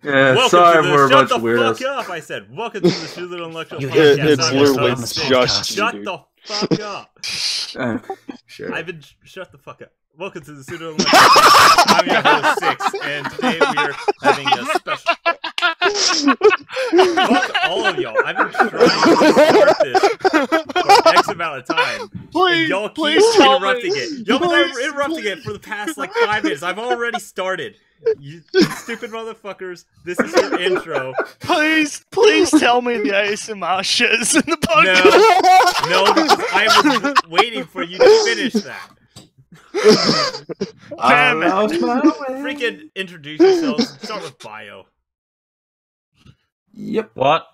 Yeah, welcome sorry, to we're a the bunch Shut of the weirdos. fuck up, I said. Welcome to the Pseudo Intellectual podcast. It's literally just Shut you, the fuck up. Sure. Shut the fuck up. Welcome to the Pseudo Intellectual podcast. I'm your host, Six, and today we are having a special... Fuck all of y'all. I've been trying to start this for X amount of time. Please, and y'all keep please tell interrupting me. it. Y'all been Please, interrupting it for the past like 5 minutes. I've already started. You stupid motherfuckers. This is your intro. Please tell me the ASMR shit is in the podcast. No, because I was waiting for you to finish that. Damn it. Freaking introduce yourselves. Start with bio. Yep. What?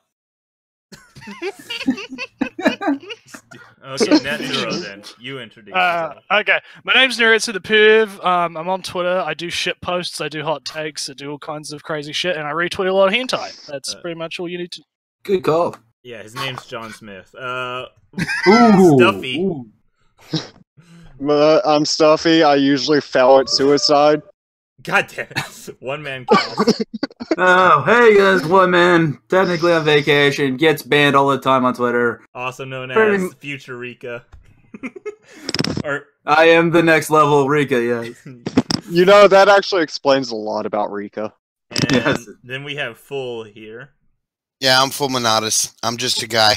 Okay, Net Zero then. You introduce yourself. Okay, my name's Nerds the Perv. I'm on Twitter. I do shit posts. I do hot takes. I do all kinds of crazy shit, and I retweet a lot of hentai. That's pretty much all you need to. Good call. Yeah, his name's John Smith. Ooh. Stuffy. Ooh. I'm Stuffy. I usually fail at suicide. God damn it. OneManCast. Oh, hey guys, one man, technically on vacation, gets banned all the time on Twitter. Also known as Future Rika. Or I am the next level Rika, yes. You know, that actually explains a lot about Rika. And Yes. then we have Full here. Yeah, I'm full Monatus. I'm just a guy.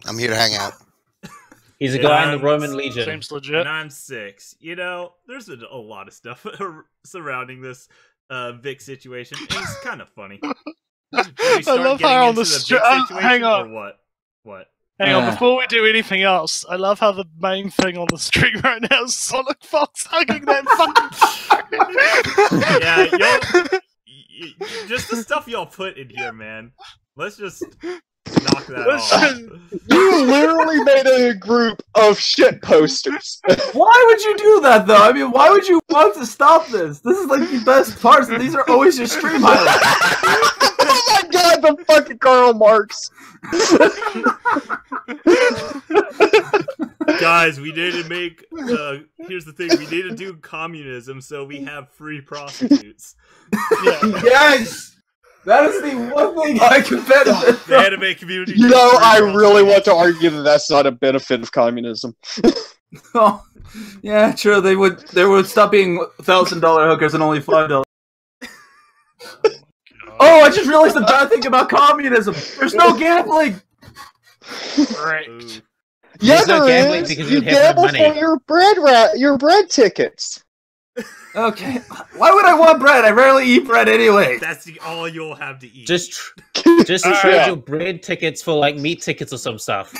I'm here to hang out. He's a guy in the Roman Legion. Seems legit. And I'm 6. You know, there's a lot of stuff surrounding this Vic situation. And it's kind of funny. I love how on the hang on. Or what? What? Hang on, before we do anything else, I love how the main thing on the stream right now is Sonic Fox hugging that fucking. Yeah, y'all. Just the stuff y'all put in here, man. Let's just knock that off. You literally made a group of shit posters. Why would you do that, though? I mean, why would you want to stop this? This is like the best parts, and these are always your stream highlights. Oh my god, the fucking Karl Marx. Guys, we need to make, here's the thing, we need to do communism so we have free prostitutes. Yeah. Yes! That is the one thing I can benefit The anime community. You know, I really want to argue that that's not a benefit of communism. Oh, yeah, true. They would stop being $1,000 hookers and only $5. Oh, I just realized the bad thing about communism. There's no gambling. Great. Yeah, There's no there gambling is. because You you'd have no gamble money. for your bread tickets. Okay, why would I want bread? I rarely eat bread anyway. That's all you'll have to eat. Just trade Yeah. your bread tickets for like meat tickets or some stuff.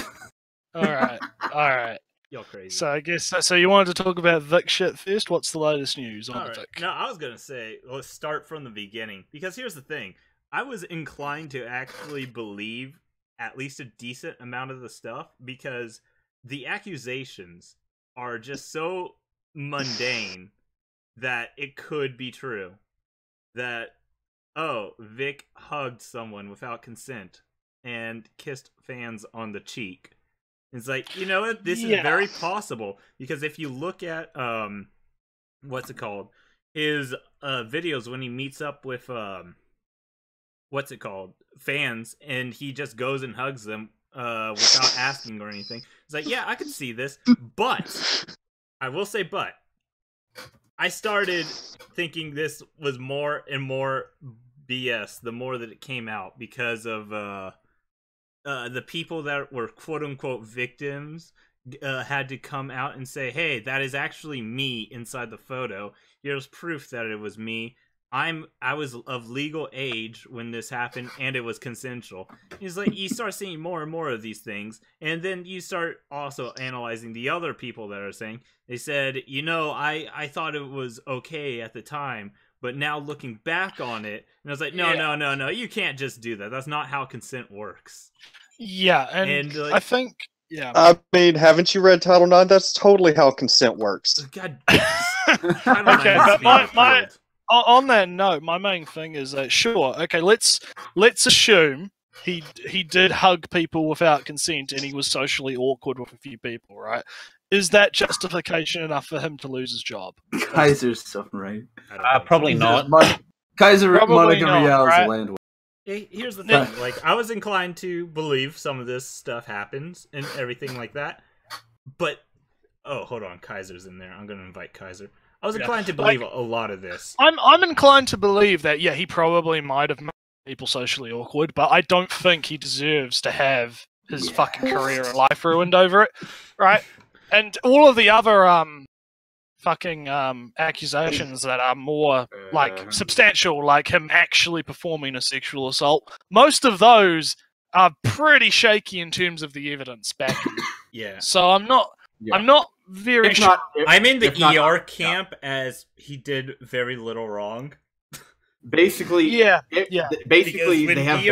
All right. Y'all crazy. So I guess so. You wanted to talk about Vic shit first. What's the latest news on Alright. Vic? No, I was gonna say, let's start from the beginning. Because here's the thing. I was inclined to actually believe at least a decent amount of the stuff, because the accusations are just so mundane that it could be true. That, oh, Vic hugged someone without consent and kissed fans on the cheek. It's like, you know what? This is very possible, because if you look at what's it called? His videos when he meets up with what's it called? Fans, and he just goes and hugs them without asking or anything. It's like, yeah, I could see this, but I will say but I started thinking this was more and more BS the more that it came out, because of the people that were quote-unquote victims had to come out and say, hey, that is actually me inside the photo. Here's proof that it was me. I was of legal age when this happened, and it was consensual. It's like, you start seeing more and more of these things, and then you start also analyzing the other people that are saying, they said, you know, I thought it was okay at the time, but now looking back on it, and I was like, no, you can't just do that. That's not how consent works. Yeah, and like, I think, yeah. I mean, haven't you read Title IX? That's totally how consent works. God. Okay, but on that note, my main thing is that sure, okay, let's assume he did hug people without consent and he was socially awkward with a few people, right? Is that justification enough for him to lose his job? Kaiser's something right. Probably not. Kaiser, Probably Monica, not, Rials, right? land. Here's the thing, like, I was inclined to believe some of this stuff happens and everything like that, but oh, hold on, Kaiser's in there. I'm gonna invite Kaiser. I was inclined to believe a lot of this. I'm inclined to believe that, yeah, he probably might have made people socially awkward, but I don't think he deserves to have his fucking career and life ruined over it, right? And all of the other fucking accusations that are more like substantial, like him actually performing a sexual assault, most of those are pretty shaky in terms of the evidence back. Yeah. So I'm not very sure. I'm in the ER camp as he did very little wrong. Basically, basically they have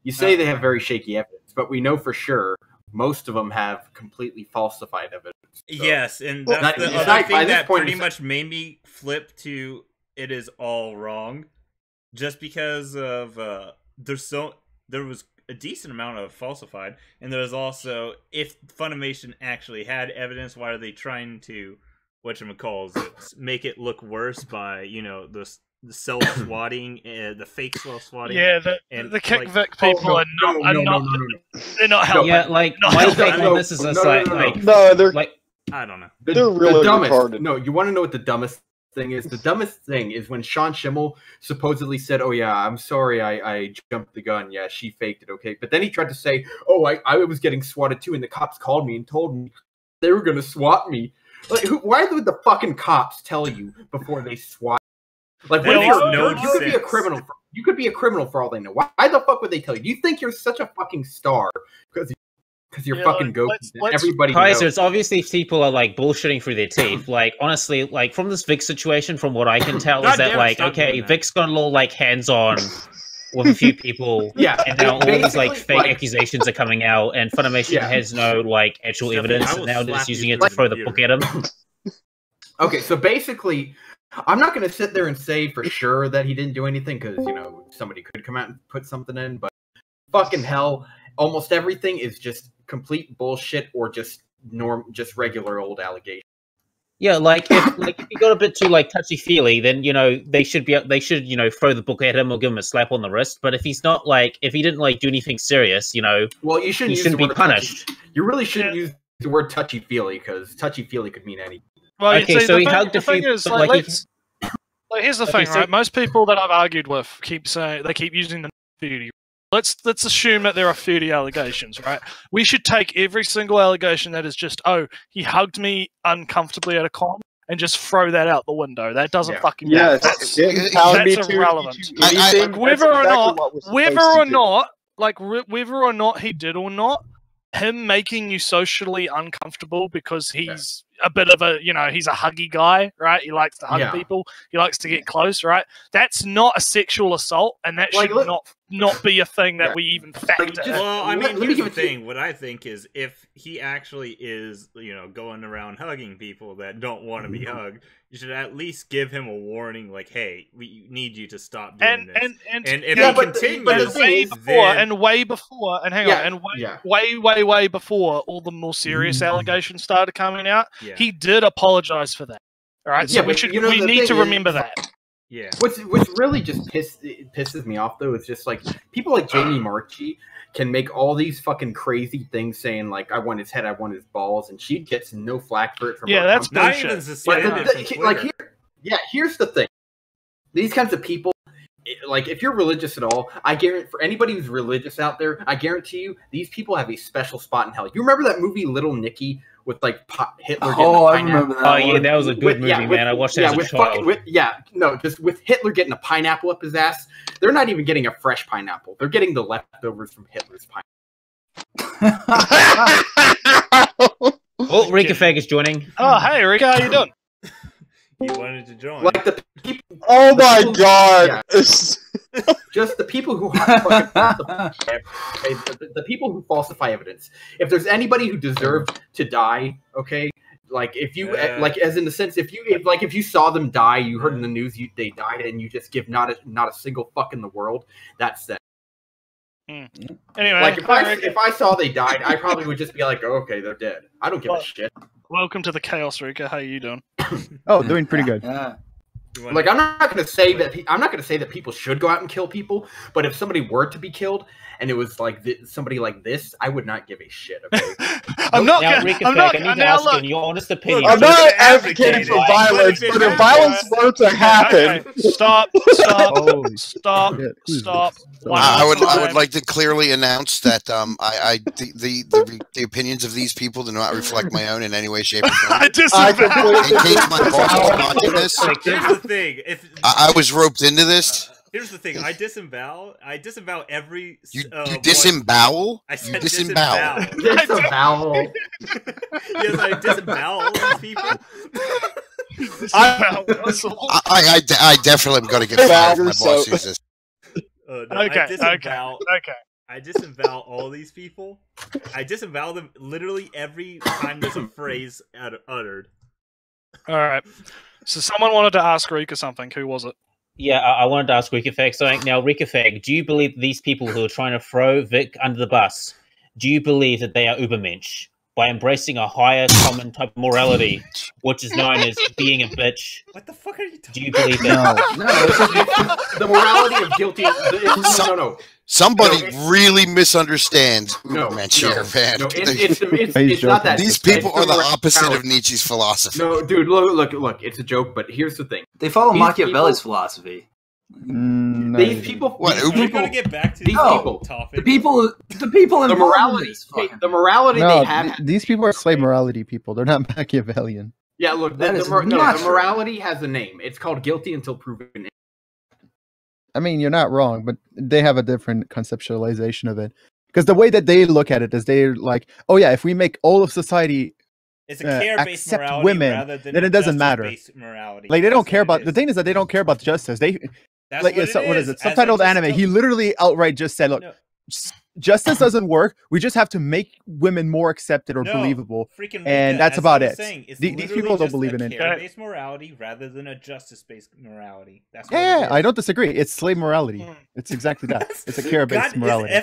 they have very shaky evidence, but we know for sure most of them have completely falsified evidence. So. Yes, and that's the other thing that pretty much made me flip to it is all wrong, just because of there was a decent amount of falsified, and there's also, if Funimation actually had evidence, why are they trying to make it look worse by the self-swatting, the fake self-swatting. Yeah, the kick Vic people are not they're not helping. Yeah, like my take on this is they're I don't know. They're really dumbest. retarded. No, you want to know what the dumbest thing is? The dumbest thing is when Sean Schimmel supposedly said, "Oh yeah, I'm sorry, I jumped the gun. Yeah, she faked it. Okay," but then he tried to say, "Oh, I was getting swatted too, and the cops called me and told me they were going to swat me." Like, why would the fucking cops tell you before they swat? Like, you could be a criminal. You could be a criminal for all they know. Why the fuck would they tell you? Do you think you're such a fucking star because you're fucking ghosts? Everybody knows. It's obviously people are like bullshitting through their teeth. Like, honestly, like from this Vic situation, from what I can tell, is that like, okay, Vic's gone a little like hands-on with a few people, and now all these like fake accusations are coming out, and Funimation has no like actual evidence, and now they're just using it to throw the book at him. Okay, so basically, I'm not going to sit there and say for sure that he didn't do anything because, somebody could come out and put something in, but fucking hell, almost everything is just complete bullshit or just regular old allegations. Yeah, like if he got a bit too like touchy-feely, then they should throw the book at him or give him a slap on the wrist. But if he's not if he didn't like do anything serious, well, you shouldn't he shouldn't be punished. You really shouldn't use the word touchy-feely because touchy-feely could mean anything. Well, okay, so he hugged a few. Here's the thing, right? Most people that I've argued with keep using the 30. Let's assume that there are 30 allegations, right? We should take every single allegation that is just, he hugged me uncomfortably at a con, and just throw that out the window. That doesn't fucking matter. That's irrelevant. Whether or not he did or not, him making you socially uncomfortable because he's a bit of a, he's a huggy guy, right? He likes to hug people. He likes to get close, right? That's not a sexual assault, and that should not be a thing that we even factor. Well, I mean, here's the thing. What I think is if he actually is, going around hugging people that don't want to be hugged, you should at least give him a warning, like, hey, we need you to stop doing this. And if he continues, way before all the more serious allegations started coming out, he did apologize for that. All right, so we need to remember that. Yeah. What's really just pisses me off though is just like people like Jamie Marchi can make all these fucking crazy things saying like I want his head, I want his balls, and she gets no flack for it from that's bullshit. Here's the thing. These kinds of people, like if you're religious at all, I guarantee for anybody who's religious out there, I guarantee you these people have a special spot in hell. You remember that movie Little Nicky with like Hitler? I remember that. Oh yeah, that was a good movie, man. I watched that as a child. Just with Hitler getting a pineapple up his ass. They're not even getting a fresh pineapple. They're getting the leftovers from Hitler's pineapple. Oh, Rika Fag is joining. Oh, hey, Rika, how you doing? He wanted to join. Like the people. Oh my god! Yeah. Just the people who the people who falsify evidence. If there's anybody who deserved to die, okay, like if you like as in the sense if you saw them die, you heard in the news they died, and you just give not a single fuck in the world, that's that. Anyway, like if I saw they died, I probably would just be like, oh, okay, they're dead. I don't give a shit. Welcome to the chaos, Rika. How you doing? Oh, doing pretty good. Like, I'm not going to say that people should go out and kill people, but if somebody were to be killed and it was like somebody like this, I would not give a shit. Okay? I need to ask you in your honest opinion. I'm not advocating for violence, but if violence were to happen, stop. I would like to clearly announce that the opinions of these people do not reflect my own in any way, shape, or form. In case my boss is watching this, here's the thing: I was roped into this. Here's the thing: I disavow every. You disembowel? I said disembowel. Disembowel. Yes, I disembowel all these people. I definitely am going to get fired if my boss uses this. I disavow all these people. I disavow them literally every time there's a phrase uttered. All right. So someone wanted to ask Rika something. Who was it? Yeah, I wanted to ask Rikafag something. Now, Rikafag, do you believe these people who are trying to throw Vic under the bus, do you believe that they are Ubermensch by embracing a higher common type of morality, which is known as being a bitch? What the fuck are you talking about? Do you believe that? No. The morality of guilty... No. Somebody really misunderstands Ubermensch here, man. No, it's not that. These people are the opposite of Nietzsche's philosophy. No, dude, look, it's a joke, but here's the thing. They follow Machiavelli's philosophy. These people... We're going to get back to these topic. The people in the morality. The morality they have... These people are slave morality people. They're not Machiavellian. Yeah, look, the morality has a name. It's called guilty until proven innocent. I mean, you're not wrong, but they have a different conceptualization of it. Because the way that they look at it is they're like, oh yeah, if we make all of society it's a care-based accept morality women, rather than then it doesn't matter. Morality. Like, they don't care about... The thing is that they don't care about justice. That's like, what is it? Subtitled anime. He literally outright just said, look, justice doesn't work. We just have to make women more accepted or believable. And that's about it. These people don't believe in it. Care-based morality rather than a justice-based morality. That's what yeah, I don't disagree. It's slave morality. It's exactly that. It's a care-based morality.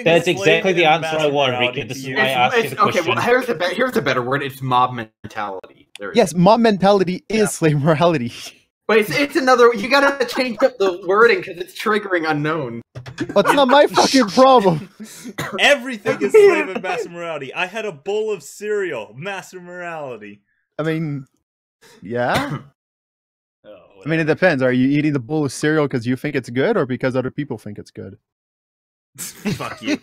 That's exactly the answer I wanted, Rika. This is why I asked you the question. Okay, well, here's a better word. It's mob mentality. Yes, mob mentality is slave morality. But it's another... You gotta change up the wording because it's triggering unknown. That's not my fucking problem. Everything is slave and master morality. I had a bowl of cereal. Master morality. I mean, yeah. I mean, it depends. Are you eating the bowl of cereal because you think it's good or because other people think it's good? Fuck you.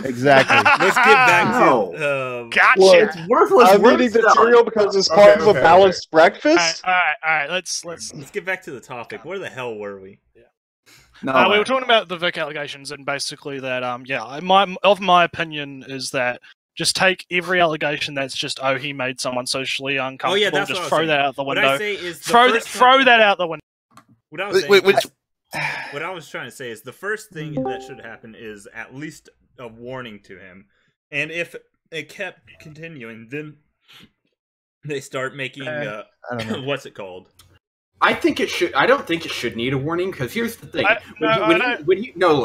Exactly. Let's get back to... Gotcha. Look, it's worthless. I'm eating the cereal because it's part of a balanced breakfast. All right. Let's get back to the topic. Where the hell were we? We were talking about the Vic allegations and basically that my opinion is that just take every allegation that's just he made someone socially uncomfortable. Just throw that out the window. What I say is throw that out the window. What I was trying to say is the first thing that should happen is at least a warning to him, and if it kept continuing, then they start making what's it called? I think it should. I don't think it should need a warning because here's the thing: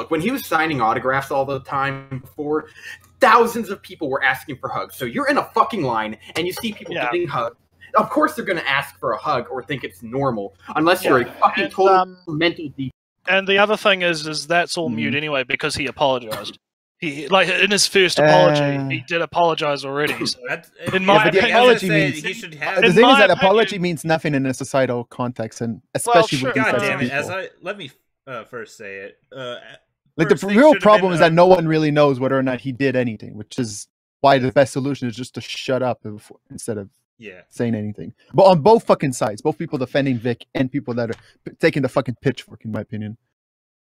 when he was signing autographs all the time before, thousands of people were asking for hugs. So you're in a fucking line and you see people getting hugged. Of course, they're going to ask for a hug or think it's normal, unless you're a fucking total mental deep. And the other thing is that's all mute anyway because he apologized. He in his first apology, he did apologize already. So in my opinion, apology means the thing is that apology means nothing in a societal context, and especially with God damn it! Let me first say it. Like the real problem is that no one really knows whether or not he did anything, which is why the best solution is just to shut up instead of saying anything. But on both fucking sides, both people defending Vic and people that are taking the fucking pitchfork, in my opinion.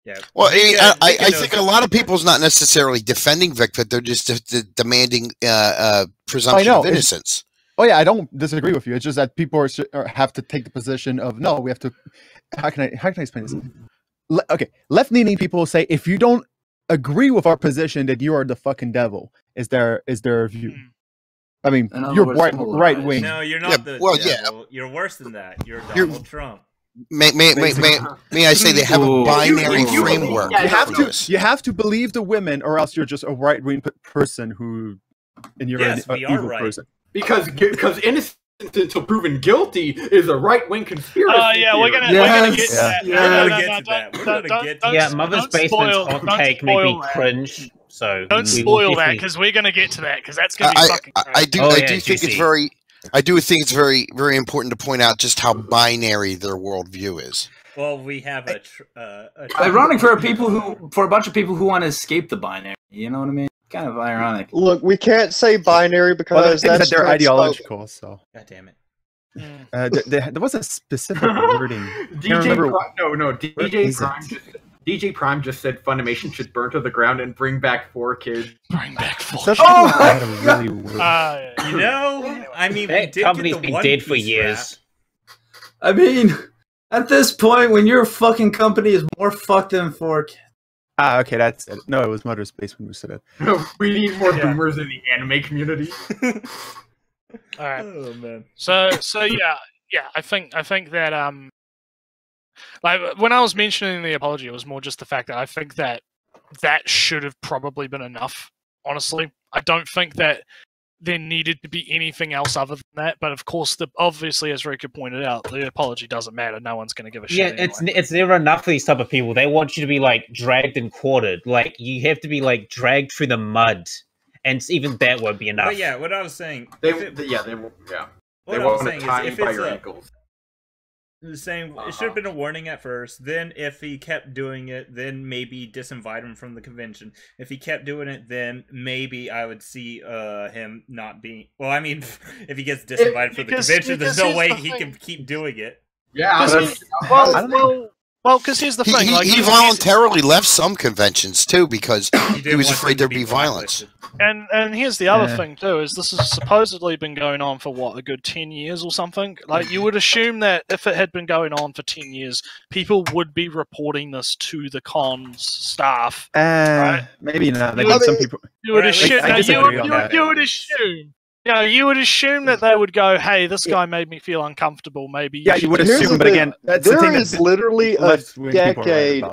Yeah. Well, I think a lot of people's not necessarily defending Vic, but they're just demanding presumption of innocence. I don't disagree with you. It's just that people have to take the position of no. We have to. How can I explain this? Okay, left-leaning people say if you don't agree with our position, that you are the fucking devil. Is their view? I mean, you're right wing. No, you're not the devil. You're worse than that. You're Donald Trump. May I say they have a binary framework? You have to believe the women, or else you're just a right wing person who, and you're an evil person. Because innocent until proven guilty is a right-wing conspiracy. Oh yeah, we're gonna get to that. We're gonna get to that. We're gonna get to Yeah, Mother's Basement's hot take made me cringe. So don't spoil that because we're gonna get to that because that's gonna be fucking. I do think it's very. I do think it's very, very important to point out just how binary their worldview is. Well, we have a ironic for a bunch of people who want to escape the binary. You know what I mean? Kind of ironic. Look, we can't say binary because that's they're ideological. So. God damn it. There was a specific wording. DJ Prime just said Funimation should burn to the ground and bring back 4 kids. Bring back 4 kids. You know, I mean, that company's been dead for years. I mean, at this point, when your fucking company is more fucked than 4 kids. Okay, that's it. No, it was Mother's Basement who said it. No, we need more boomers in the anime community. All right. Oh man. So yeah. I think that like when I was mentioning the apology, it was more just the fact that I think that should have probably been enough. Honestly, I don't think that there needed to be anything else other than that. But of course, obviously, as Rika pointed out, the apology doesn't matter. No one's going to give a shit. Yeah, anyway. it's never enough for these type of people. They want you to be like dragged and quartered. Like you have to be like dragged through the mud, and even that won't be enough. But yeah, what I was saying. They want to tie you by your ankles. Saying it should have been a warning at first. Then, if he kept doing it, then maybe disinvite him from the convention. If he kept doing it, then maybe I would see him not being. Well, I mean, if he gets disinvited from the convention, there's no way he can keep doing it. Yeah, well, because here's the thing: he voluntarily left some conventions too because he was afraid there'd be violence. And here's the other thing too: is this has supposedly been going on for what, a good 10 years or something? Like you would assume that if it had been going on for 10 years, people would be reporting this to the cons staff. Right? Maybe not. Some people. You would assume. You would assume. Yeah, you would assume that they would go, "Hey, this guy made me feel uncomfortable. Maybe." You would assume, but again, that's the thing. There is literally a decade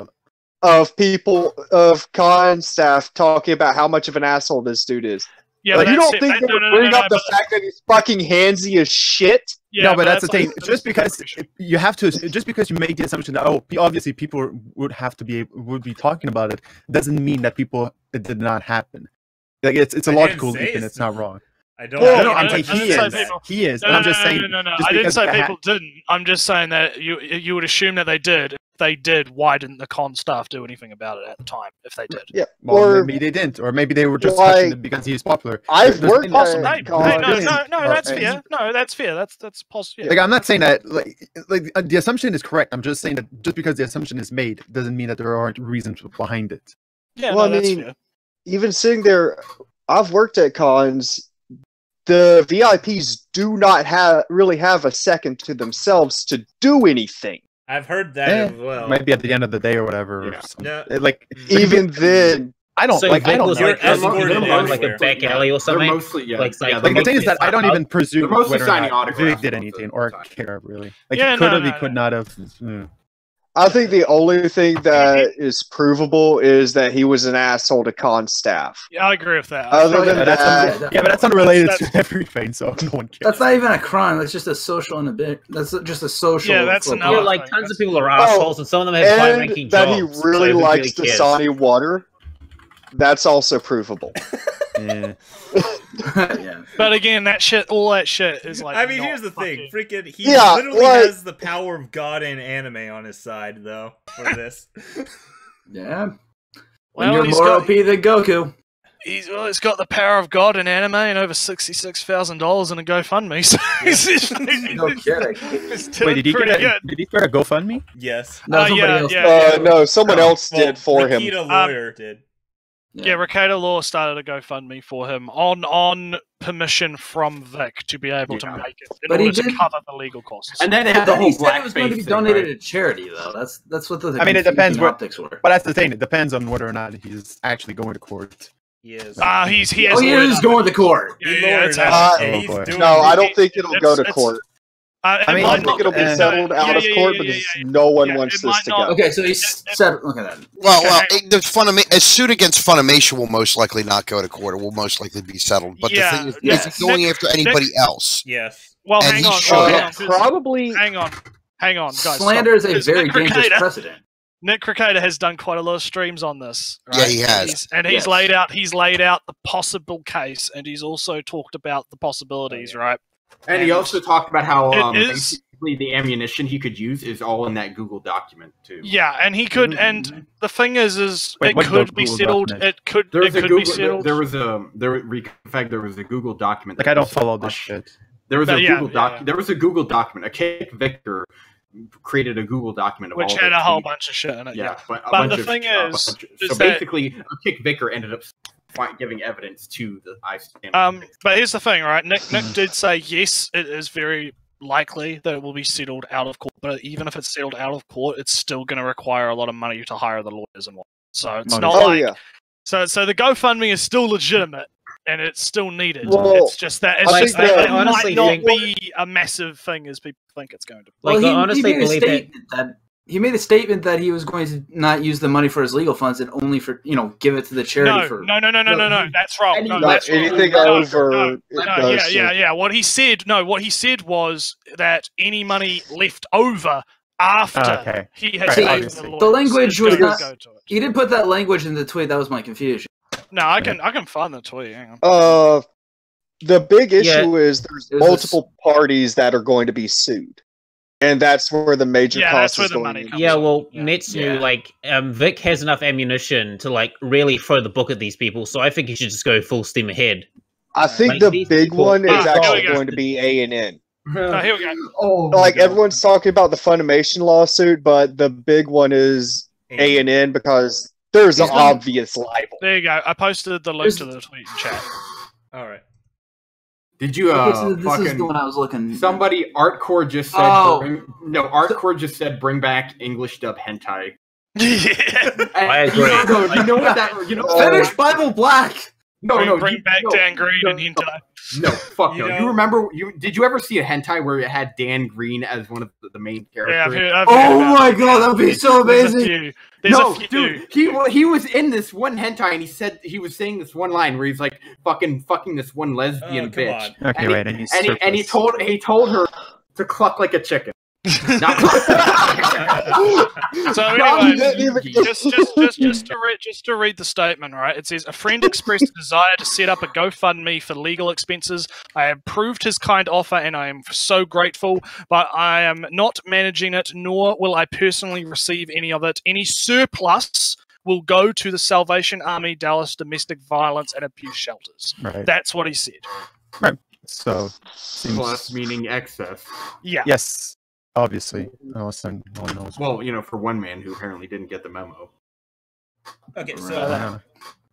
of con staff talking about how much of an asshole this dude is. Yeah, like, you don't think they would bring up the fact that he's fucking handsy as shit? Yeah, no, but that's the thing. Just because you have to, just because you make the assumption that obviously people would be talking about it, doesn't mean that it did not happen. Like it's a logical leap and it's not wrong. I don't know. I'm saying he is. I'm just saying. No. I didn't say people didn't. I'm just saying that you would assume that they did. If they did, why didn't the con staff do anything about it at the time? If they did, yeah. Or maybe they didn't, or maybe they were just touching it because he's popular. I've worked at no, that's fair. No, that's fair. That's possible. Like I'm not saying that. Like the assumption is correct. I'm just saying that just because the assumption is made doesn't mean that there aren't reasons behind it. Yeah, well, that's fair. Even sitting there, I've worked at cons. The VIPs do not really have a second to themselves to do anything. I've heard that as well. Might be at the end of the day or whatever. Yeah. Like even then, I don't so like. I don't like a back alley or something. Mostly, like the thing is that I don't even presume whether or not Vic did anything or care really. Like he could have, he could not have. I think the only thing that is provable is that he was an asshole to con staff. Yeah, I agree with that. Other than that, but that's unrelated to everything, so no one cares. That's not even a crime. That's just a social That's just a social. Yeah, that's another. Like tons of people are assholes, and some of them have high-ranking jobs. That he really likes Dasani water. That's also provable. Yeah. Yeah. But again, all that shit is like. I mean, here's the thing: freaking, he literally has the power of God and anime on his side, though. For this. Yeah. Well, you're more OP than Goku. He's got the power of God in anime and over $66,000 in a GoFundMe. So no kidding. Wait, did he start a GoFundMe? Yes. No, somebody else. No, someone else did for him. Nikita Lawyer did. Yeah, Ricardo Law started a GoFundMe for him on permission from Vic to be able to make it in order to cover the legal costs. And then they had the whole black it was going to be donated to charity, though. That's what the I mean, it depends optics were. But that's the thing. It depends on whether or not he's actually going to court. Yes. He is going to court. Yeah, no, I don't think it'll go to court. I think it'll be settled out of court because no one wants this to go. Okay, so he's settled. Look at that. Well, a suit against Funimation will most likely not go to court. It will most likely be settled. But the thing is he going after anybody else? Yes. Well, And hang he on. showed Hang up. on. Probably. Hang on, guys. Slander is a Because very Nick dangerous Recator- precedent. Nick Recator has done quite a lot of streams on this. Right? Yeah, he has. He's laid out the possible case, and he's also talked about the possibilities, right? And he also talked about how It is- basically the ammunition he could use is all in that Google document too. Yeah, and he could. And the thing is Wait, it what could be Google settled. document? It could. There was It a could Google. be settled. There was a Google document. Like I don't follow this shit. There was But a yeah, Google yeah, yeah. There was a Google document. A Kick Victor created a Google document of which all had the a whole tweets. bunch of shit in it. Yeah. But But the thing is so that- basically, a Kick Vicar ended up giving evidence to the ICANN. But here's the thing, right? Nick did say yes, it is very likely that it will be settled out of court. But even if it's settled out of court, it's still going to require a lot of money to hire the lawyers and what. So it's not Oh like yeah. so the GoFundMe is still legitimate and it's still needed. Well, it's just that I it's think just that that- it I honestly might not think- be a massive thing as people think it's going to be. Like, I honestly made a believe that. statement that he made a statement that he was going to not use the money for his legal funds and only for give it to the charity for. No. That's wrong. No, Not that's wrong. anything No, over. no, it No, goes to- yeah. What he said was that any money left over after Okay. he had Right, paid obviously. the lawyers, The language is was gonna not- go to it. He didn't put that language in the tweet. That was my confusion. No, I can find the tweet. Hang on. The big Yeah. issue is there's Is multiple parties that are going to be sued, and that's where the major Yeah, cost that's where is the going. money to comes Yeah, from. well, Yeah. Netsu, like, Vic has enough ammunition to, like, really throw the book at these people, so I think he should just go full steam ahead. I think Like, the these big people- one is here we actually go. going to be A&N. No, here we go. Oh, Like everyone's talking about the Funimation lawsuit, but the big one is A&N because there's an He's not- obvious libel. There you go. I posted the link to the tweet in chat. All right. Did you Okay, so this is fucking the one I was looking. somebody Artcore just said Oh. Artcore just said bring back English dub hentai. I agree. You know what that Finish Bible Black. Bring back Dan Green and hentai. No, fuck You no. know- You remember? Did you ever see a hentai where it had Dan Green as one of the main characters? Yeah, I've heard Oh about my it. god, that'd be so There's a amazing. few. There's No, a few. dude, he was in this one hentai and he was saying this one line where he's like fucking this one lesbian Oh, come bitch. on. Okay, And wait. I need And he surplus. told her to cluck like a chicken. Not So anyway, just to read the statement, right? It says a friend expressed a desire to set up a GoFundMe for legal expenses. I approved his kind offer, and I am so grateful. But I am not managing it, nor will I personally receive any of it. Any surplus will go to the Salvation Army Dallas Domestic Violence and Abuse Shelters. Right. That's what he said. So seems plus meaning excess. Yeah. yes, obviously. Unless no one knows. Well, for one man who apparently didn't get the memo. Okay, I so don't know.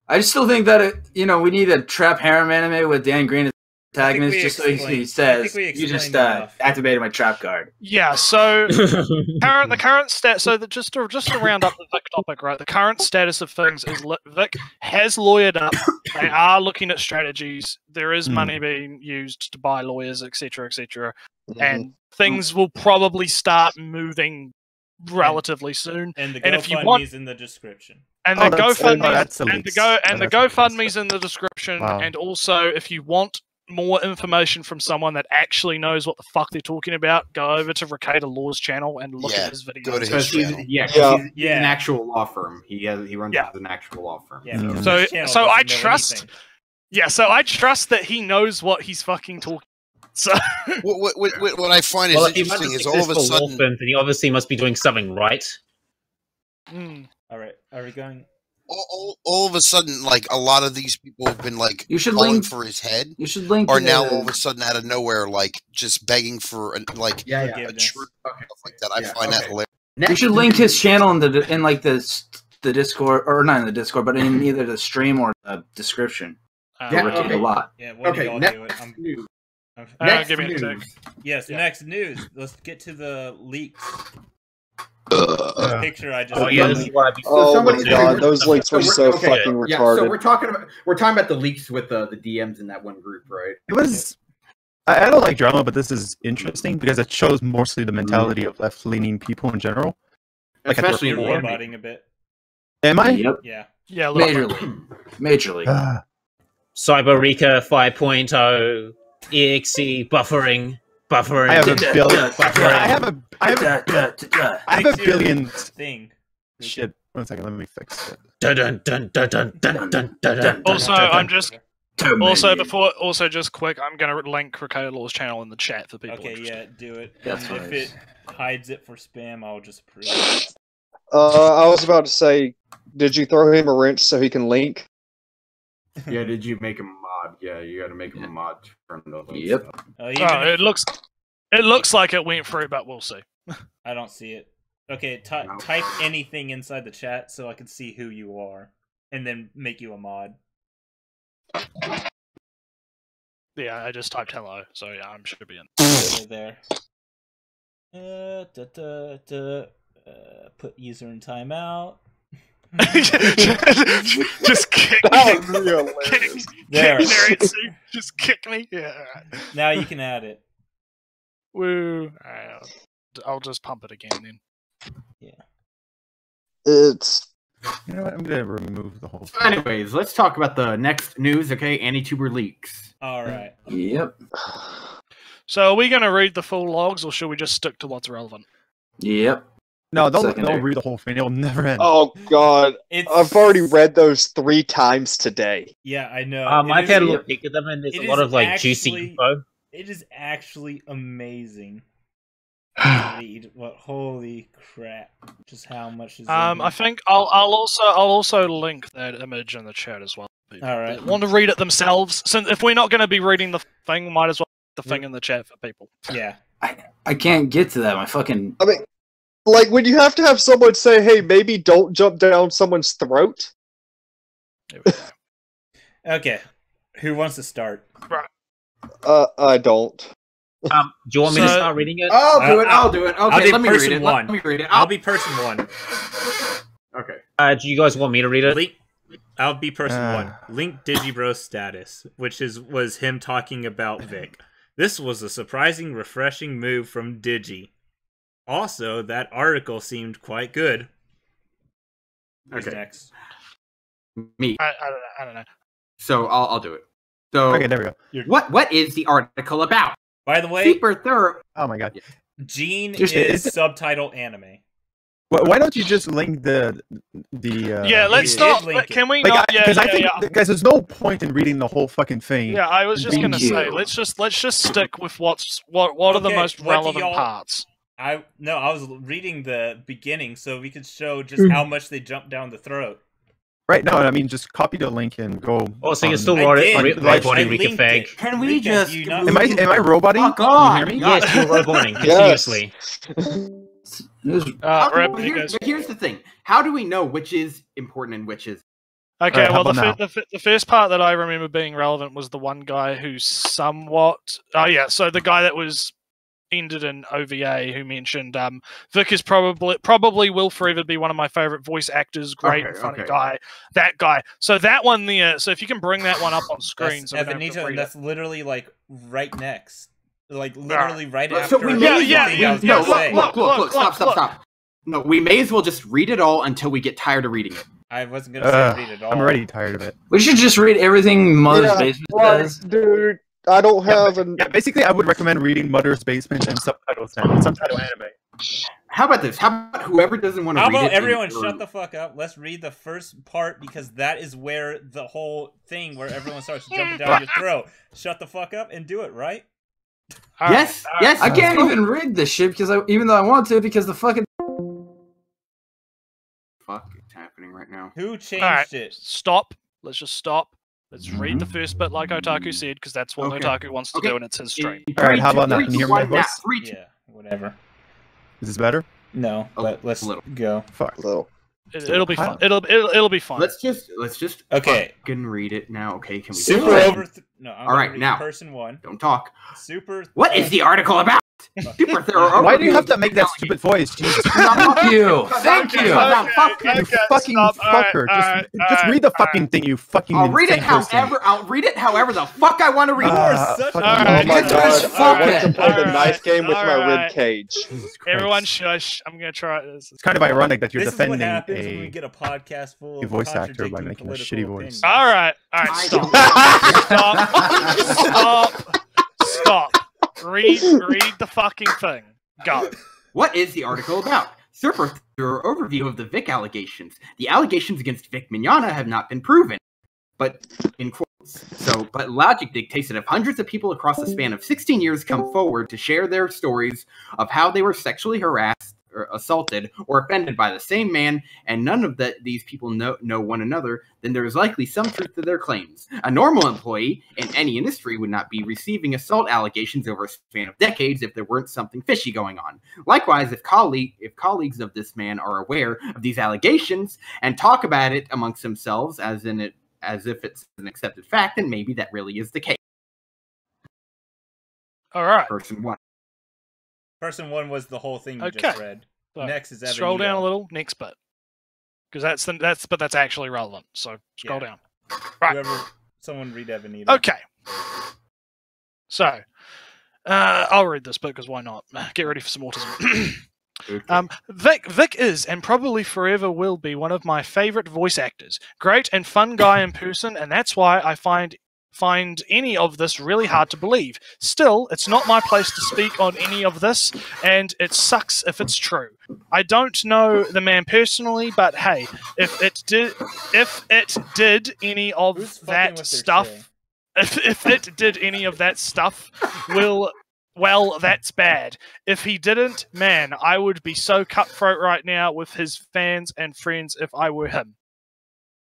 I just still think that we need a trap harem anime with Dan Green as protagonist, we just so explained- he I says, think we "You just explained enough." activated my trap card." Yeah, so the current stat. So just to round up the Vic topic, right? The current status of things is Vic has lawyered up. They are looking at strategies. There is money being used to buy lawyers, etc., etc., and things will probably start moving relatively soon. and the and if you GoFundMe want- is in the description. And Oh, the that's- GoFundMe that's the and leaks. the That's the GoFundMe's in the description. Wow. And also, if you want more information from someone that actually knows what the fuck they're talking about, go over to Recator Law's channel and look Yeah, at his videos. go to his Because he's, channel. yeah, 'cause Yeah. he's an actual law firm. He runs Yeah. an actual law firm. Yeah, Mm. but So- his channel so doesn't I know trust- anything. Yeah, so I trust that he knows what he's fucking talking. So What I find is Well, if he runs interesting a is all of a successful law sudden, firm, then he obviously must be doing something right. All right, are we going? all of a sudden, like a lot of these people have been like You should calling link. for his head, You should link. are the- now all of a sudden out of nowhere, like just begging for like Yeah, a Forgiveness. truth stuff like that. I Yeah, find that okay. hilarious. You should link his channel in like the Discord, or not in the Discord, but in either the stream or the description. Yeah, Ricky okay. a lot. Yeah, when do Okay, y'all next do it? news. I'm- Next give me a news. yes, Yeah. next news. Let's get to the leaks. Uh, Picture I just. Oh yeah, this is what I'd be. Oh somebody- my god, those links were so Okay, fucking Yeah, retarded. so we're talking about the leaks with the DMs in that one group, right? It was. I don't like drama, but this is interesting because it shows mostly the mentality of left-leaning people in general. Like, Especially in You're the anime. roboting a bit. Am I? Yep. Yeah. yeah, look, Majorly. Cyber Rika 5.0 EXE buffering. Buffering. I have a billion. I have a billion thing. Shit. 1 second. Let me fix it. Also, I'm just. Also, just quick, I'm going to link Krakator's channel in the chat for people. Okay, interested. yeah, do it. That's and nice. if it hides it for spam, I'll just approve it. I was about to say, did you throw him a wrench so he can link? Yeah, did you make him a mod? Yeah, you got to make him a mod. Yep. It looks like it went through, but we'll see. I don't see it. Okay, type anything inside the chat so I can see who you are, and then make you a mod. Yeah, I just typed hello, so yeah, I'm should be in. There. Put user in timeout. Just kick me. There. Just kick me. Yeah. Now you can add it. Woo. I'll just pump it again then. Yeah. It's. You know what? I'm gonna remove the whole thing. Anyways, let's talk about the next news. Okay, AniTuber leaks. All right. Yep. So, are we going to read the full logs, or should we just stick to what's relevant? Yep. No, they'll read the whole thing. It'll never end. Oh God, I've already read those 3 times today. Yeah, I know. I've had a little peek at them, and there's a lot of like juicy info. It is actually amazing. Holy crap! Just how much is I think I'll also link that image in the chat as well. All right. Want to read it themselves? Since if we're not going to be reading the thing, might as well put the thing in the chat for people. Yeah. I can't get to that. My fucking. I mean, like when you have to have someone say, "Hey, maybe don't jump down someone's throat." Okay. Who wants to start? Right. I don't. Do you want me to start reading it? I'll do it. Okay, let me read it. Let me read it. I'll be person 1. Okay. Do you guys want me to read it? I'll be person 1. Link Digibro status, which was him talking about Vic. This was a surprising, refreshing move from Digi. Also, that article seemed quite good. Who's next? Me. I don't know. So I'll do it. So Okay, there we go. What is the article about? By the way, Super thorough. Oh my god. Gene Just- is subtitle anime. Why don't you just link the Yeah, let's start. Can we not? Because I think guys, there's no point in reading the whole fucking thing. Yeah, I was just Thank gonna say, you. let's just stick with what are the most relevant parts. I was reading the beginning so we could show just how much they jump down the throat. Right, no, I mean, just copy the link and go. Oh, so you can still I write did. it. Roboting I linked Rika it. Can we Rika, just? do you not- Am I roboting? Fuck on. Can you hear me? Yes, you're roboting continuously. Here's the thing. How do we know which is important and which is? Okay, Alright, how well, about the first part that I remember being relevant was the one guy who somewhat. Oh yeah, so the guy that was ended in OVA who mentioned Vic is probably will forever be one of my favorite voice actors. Great, funny guy. That guy. So that one there. So if you can bring that one up on screen, That's, so we don't have to read that's it. literally like right next, like literally right after. So we may look. Look. Stop. No, we may as well just read it all until we get tired of reading it. I wasn't gonna say read it all. I'm already tired of it. We should just read everything Mother's Basement says. Dude, I don't have an. Yeah, basically, I would recommend reading Mother's Basement and subtitle anime. How about this? How about whoever doesn't want to read it? How about everyone shut the fuck up? Let's read the first part because that is where the whole thing where everyone starts jumping down your throat. Shut the fuck up and do it, right? Yes. I can't even read this shit because even though I want to, because the fucking. Fuck, it's happening right now. Who changed it? Stop. Let's just stop. Let's read the first bit like Otaku said, because that's what Otaku wants to do, and it's his stream. Alright, how about now? Can you hear my voice? Yeah, whatever. Is this better? No, let's go. Fuck. It'll be fun. It'll be fun. Let's just okay. Fucking read it now. Okay, can we? Super over. No, I'm all right, read now person 1. Don't talk. Super. What is the article about? Super thorough. Why do you have to make that stupid voice? Jesus. Thank you. Thank you. You fucking fucker. Just read the fucking thing, you fucking. I'll read it however the fuck I want to read. Oh my god! I want to play the knife game with my rib cage. Everyone shush! I'm gonna try this. It's kind of ironic that you're This is what defending happens when we get a podcast full of voice actor by contradicting making a political shitty voice. opinions. All right, stop. Stop. read the fucking thing. Go. What is the article about? Through an overview of the Vic allegations. The allegations against Vic Mignogna have not been proven, but in quotes. But logic dictates that if hundreds of people across the span of 16 years come forward to share their stories of how they were sexually harassed or assaulted or offended by the same man, and none of these people know one another, then there is likely some truth to their claims. A normal employee in any industry would not be receiving assault allegations over a span of decades if there weren't something fishy going on. Likewise, if colleagues of this man are aware of these allegations and talk about it amongst themselves as if it's an accepted fact, then maybe that really is the case. All right. Person one. Person one was the whole thing you just read. So, next is Evan. Scroll down a little. Next bit, because that's actually relevant. So scroll down. Right. Someone read Evan. Okay. So I'll read this bit because why not? Get ready for some autism. Okay. Vic is and probably forever will be one of my favorite voice actors. Great and fun guy in person, and that's why I find any of this really hard to believe. Still, it's not my place to speak on any of this, and it sucks if it's true. I don't know the man personally, but hey, if it did any of that stuff, if it did any of that stuff, well, that's bad. If he didn't, man, I would be so cutthroat right now with his fans and friends if I were him.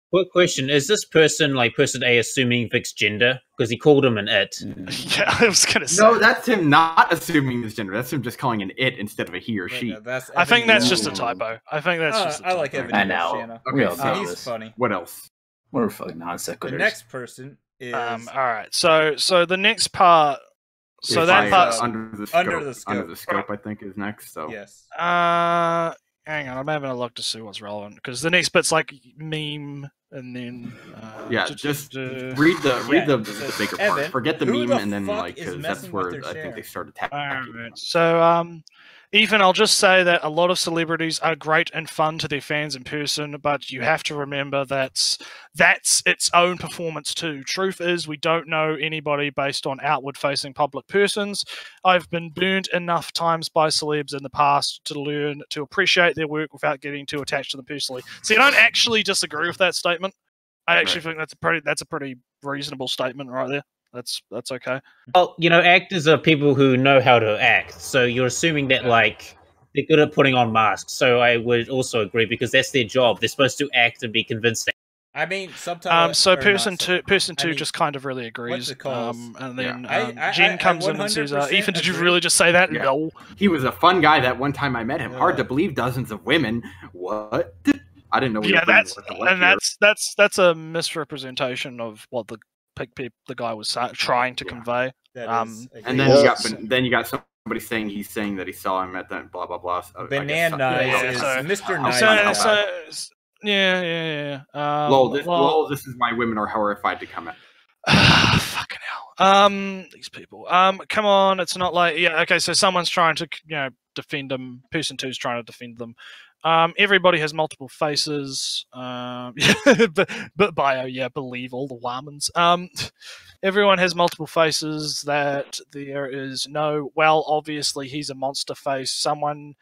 Quick question: is this person person A assuming Vic's gender because he called him an it? Yeah, I was gonna say. No, that's him not assuming his gender. That's him just calling an it instead of a he or she. I think that's just a typo. I think that's just. I like Evan. I know. Okay, he's funny. What else? What are fucking non sequiturs? The next person is. All right. So the next part. So that part's under the scope. I think is next. So yes. Hang on, I'm having a look to see what's relevant because the next bit's like meme, and then just read the bigger part. Forget the meme, and then because that's where I think they started attacking. Right. So Ethan, I'll just say that a lot of celebrities are great and fun to their fans in person, but you have to remember that's its own performance too. Truth is, we don't know anybody based on outward-facing public persons. I've been burned enough times by celebs in the past to learn to appreciate their work without getting too attached to them personally. See, I don't actually disagree with that statement. I actually think that's a pretty reasonable statement right there. That's okay. Well, actors are people who know how to act, so you're assuming that they're good at putting on masks. So I would also agree because that's their job. They're supposed to act and be convincing. I mean, sometimes. So person two just kind of really agrees. And then Jen comes in and says, "Ethan, did you really just say that?" Yeah. No. He was a fun guy that one time I met him. Hard to believe dozens of women. What? I didn't know. That's a misrepresentation of what the guy was trying to convey. And then you got somebody saying he's saying that he saw him at that blah blah blah. Banana is Mr. Nice. Yeah. Lol, this is why women are horrified to come at. Fucking hell. These people. Come on, it's not like okay, so someone's trying to defend them. Person two's trying to defend them. Everybody has multiple faces. But bio, believe all the Wamans. Everyone has multiple faces. That there is no. Well, obviously he's a monster face. Someone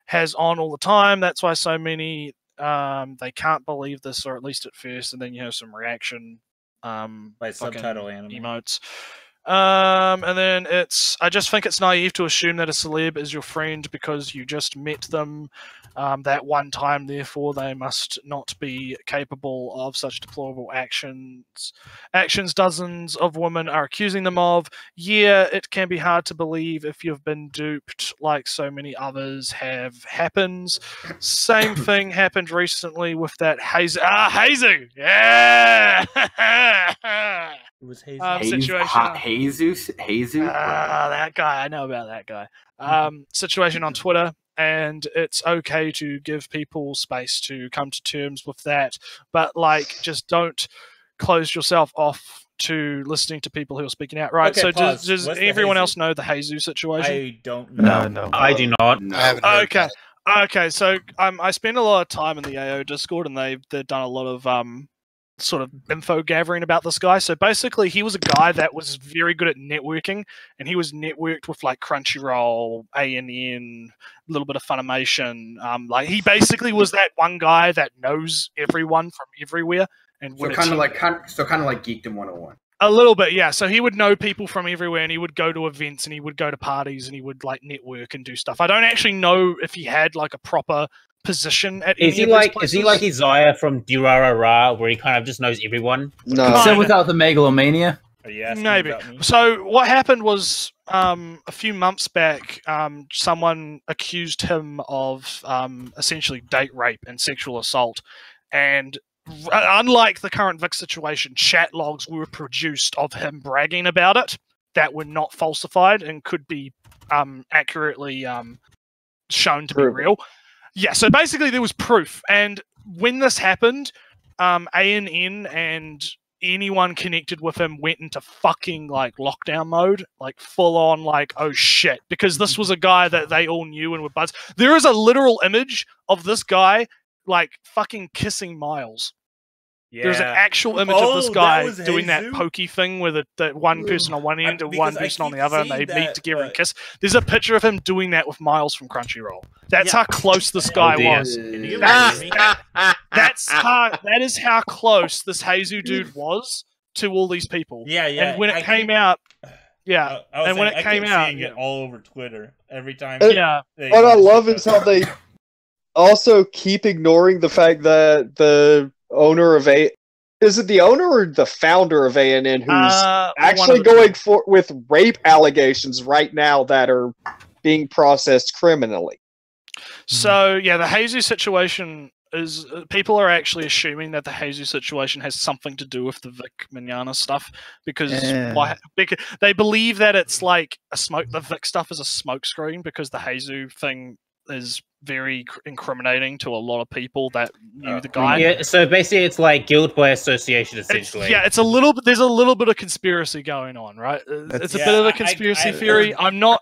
has on all the time. That's why so many they can't believe this, or at least at first, and then you have some reaction. By subtitle emotes. And then I just think it's naive to assume that a celeb is your friend because you just met them that one time, therefore they must not be capable of such deplorable actions dozens of women are accusing them of. Yeah, it can be hard to believe if you've been duped like so many others have. Happens. Same thing happened recently with that Hazu! Yeah! It was situation. Jesus. That guy. I know about that guy. Situation on Twitter, and it's okay to give people space to come to terms with that, but just don't close yourself off to listening to people who are speaking out. Right. Okay, so does everyone else know the Jesus situation? I don't know. No. I do not. No. I haven't heard Okay, so I spend a lot of time in the AO Discord, and they've done a lot of sort of info gathering about this guy. So basically, he was a guy that was very good at networking, and he was networked with like Crunchyroll, ANN, a little bit of Funimation. Like he basically was that one guy that knows everyone from everywhere. And so kind of like Geekdom 101. A little bit, yeah. So he would know people from everywhere, and he would go to events, and he would go to parties, and he would like network and do stuff. I don't actually know if he had like a proper position at is any he of like these places. Is he like Isaiah from Durarara, where he kind of just knows everyone? No, so without the megalomania. Maybe. So what happened was a few months back, someone accused him of essentially date rape and sexual assault, and unlike the current Vic situation, chat logs were produced of him bragging about it that were not falsified and could be accurately shown to be real. Yeah, so basically there was proof. And when this happened, ANN and anyone connected with him went into fucking like lockdown mode, like full on like, oh shit, because this was a guy that they all knew and were buds. There is a literal image of this guy like fucking kissing Miles. Yeah. There's an actual image of this guy doing that pokey thing with the one person on one end and one person on the other, and they meet together and kiss. There's a picture of him doing that with Miles from Crunchyroll. That's how close this guy was. That is how close this Jesus dude was to all these people. Yeah. And when it came out, and when it came out, it all over Twitter every time. What I love is how they also keep ignoring the fact that the owner of is it the owner or the founder of ANN who's actually going with rape allegations right now that are being processed criminally. So yeah, the Jesus situation is people are actually assuming that the Jesus situation has something to do with the Vic Mignogna stuff because they believe that it's like the Vic stuff is a smokescreen because the Jesus thing is very incriminating to a lot of people that knew the guy. Yeah, so basically it's like guilt by association, essentially. It's a little bit. There's a little bit of conspiracy going on, right? It's a bit of a conspiracy theory. I'm not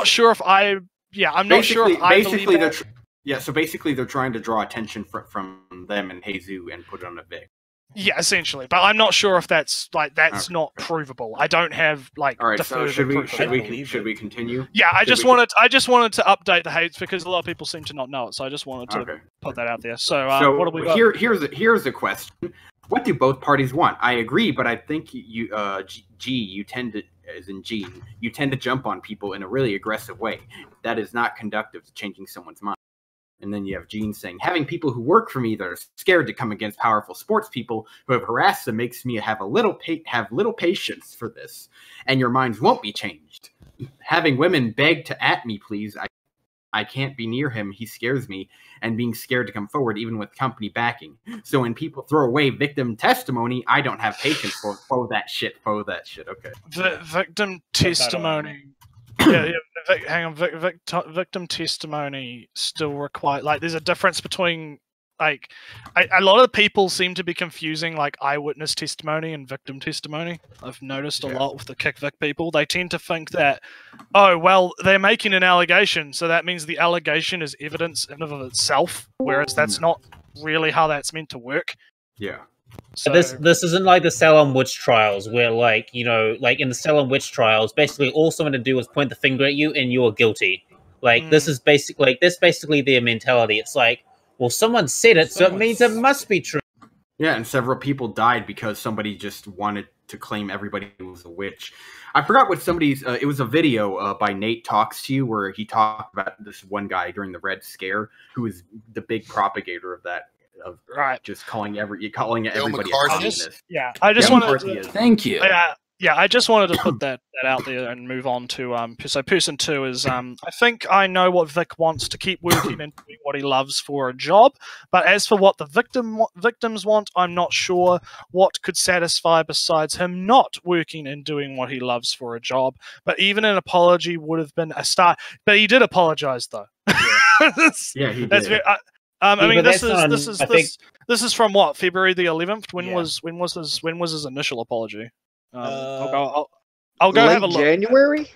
sure if I. Yeah, I'm not sure if I believe that. So basically they're trying to draw attention from them and Jesus and put it on a Vic. Yeah, essentially, but I'm not sure if that's not provable. I don't have like. All right, so should we continue? Yeah, I just wanted to update the hates because a lot of people seem to not know it, so I just wanted to put that out there. So what do we got? Here's a question: what do both parties want? I agree, but I think you tend to jump on people in a really aggressive way. That is not conductive to changing someone's mind. And then you have Gene saying, having people who work for me that are scared to come against powerful sports people who have harassed them makes me have little patience for this. And your minds won't be changed. Having women beg to at me, please. I can't be near him. He scares me. And being scared to come forward, even with company backing. So when people throw away victim testimony, I don't have patience for that shit. Okay. Victim testimony. Hang on. Victim testimony still require there's a difference between a lot of people seem to be confusing like eyewitness testimony and victim testimony. I've noticed a lot with the Kick Vic people. They tend to think that they're making an allegation, so that means the allegation is evidence in and of itself, whereas that's not really how that's meant to work. Yeah. So this isn't like the Salem witch trials where like in the Salem witch trials, basically all someone to do is point the finger at you and you're guilty. This is basically their mentality. It's like, well, someone said it, so it means it must be true. Yeah, and several people died because somebody just wanted to claim everybody was a witch. I forgot what somebody's. It was a video by Nate Talks to You where he talked about this one guy during the Red Scare who was the big propagator of that. Just calling everybody a communist. I just wanted to thank you. I just wanted to put that out there and move on to so person 2 is I think I know what Vic wants to keep working and doing what he loves for a job, but as for what the victims want, I'm not sure what could satisfy besides him not working and doing what he loves for a job. But even an apology would have been a start. But he did apologize though. Yeah, he did. That's very, this is from what, February the 11th? When was his initial apology? I'll go have a look. January?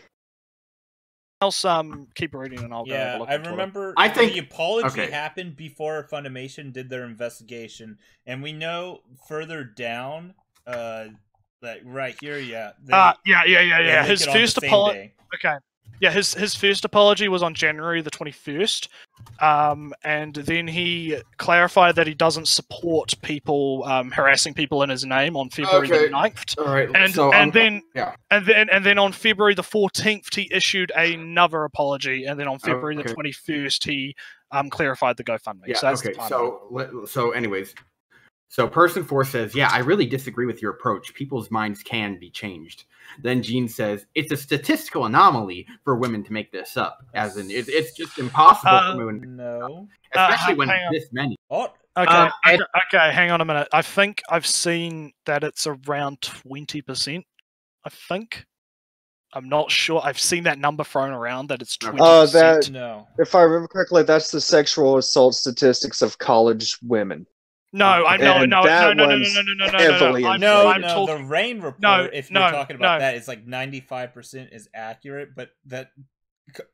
else, keep reading and I'll go have a look. I remember the apology happened before Funimation did their investigation, and we know further down, like right here, his first apology. Okay. Yeah, his first apology was on January the 21st, and then he clarified that he doesn't support people harassing people in his name on February the 9th. All right. And then on February the 14th he issued another apology, and then on February the 21st he clarified the GoFundMe. Yeah. So that's so anyways. So person 4 says, yeah, I really disagree with your approach. People's minds can be changed. Then Gene says, it's a statistical anomaly for women to make this up. As in, it's just impossible for women to make this up. Especially when it's this many. Okay, hang on a minute. I think I've seen that it's around 20%. I think. I'm not sure. I've seen that number thrown around that it's 20%. If I remember correctly, that's the sexual assault statistics of college women. No. The Rain report, if you're talking about that, it's like 95% is accurate, but that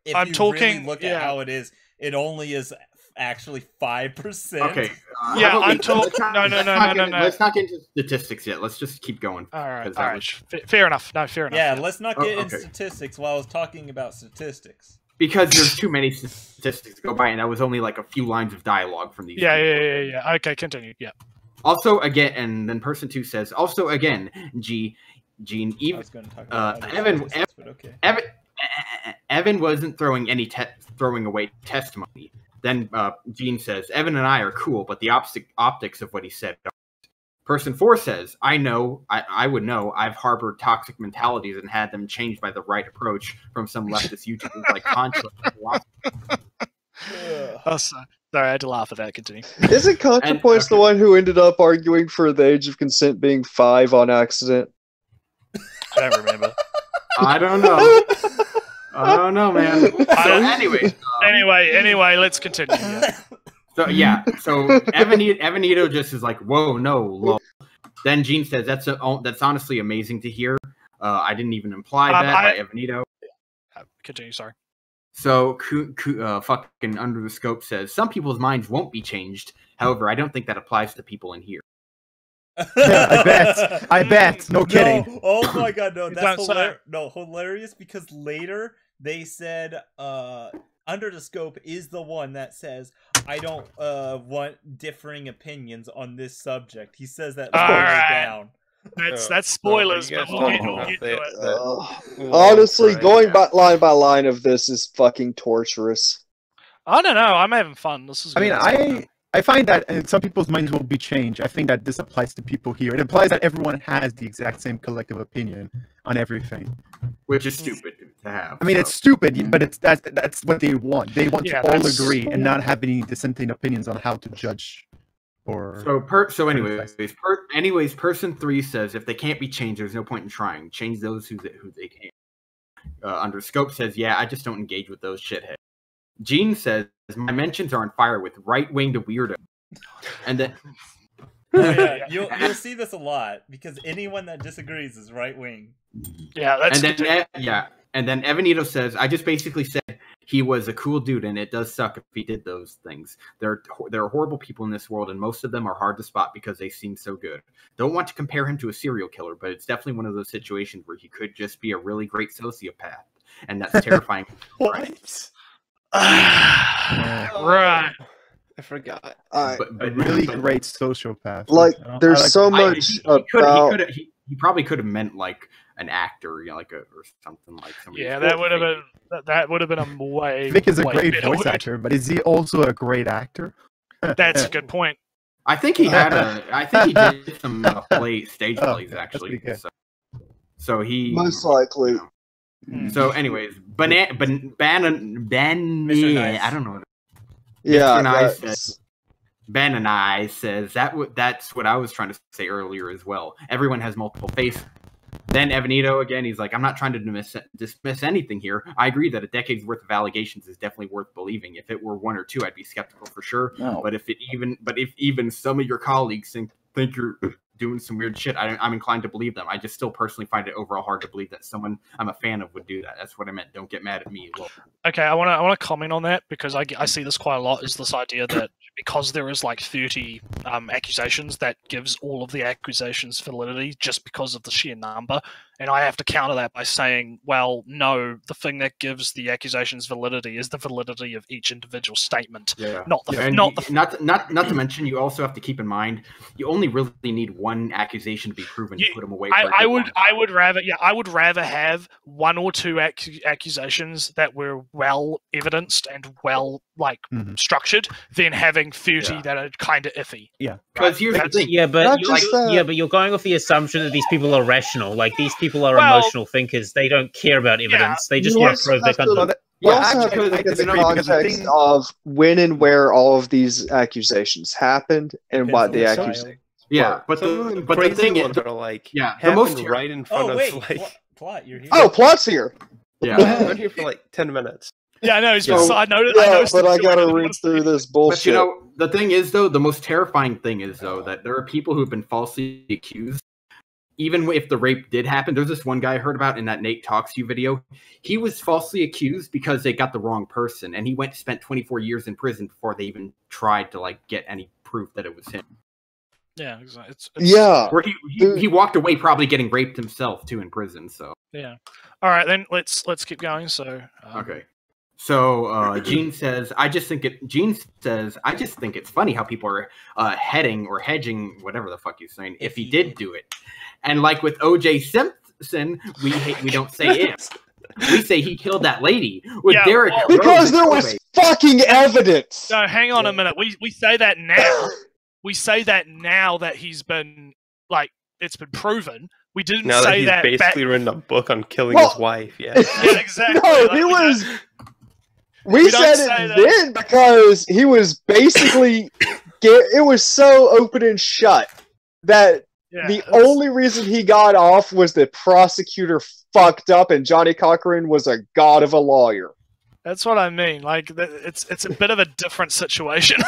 if you really look at how it is, it only is actually 5%. Okay. I'm talking. No. Let's not get into statistics yet. Let's just keep going. All right. Fair enough. No, fair enough. Yeah, let's not get into statistics while I was talking about statistics. Because there's too many statistics to go by, and that was only like a few lines of dialogue from these. Yeah. Okay, continue. Yeah. Also, again, and then person 2 says, also again, Gene, even Evan wasn't throwing away testimony. Then Gene says, Evan and I are cool, but the optics of what he said. Person 4 says, I know, I would know, I've harbored toxic mentalities and had them changed by the right approach from some leftist YouTubers like Contra. Sorry, I had to laugh at that. Continue. Isn't ContraPoints the one who ended up arguing for the age of consent being 5 on accident? I don't remember. I don't know. I don't know, man. So anyway, let's continue. Yeah. So Evanito just is like, whoa, no, lol. Then Gene says, that's honestly amazing to hear. I didn't even imply that by Evanito. Continue, sorry. So fucking Under the Scope says, some people's minds won't be changed. However, I don't think that applies to people in here. I bet. No kidding. No. Oh my god, no. That's hilarious because later they said Under the Scope is the one that says, I don't want differing opinions on this subject. He says that down. That's spoilers, but we'll get to it. Honestly, going by line of this is fucking torturous. I don't know. I'm having fun. This is good. I find that some people's minds will be changed. I think that this applies to people here. It implies that everyone has the exact same collective opinion on everything, which is stupid to have. I mean, it's stupid, but that's what they want. They want to all agree and not have any dissenting opinions on how to judge. Anyways, person 3 says, if they can't be changed, there's no point in trying. Change those who they can. Under Scope says, yeah, I just don't engage with those shitheads. Gene says, my mentions are on fire with right-winged weirdo. And then... You'll see this a lot, because anyone that disagrees is right-wing. Yeah, that's... And then Evanito says, I just basically said he was a cool dude, and it does suck if he did those things. There are horrible people in this world, and most of them are hard to spot because they seem so good. Don't want to compare him to a serial killer, but it's definitely one of those situations where he could just be a really great sociopath, and that's terrifying. What? Right. I forgot. But really great sociopath. Like, there's so much about... He probably could have meant like an actor, or something like somebody. Yeah, that would have been a way. Vic is a great voice actor, but is he also a great actor? That's a good point. I think he had I think he did some stage plays actually. So he most likely. So, anyways, I don't know. Yeah, Bananai says that's what I was trying to say earlier as well. Everyone has multiple faces. Then Evanito again, he's like, I'm not trying to dismiss anything here. I agree that a decade's worth of allegations is definitely worth believing. If it were 1 or 2, I'd be skeptical for sure. No. But if even some of your colleagues think you're doing some weird shit, I'm inclined to believe them. I just still personally find it overall hard to believe that someone I'm a fan of would do that. That's what I meant. Don't get mad at me. Well, okay, I want to comment on that because I see this quite a lot. Is this idea that because there is like 30 accusations, that gives all of the accusations validity just because of the sheer number, and I have to counter that by saying, well, no, the thing that gives the accusations validity is the validity of each individual statement, not to mention, you also have to keep in mind you only really need one accusation to be proven to put them away. I would rather have one or two accusations that were well evidenced and well structured than having 30 that are kind of iffy. Yeah, because here's the thing. But you're going off the assumption that these people are rational. Like these people are emotional thinkers. They don't care about evidence. They just want to prove their country. You also have to look at the context of when and where all of these accusations happened and what the accusations. Yeah, but the thing is, are like, the most right in front of like. Plot, you're here. Oh, Plot's here. Yeah, I've been here for like 10 minutes. Yeah, I know. I noticed. But I gotta read through this bullshit. But the thing is, though, the most terrifying thing is, though, that there are people who've been falsely accused. Even if the rape did happen, there's this one guy I heard about in that Nate Talks You video. He was falsely accused because they got the wrong person, and he spent 24 years in prison before they even tried to like get any proof that it was him. Yeah, exactly. Where he walked away probably getting raped himself too in prison. So yeah. All right, then let's keep going. So okay. So Gene says, I just think it's funny how people are hedging, whatever the fuck he's saying, if he did do it. And like with O.J. Simpson, we don't say if. We say he killed that lady. With Derek because there was fucking evidence. No, hang on a minute. We say that now. We say that now that he's been like it's been proven. We didn't now say that he's basically written a book on killing his wife. Yeah, yeah, exactly. No, he was. We said it then because he was basically. It was so open and shut that the only reason he got off was the prosecutor fucked up, and Johnny Cochran was a god of a lawyer. That's what I mean. Like, it's a bit of a different situation.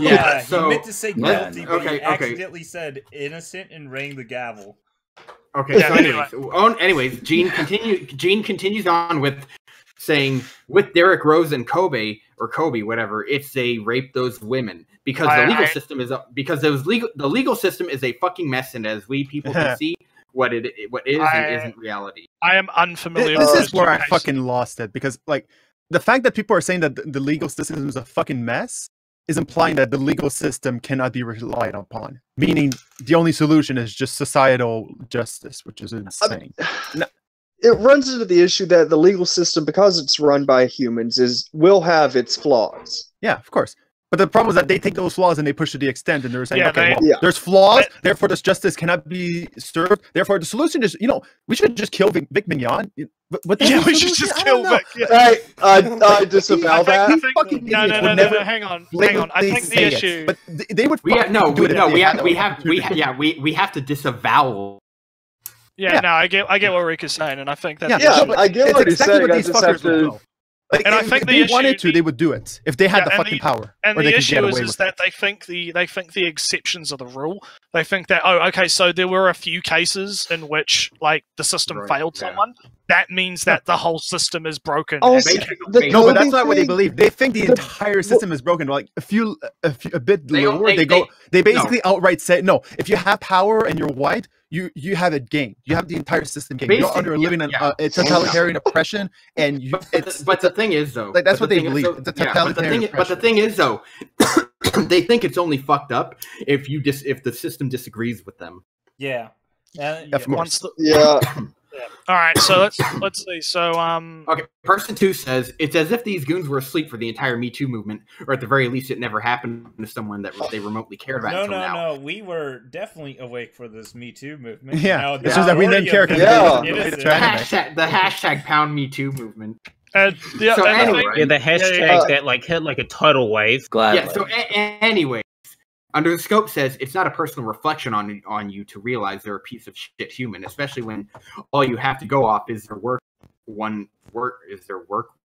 Yeah, so, he meant to say guilty, but he accidentally said innocent and rang the gavel. Okay, so anyways, Gene continues on with saying, with Derek Rose and Kobe, whatever, it's a rape those women. Because the legal system is the legal system is a fucking mess, and as we people can see, what is and isn't reality. I am unfamiliar this with is where I fucking lost it, because like the fact that people are saying that the legal system is a fucking mess is implying that the legal system cannot be relied upon. Meaning the only solution is just societal justice, which is insane. It runs into the issue that the legal system, because it's run by humans, will have its flaws. Yeah, of course. But the problem is that they take those flaws and they push to the extent, and they're saying, there's flaws, therefore this justice cannot be served. Therefore, the solution is, we should just kill Vic Mignogna. But we should just kill Vic. Yeah. I disavow that. No, hang on. I think the issue. But they would. We have to disavow. Yeah, no, I get what Rick is saying, and I think that's I get what he's saying. I just have to. Like, and I think if they wanted to, they would do it if they had the fucking power. And the issue is that they think the exceptions are the rule. They think that so there were a few cases in which like the system failed someone. That means that the whole system is broken. No, but that's not what they believe. They think the entire system is broken. Like a bit lower, they basically outright say, no, if you have power and you're white, you have it gamed. You have the entire system gamed. You're under living in a totalitarian oppression, and but the thing is though, like that's what they believe. It's a totalitarian but the thing is though, they think it's only fucked up if the system disagrees with them. Yeah. Of course. All right, so let's see. So okay, person 2 says it's as if these goons were asleep for the entire Me Too movement, or at the very least, it never happened to someone that they remotely cared about. No, we were definitely awake for this Me Too movement. Yeah, it's just that we didn't care. The hashtag Pound Me Too movement. The hashtag that like hit like a tidal wave. Gladly. Yeah. So anyway. Under the Scope says it's not a personal reflection on you to realize they're a piece of shit human, especially when all you have to go off is their work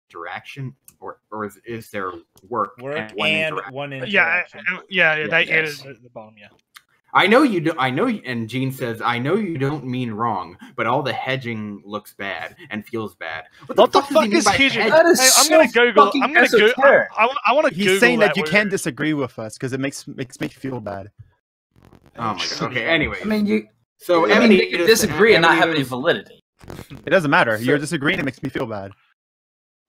interaction, or is their work and one interaction. They added at the bottom. Yeah. I know you do. I know, and Gene says, "I know you don't mean wrong, but all the hedging looks bad and feels bad." What the fuck is hedging? That is I'm gonna Google. I'm gonna Google. I want to Google. He's saying that you word. can't disagree with us because it makes me feel bad. Oh my god. Okay. Anyway, I mean, you you disagree and not have any validity. It doesn't matter. You're disagreeing. It makes me feel bad.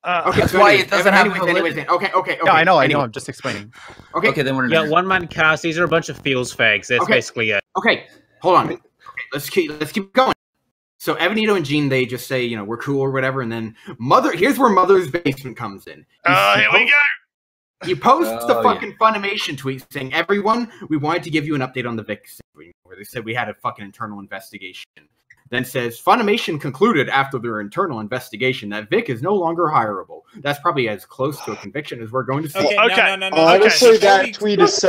Okay, that's why it doesn't have validity. Okay. Yeah, I know. I'm just explaining. Okay, then we're one man cast. These are a bunch of feels fags. That's basically it. Okay, hold on. Okay, let's keep going. So Evanito and Gene, they just say, we're cool or whatever, and then here's where Mother's Basement comes in. Here we go. You post the fucking Funimation tweet saying, "Everyone, we wanted to give you an update on the Vic situation," where they said we had a fucking internal investigation. Then says, Funimation concluded after their internal investigation that Vic is no longer hireable. That's probably as close to a conviction as we're going to see. Okay, no. Honestly, that tweet is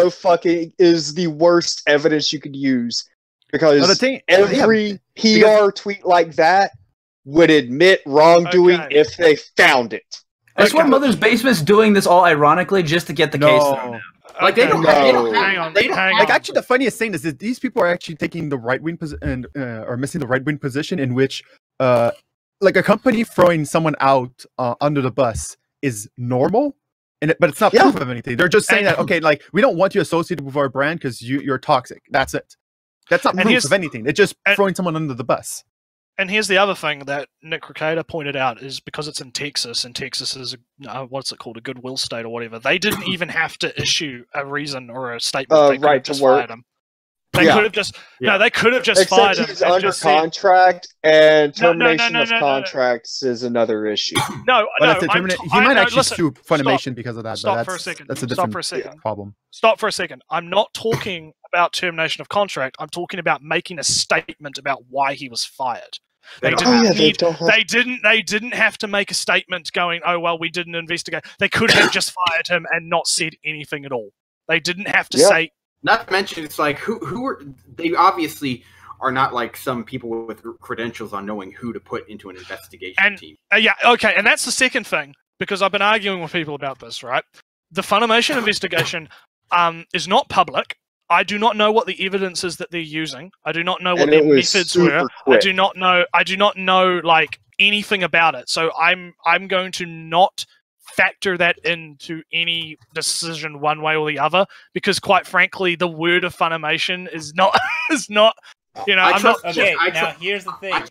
is the worst evidence you could use. Because every PR tweet like that would admit wrongdoing if they found it. I swear Mother's Basement's doing this all ironically just to get the case thrown out. Like they don't. Hang on. Actually, the funniest thing is that these people are actually taking the right wing position or missing the right wing position in which, like a company throwing someone out under the bus is normal, but it's not proof of anything. They're just saying that like we don't want you associated with our brand because you're toxic. That's it. That's not proof of anything. It's just throwing someone under the bus. And here's the other thing that Necro XIII pointed out is because it's in Texas, and Texas is, what's it called, a goodwill state or whatever, they didn't even have to issue a reason or a statement. They right to work. They could have just they could have just fired him. He's under contract, and termination of contracts is another issue. He might actually sue Funimation because of that. Stop for a second. That's a different problem. Stop for a second. I'm not talking about termination of contract. I'm talking about making a statement about why he was fired. They didn't have to make a statement going, "Oh well, we didn't investigate." They could have just fired him and not said anything at all. They didn't have to say. Not to mention, it's like who are they? Obviously, are not like some people with credentials on knowing who to put into an investigation team. And that's the second thing, because I've been arguing with people about this. Right, the Funimation investigation is not public. I do not know what the evidence is that they're using. I do not know what their methods were. Quick. I do not know like anything about it. So I'm going to not factor that into any decision one way or the other, because quite frankly, the word of Funimation is not Now here's the thing.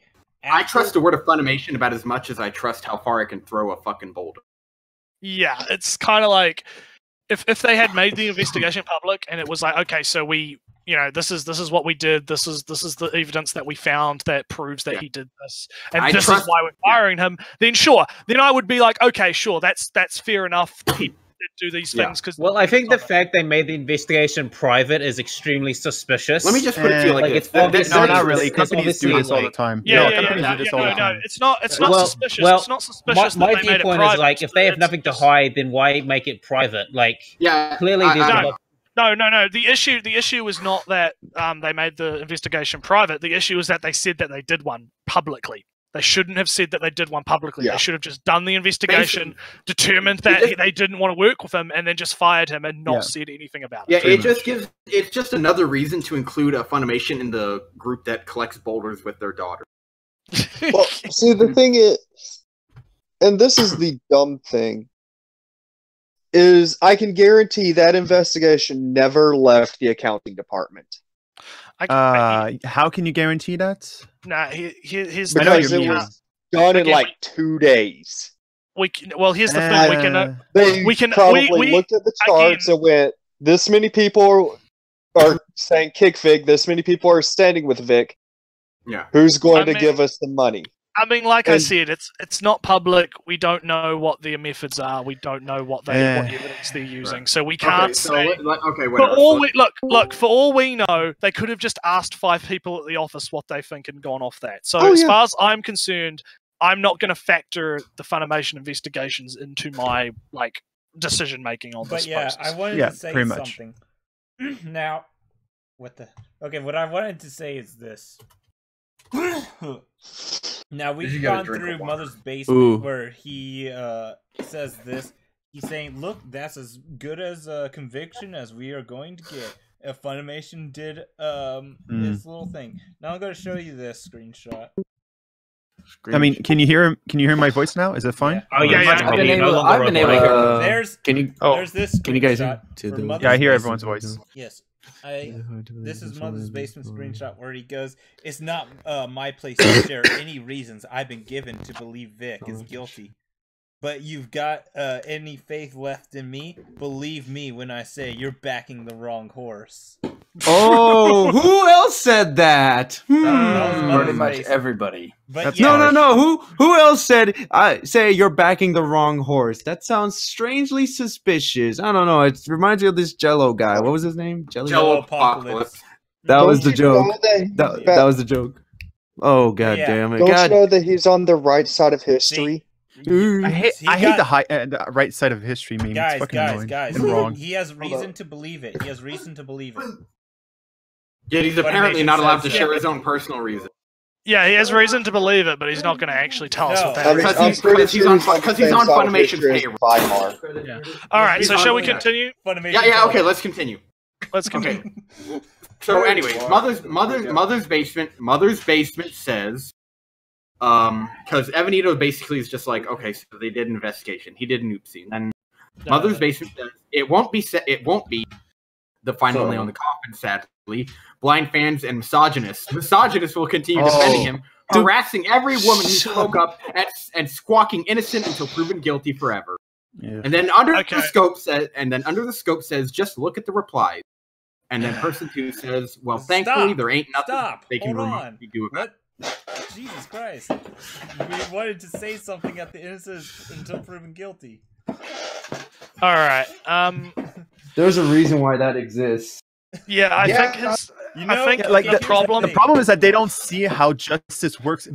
I trust the word of Funimation about as much as I trust how far I can throw a fucking boulder. Yeah, it's kind of like if they had made the investigation public and it was like, okay, so we, this is what we did. This is the evidence that we found that proves that he did this, and this is why we're firing him. Then sure, then I would be like, okay, sure, that's fair enough. He did do these things because. Well, I think the fact they made the investigation private is extremely suspicious. Let me just put it to you like this. No, not really. Companies do this all the time. It's not suspicious. It's not suspicious. My viewpoint is like, if they have nothing to hide, then why make it private? Like, clearly there's No. The issue is not that they made the investigation private. The issue is that they said that they did one publicly. They shouldn't have said that they did one publicly. Yeah. They should have just done the investigation, determined that they didn't want to work with him, and then just fired him and not said anything about it. Yeah, it's just another reason to include a Funimation in the group that collects boulders with their daughter. Well, see, the thing is, and this is the dumb thing, is I can guarantee that investigation never left the accounting department. How can you guarantee that? Nah, here's the because it was done in like 2 days. Here's the thing. They probably looked at the charts and went, this many people are saying kick Vic, this many people are standing with Vic. Yeah. Who's going to give us the money? I mean, like I said, it's not public. We don't know what their methods are. We don't know what evidence they're using. So we can't say. For all we know, they could have just asked 5 people at the office what they think and gone off that. So as far as I'm concerned, I'm not going to factor the Funimation investigations into my decision making on this process. I wanted to say something. Now, what I wanted to say is this. Now we've gone through Mother's Basement where he says this. He's saying, "Look, that's as good as a conviction as we are going to get." Funimation did his little thing. Now I'm going to show you this screenshot. I mean, can you hear my voice now? Is it fine? Yeah. Oh yeah, I've been able. There's this. Can you guys hear? Yeah, I hear everyone's voice. Yes. This is Mother's Basement screenshot where he goes, "It's not my place to share any reasons I've been given to believe Vic is guilty. But you've got any faith left in me? Believe me when I say you're backing the wrong horse." Oh, who else said that? Pretty much everybody. But No. Who else said? Say you're backing the wrong horse. That sounds strangely suspicious. I don't know. It reminds me of this Jello guy. What was his name? Jello Apocalypse. That was the joke. That was the joke. Oh god damn it! Don't you know that he's on the right side of history? I hate the right side of history meme. Guys, it's fucking annoying and he, wrong. he has reason to believe it. He has reason to believe it. Yet he's apparently not allowed to share his own personal reason. Yeah, he has reason to believe it, but he's not going to actually tell us what that is. Because he's on Funimation's payroll. All right, so shall we continue? Yeah, okay, let's continue. Let's continue. Okay. So anyway, Mother's Basement says, because Evanito basically is just like, okay, so they did an investigation. He did an oopsie. And then Mother's Basement says, it won't be the final nail in the coffin, sadly. Blind fans and misogynists will continue defending him, harassing every woman who spoke up and squawking innocent until proven guilty forever. Yeah. And then under the scope says, just look at the replies. And then person 2 says, well, thankfully there ain't nothing they can do about it. Jesus Christ. We wanted to say something at the innocent until proven guilty. All right. There's a reason why that exists. Yeah, I think the problem is that they don't see how justice works.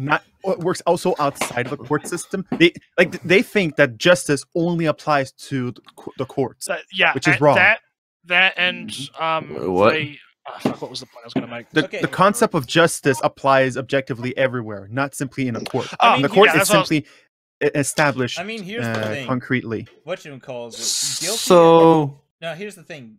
Works also outside of the court system. They think that justice only applies to the courts. Which is wrong. That and what? What was the point I was going to make? The concept of justice applies objectively everywhere, not simply in a court. In the court, it's simply established. I mean, here's the thing. Concretely. Whatchamacallit it? Guilty. So now here's the thing.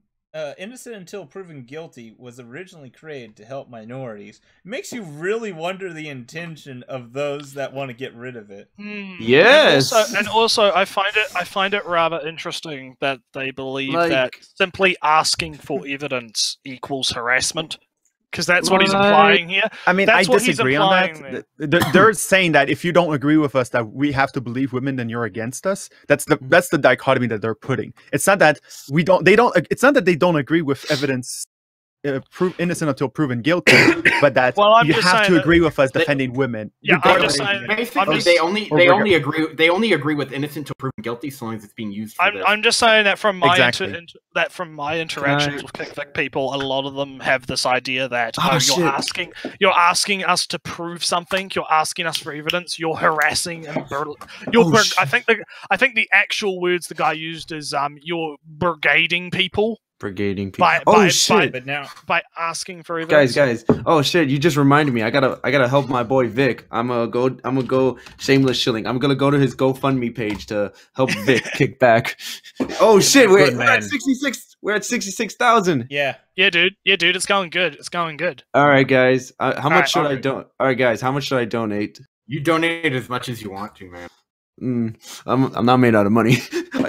Innocent until proven guilty was originally created to help minorities. It makes you really wonder the intention of those that want to get rid of it. Yes, and also I find it rather interesting that they believe that simply asking for evidence equals harassment. Because that's what he's implying here. I mean, I disagree on that. They're saying that if you don't agree with us that we have to believe women, then you're against us. That's the dichotomy that they're putting. It's not that it's not that they don't agree with evidence, prove innocent until proven guilty, but that you have to agree with us defending women. Yeah, basically, they only agree with innocent until proven guilty, so long as it's being used. I'm just saying that from my interactions with kickback people, a lot of them have this idea that you're asking us to prove something, you're asking us for evidence, you're harassing and I think the actual words the guy used is you're brigading people. By asking for evidence. Guys. Oh shit! You just reminded me. I gotta help my boy Vic. I'm gonna go shameless shilling. I'm gonna go to his GoFundMe page to help Vic kick back. Oh shit! We're at 66. We're at 66,000. Yeah, dude. It's going good. It's going good. All right, guys. How much should I donate? All right, guys. How much should I donate? You donate as much as you want to, man. I'm not made out of money.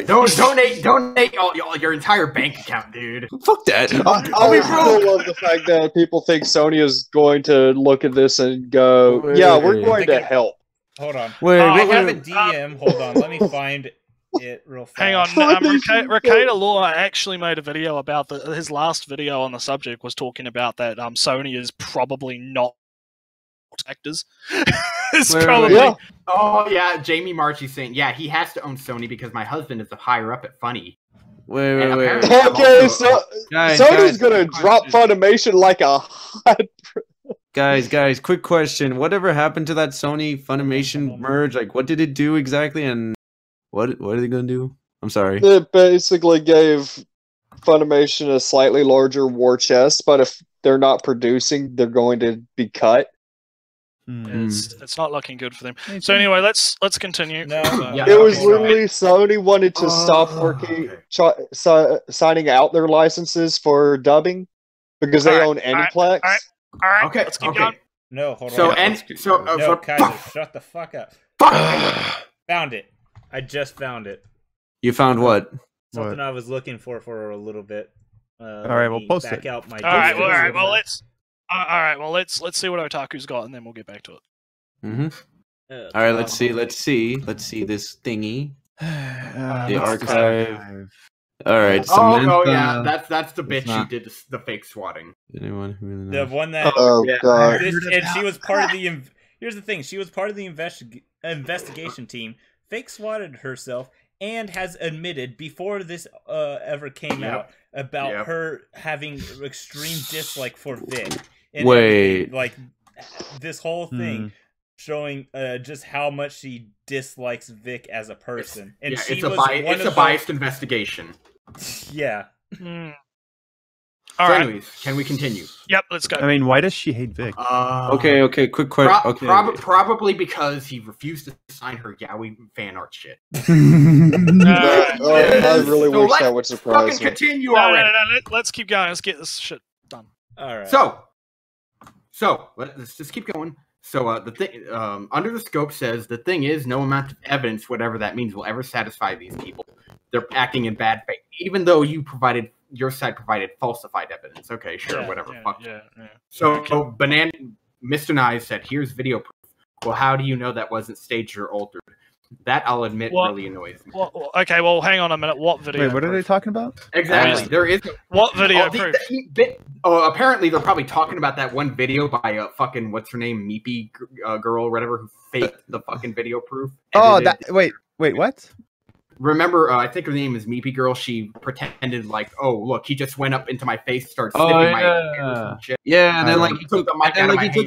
Donate your entire bank account, dude. Fuck that. I love the fact that people think Sony is going to look at this and go, we're going to help. Hold on. I have a DM. Hold on. Let me find it real fast. Hang on. Ricada Law actually made a video about his last video on the subject was talking about that Sony is probably not actors. Oh yeah, Jamie Marchie saying, he has to own Sony because my husband is a higher up at Funny. Wait. Okay, so Sony's gonna drop Funimation like a hot. Guys, quick question. Whatever happened to that Sony Funimation merge? Like, what did it do exactly, and what are they gonna do? I'm sorry. It basically gave Funimation a slightly larger war chest, but if they're not producing, they're going to be cut. It's not looking good for them. So anyway, let's continue. It was literally Sony wanted to stop working, signing out their licenses for dubbing, Because they own Aniplex. All right. Okay. Let's keep going. No, hold on. So Kaiser, shut the fuck up. Found it. I just found it. You found what? Something I was looking for a little bit. All right, we'll post it. Out my all right. Well, let's see what Otaku's got, and then we'll get back to it. Mm-hmm. All right, let's see this thingy. The archive. All right. Oh yeah, that's the bitch who did the fake swatting. Anyone who really knows? The one that. God. And she was part of the. Here's the thing: she was part of the investigation team. Fake swatted herself and has admitted before this ever came out about her having extreme dislike for Vic. And Wait, like this whole thing. Showing just how much she dislikes Vic as a person, and she it's a biased investigation. Yeah. All right. Anyways, can we continue? Yep, let's go. I mean, why does she hate Vic? Okay. Quick question. Probably because he refused to sign her Yaoi fan art shit. I really wish that would surprise me. Continue no, already. No, let's keep going. Let's get this shit done. All right. So let's just keep going. So the thing under the scope says the thing is no amount of evidence, whatever that means, will ever satisfy these people. They're acting in bad faith, even though your side provided falsified evidence. Okay, sure, whatever. Yeah. So Mr. Nye said, "Here's video proof." Well, how do you know that wasn't staged or altered? That I'll admit really annoys me. Okay, well, hang on a minute. What video? Wait, what are they talking about? Exactly. There is what video proof? Apparently they're probably talking about that one video by fucking what's her name, Meepy girl or whatever, who faked the fucking video proof. Wait, what? Remember, I think her name is Meepy girl. She pretended like, oh look, he just went up into my face, started sniffing my hair. Yeah, and then like he took the mic out of my hand. He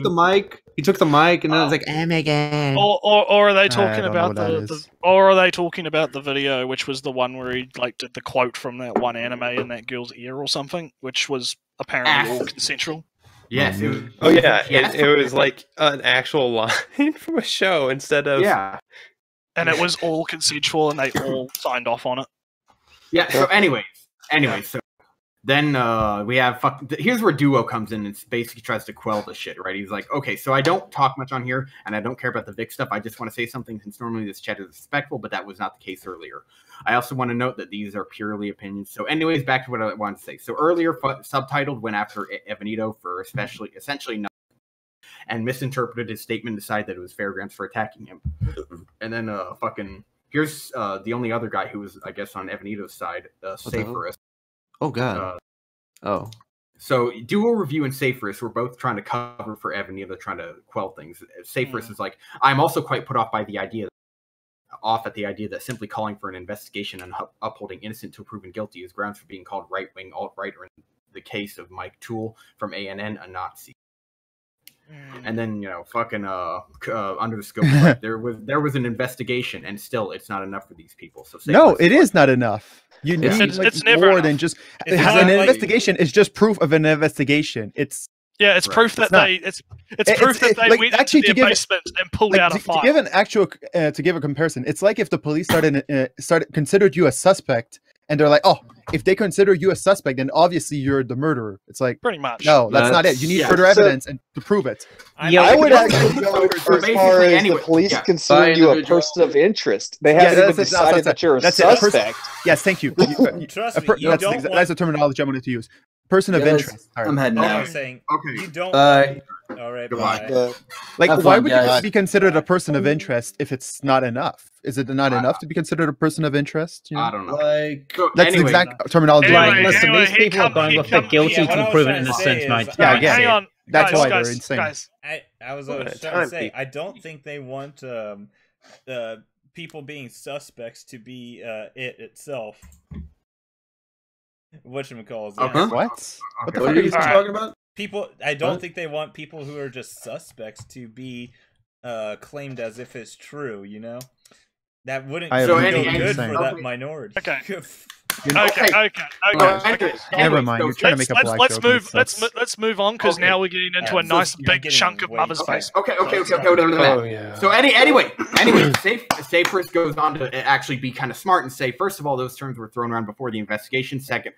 took the mic, and then I was like, oh my god. Or are they talking about the video, which was the one where he like did the quote from that one anime in that girl's ear or something, which was apparently all consensual. Yes. It was, it was like an actual line from a show instead of and it was all consensual, and they all signed off on it. Yeah. So, anyways, so then we have here's where Duo comes in and basically tries to quell the shit. Right? He's like, okay, so I don't talk much on here, and I don't care about the Vic stuff. I just want to say something since normally this chat is respectful, but that was not the case earlier. I also want to note that these are purely opinions. So, anyways, back to what I want to say. So earlier, Subtitled went after Evanito for essentially nothing, and misinterpreted his statement and decided that it was fair grounds for attacking him. And then here's the only other guy who was, I guess, on Evanito's side, Saferus. Oh god. So Duo Review and Saferus were both trying to cover for Evanito, trying to quell things. Saferus is like, I'm also quite put off at the idea that simply calling for an investigation and upholding innocent till proven guilty is grounds for being called right-wing, alt-right, or in the case of Mike Toole from ANN, a Nazi. And then under the scope, like, there was an investigation, and still it's not enough for these people. So it is not enough. You need it's never more than just an investigation. Is just proof of an investigation. It's proof that they went into their basement and pulled out a file. To give a comparison, it's like if the police considered you a suspect, and they're like, oh, if they consider you a suspect, then obviously you're the murderer. It's like pretty much. No, that's not it. You need further evidence and to prove it. I would actually go as far as the police consider you a person of interest. They haven't even decided that you're a suspect. Yes, thank you. Trust me, that's the terminology I wanted to use. Person of interest. I'm heading out. You don't. All right, goodbye. Why would you be considered a person of interest if it's not enough? Is it not enough to be considered a person of interest? I don't know. That's the exact terminology. Listen, these people are going with the guilty till proven innocent. Hang on. That's why they're insane. Guys, I was trying to say, I don't think they want people being suspects to be it itself. Whatchamacallit. Okay. What? What the fuck are you talking about? People, I don't think they want people who are just suspects to be claimed as if it's true, you know? That wouldn't go good for that minority. Okay. Okay. Never mind. You're trying to make a black joke. Let's move on, because now we're getting into a nice big chunk of Mother's Base. Okay. Oh, yeah. So anyway, Saferus goes on to actually be kind of smart and say, first of all, those terms were thrown around before the investigation. Second,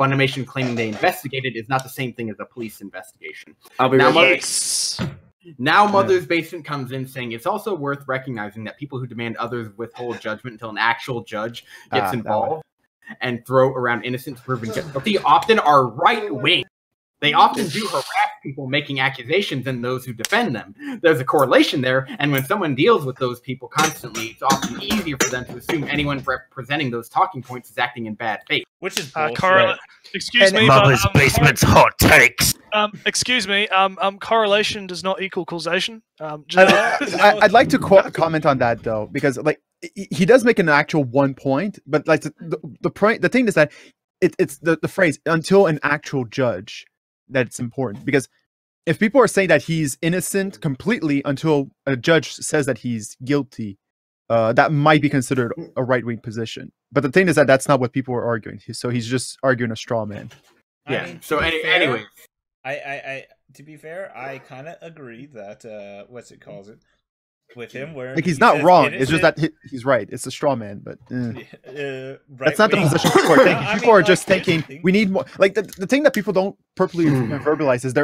Funimation claiming they investigated is not the same thing as a police investigation. I'll be now, right back. Now, Mother's Basement comes in saying it's also worth recognizing that people who demand others withhold judgment until an actual judge gets involved and throw around innocent to proven guilty often are right-wing. They often do harass people making accusations and those who defend them. There's a correlation there, and when someone deals with those people constantly, it's often easier for them to assume anyone representing those talking points is acting in bad faith. Which is bullshit. Excuse me, Mother's Basement's hot takes. Excuse me. Correlation does not equal causation. I'd like to comment on that though, because like he does make an actual one point, but like the thing is that it's the phrase "until an actual judge" that's important, because if people are saying that he's innocent completely until a judge says that he's guilty, that might be considered a right-wing position. But the thing is that that's not what people are arguing. So he's just arguing a straw man. Yeah. I mean, so anyway, I to be fair, I kind of agree that what's it calls it with him where like he's not wrong. It's just that he's right. It's a straw man, but that's not the position people are taking. People are just thinking we need more. Like the thing that people don't properly verbalize is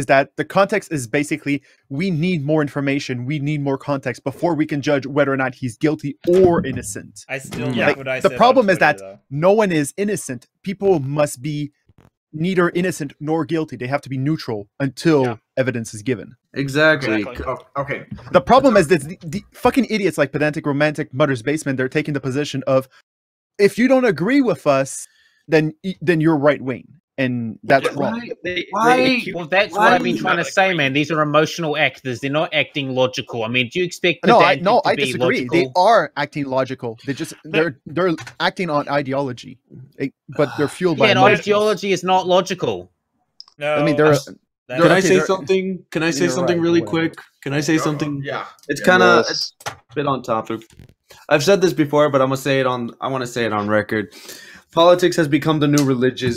that the context is basically we need more information, we need more context before we can judge whether or not he's guilty or innocent. I still like what I the said problem on is that Twitter, no one is innocent. People must be neither innocent nor guilty. They have to be neutral until evidence is given. Exactly. Okay. The problem is that the fucking idiots like Pedantic Romantic, Mother's Basement, they're taking the position of if you don't agree with us, then you're right wing. And that's wrong. Well, that's what I've been trying to say, man. These are emotional actors. They're not acting logical. I mean, do you expect I to be disagree. logical? They are acting logical. They're acting on ideology, but they're fueled by emotions. Ideology is not logical. No, I mean, can I say something? Can I say something really quick? Can I say something? Yeah. It's kind of a bit on topic. I've said this before, but I want to say it on record. Politics has become the new religion,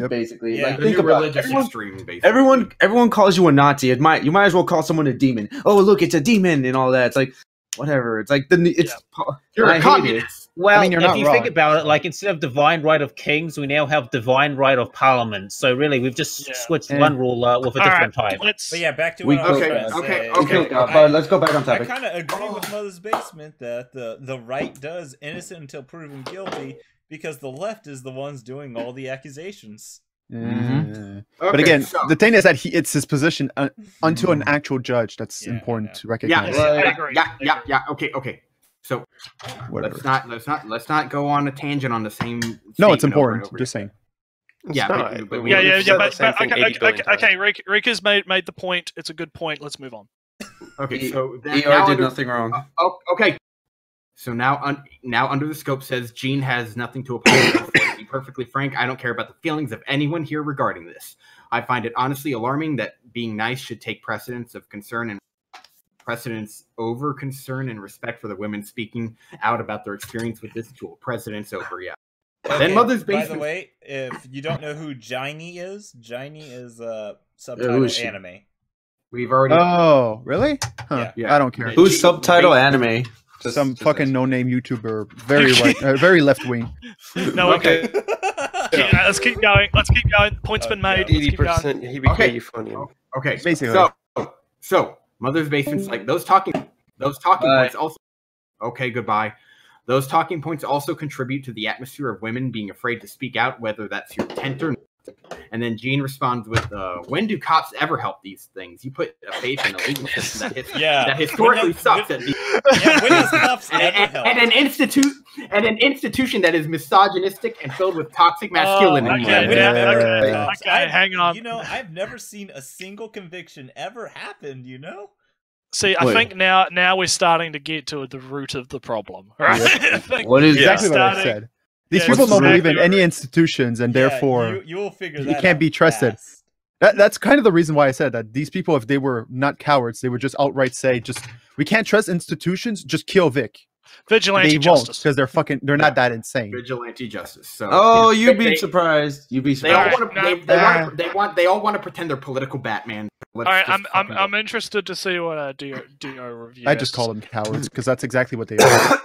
basically. Yeah, like, the think new about religious extreme, basically. Everyone calls you a Nazi. You might as well call someone a demon. Oh, look, it's a demon and all that. It's like whatever. It's like you're a communist. Well, I mean, if you think about it, like instead of divine right of kings, we now have divine right of parliament. So really, we've just switched one ruler with a different type. But yeah, back to what I was trying to say. But let's go back on topic. I kind of agree with Mother's Basement that the right does innocent until proven guilty because the left is the ones doing all the accusations. But again, the thing is that it's his position unto an actual judge that's important to recognize. I agree. Yeah. Okay. So let's not go on a tangent on the same. No, it's important. Just saying. But Rika's made the point. It's a good point. Let's move on. Okay, so ER did nothing wrong. Okay. So now under the scope says Gene has nothing to apologize for. To be perfectly frank, I don't care about the feelings of anyone here regarding this. I find it honestly alarming that being nice should take precedence over concern and respect for the women speaking out about their experience with this tool. Precedence over, yeah. Okay, then Mother's Basement. By the way, if you don't know who Jiny is subtitle anime. We've already. Oh, really? Huh. Yeah. I don't care. Who's subtitle anime? Some fucking no-name YouTuber, very right, very left-wing. No, okay. Let's keep going. Point's been made. 80%. He became funny. Okay. Basically. So Mother's Basement's like those talking points also. Okay, goodbye. Those talking points also contribute to the atmosphere of women being afraid to speak out, whether that's your intent or not. And then Gene responds with, when do cops ever help these things? You put a faith in a legal system that historically sucks at these. When does cops ever help? And an institution that is misogynistic and filled with toxic masculinity. Okay, hang on. You know, I've never seen a single conviction ever happen, you know? See, I think now we're starting to get to the root of the problem. Right? What is exactly what I said? These people don't believe in any institutions, and therefore you'll figure you can't be trusted. That's kind of the reason why I said that. These people, if they were not cowards, they would just outright say, we can't trust institutions, just kill Vic. Vigilante justice. Because they're not that insane. Vigilante justice. So you'd be surprised. You'd be surprised. They all want to pretend they're political Batman. All right, I'm interested to see what Do review. I just call them cowards because that's exactly what they are.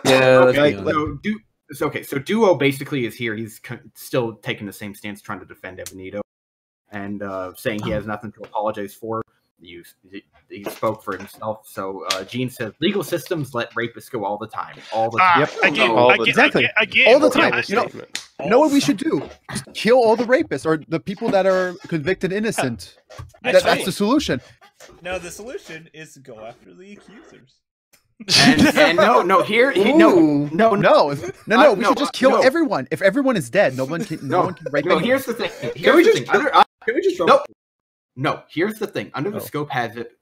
okay, so Duo basically is here. He's still taking the same stance, trying to defend Evanito, and saying he has nothing to apologize for. He spoke for himself. So Gene says legal systems let rapists go all the time. All the time. Exactly. All the time. You know what we should do? Just kill all the rapists or the people that are convicted innocent. That's the solution. No, the solution is to go after the accusers. And no, we should just kill everyone. If everyone is dead, no one can rape anyone. Here's the thing. No, here's the thing. Under the scope has it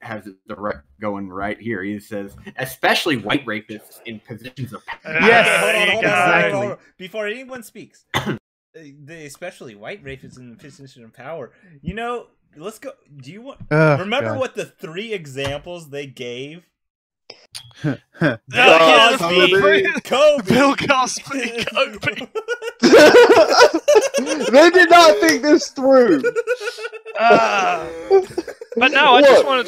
direct going right here. He says, especially white rapists in positions of power. Yes, hold on. Before anyone speaks, especially white rapists in position of power. You know, let's go. Do you want? Remember what the 3 examples they gave? Bill Cosby, Kobe. They did not think this through. But no, I just wanted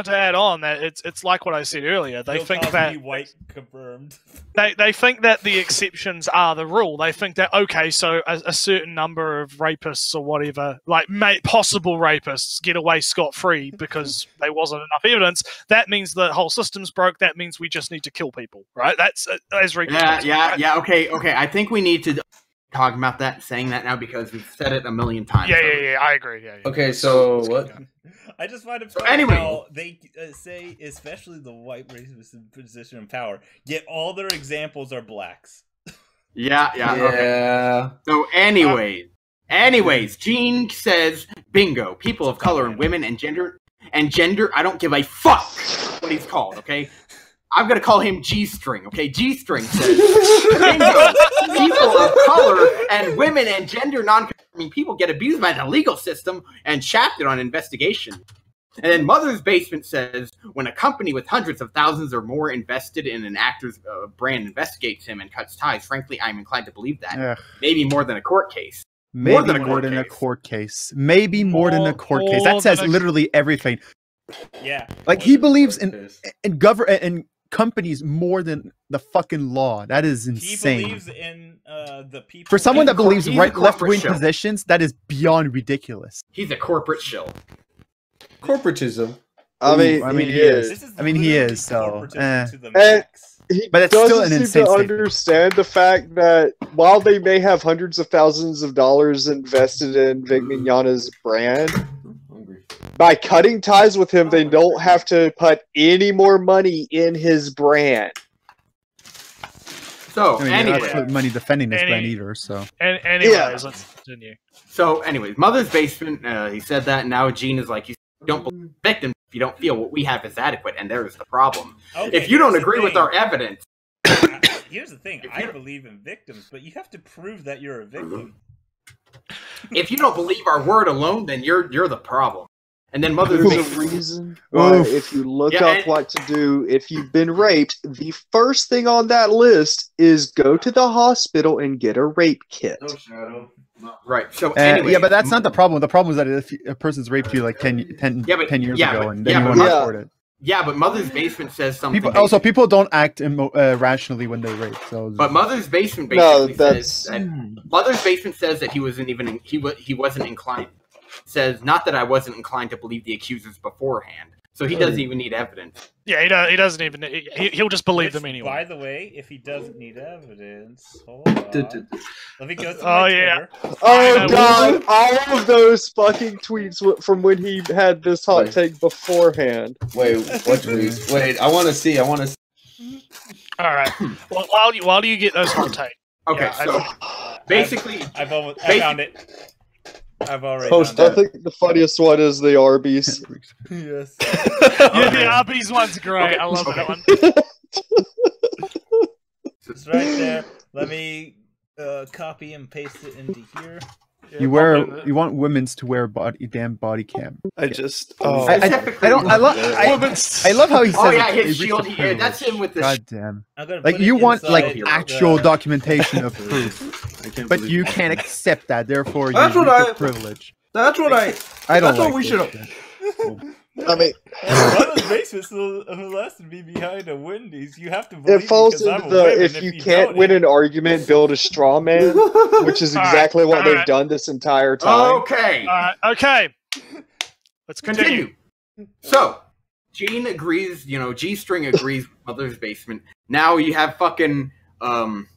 to add on that it's like what I said earlier. They think that white confirmed. They think that the exceptions are the rule. They think that so a certain number of rapists or whatever, like possible rapists, get away scot-free because there wasn't enough evidence. That means the whole system's broke. That means we just need to kill people, right? That's as ridiculous. Yeah. Okay. I think we need to talk about that, saying that now because we've said it a million times. Yeah. I agree. Yeah. Okay, so what? I just find it funny how they say, especially the white racists in position of power, yet all their examples are blacks. Yeah. Okay. So anyways, Gene says, bingo, people of color and women and gender, I don't give a fuck what he's called, okay? I'm going to call him G-String, okay? G-String says, bingo, people of color and women and gender non-conforming people get abused by the legal system and shafted on investigation. And then Mother's Basement says, when a company with hundreds of thousands or more invested in an actor's brand investigates him and cuts ties, frankly, I'm inclined to believe that. Ugh. Maybe more than a court case. Maybe more than a court case. That says literally everything. Yeah. Like, he believes in companies more than the fucking law. That is insane. He believes in the people. For someone that believes left-wing positions, that is beyond ridiculous. He's a corporate shill. Corporatism. I mean, he is. He is. So, but it's still an insane. To understand the fact that while they may have hundreds of thousands of dollars invested in Vic Mignogna's brand, by cutting ties with him, they don't have to put any more money in his brand. So, anyway, not put money defending his brand either. So, anyways, let's continue. So, anyways, Mother's Basement. He said that, and now Gene is like, you don't believe victims if you don't feel what we have is adequate, and there is the problem. Okay, if you don't agree with our evidence, here's the thing: I believe in victims, but you have to prove that you're a victim. If you don't believe our word alone, then you're the problem. And then Mother's Basement. There's a reason why, if you look up what to do if you've been raped, the first thing on that list is go to the hospital and get a rape kit. No shadow. Right. So anyway, but that's not the problem. The problem is that if a person's raped you like 10 years ago, and then you want to report it. Yeah, but Mother's Basement says something. People don't act rationally when they rape. So, but Mother's Basement basically says Mother's Basement says that he wasn't inclined. Says not that I wasn't inclined to believe the accusers beforehand. So he doesn't even need evidence. Yeah, he doesn't even. He'll just believe them anyway. By the way, if he doesn't need evidence, hold on. Let me go to my Twitter. Oh god, all of those fucking tweets from when he had this hot take beforehand. Wait, what tweets? Wait, I want to see. All right. Well, while you get those hot takes. Okay, so basically, I found it. I've already found I think the funniest one is the Arby's. Yes. Yeah, the Arby's one's great. I love that one. It's right there. Let me copy and paste it into here. You want women's to wear damn body cam. I just I love how he says his shield. That's him with the goddamn. Like you want like actual documentation of proof. But you can't accept that, therefore you use privilege. That's what I don't. That's like what we should. I mean, Brother's basement's molested me behind a Wendy's. You have to believe it falls me into the if you can't win an argument, build a straw man, which is exactly what they've done this entire time. Okay. Okay. Let's continue. So, Gene agrees, G-String agrees with Mother's Basement. Now you have fucking Under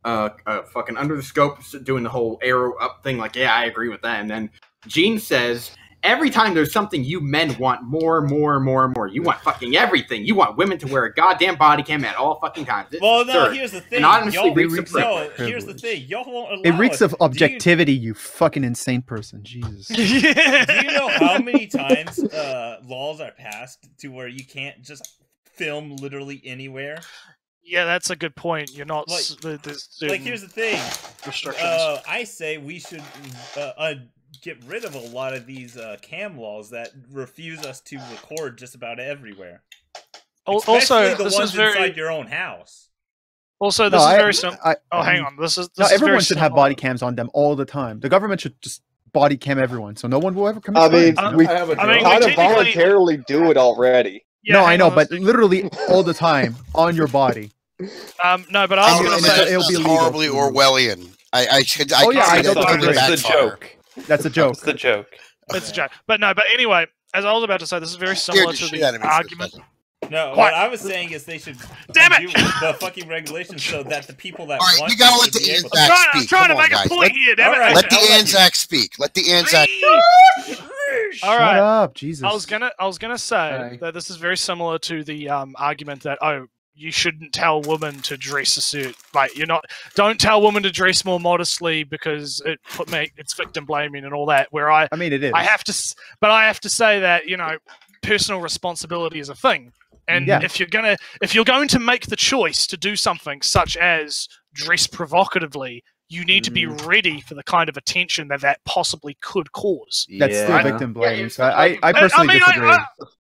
the Scope doing the whole arrow up thing, like, yeah, I agree with that. And then Gene says, every time there's something you men want more. You want fucking everything. You want women to wear a goddamn body cam at all fucking times. It's absurd. Here's the thing. And honestly, here's the thing. Y'all won't allow it reeks of objectivity, you fucking insane person. Jesus. Do you know how many times laws are passed to where you can't just film literally anywhere? Yeah, that's a good point. You're not here's the thing. Restrictions. I say we should get rid of a lot of these cam laws that refuse us to record just about everywhere. Especially the ones inside your own house. Also, this is very simple. Hang on. This is everyone should have body cams on them all the time. The government should just body cam everyone, so no one will ever come. We kind of voluntarily do it already. Yeah, no, I know, but literally all the time on your body. No, but I was going to say it'll be horribly Orwellian. I know that's the joke. That's a joke. That's the joke. It's a joke. But anyway, as I was about to say, this is very similar to the argument. No, what I was saying is they should do the fucking regulations so that the people that want you gotta let the Anzac speak. I'm trying to make a point here, damn it. Let the Anzac speak. Let the Anzac All right. Shut up, Jesus. I was gonna say that this is very similar to the argument that you shouldn't tell women to dress a suit. Like don't tell women to dress more modestly because it's victim blaming and all that. Where I mean, it is. I have to say that personal responsibility is a thing. And if you're going to make the choice to do something such as dress provocatively, you need to be ready for the kind of attention that possibly could cause. That's still victim blaming. So I personally disagree.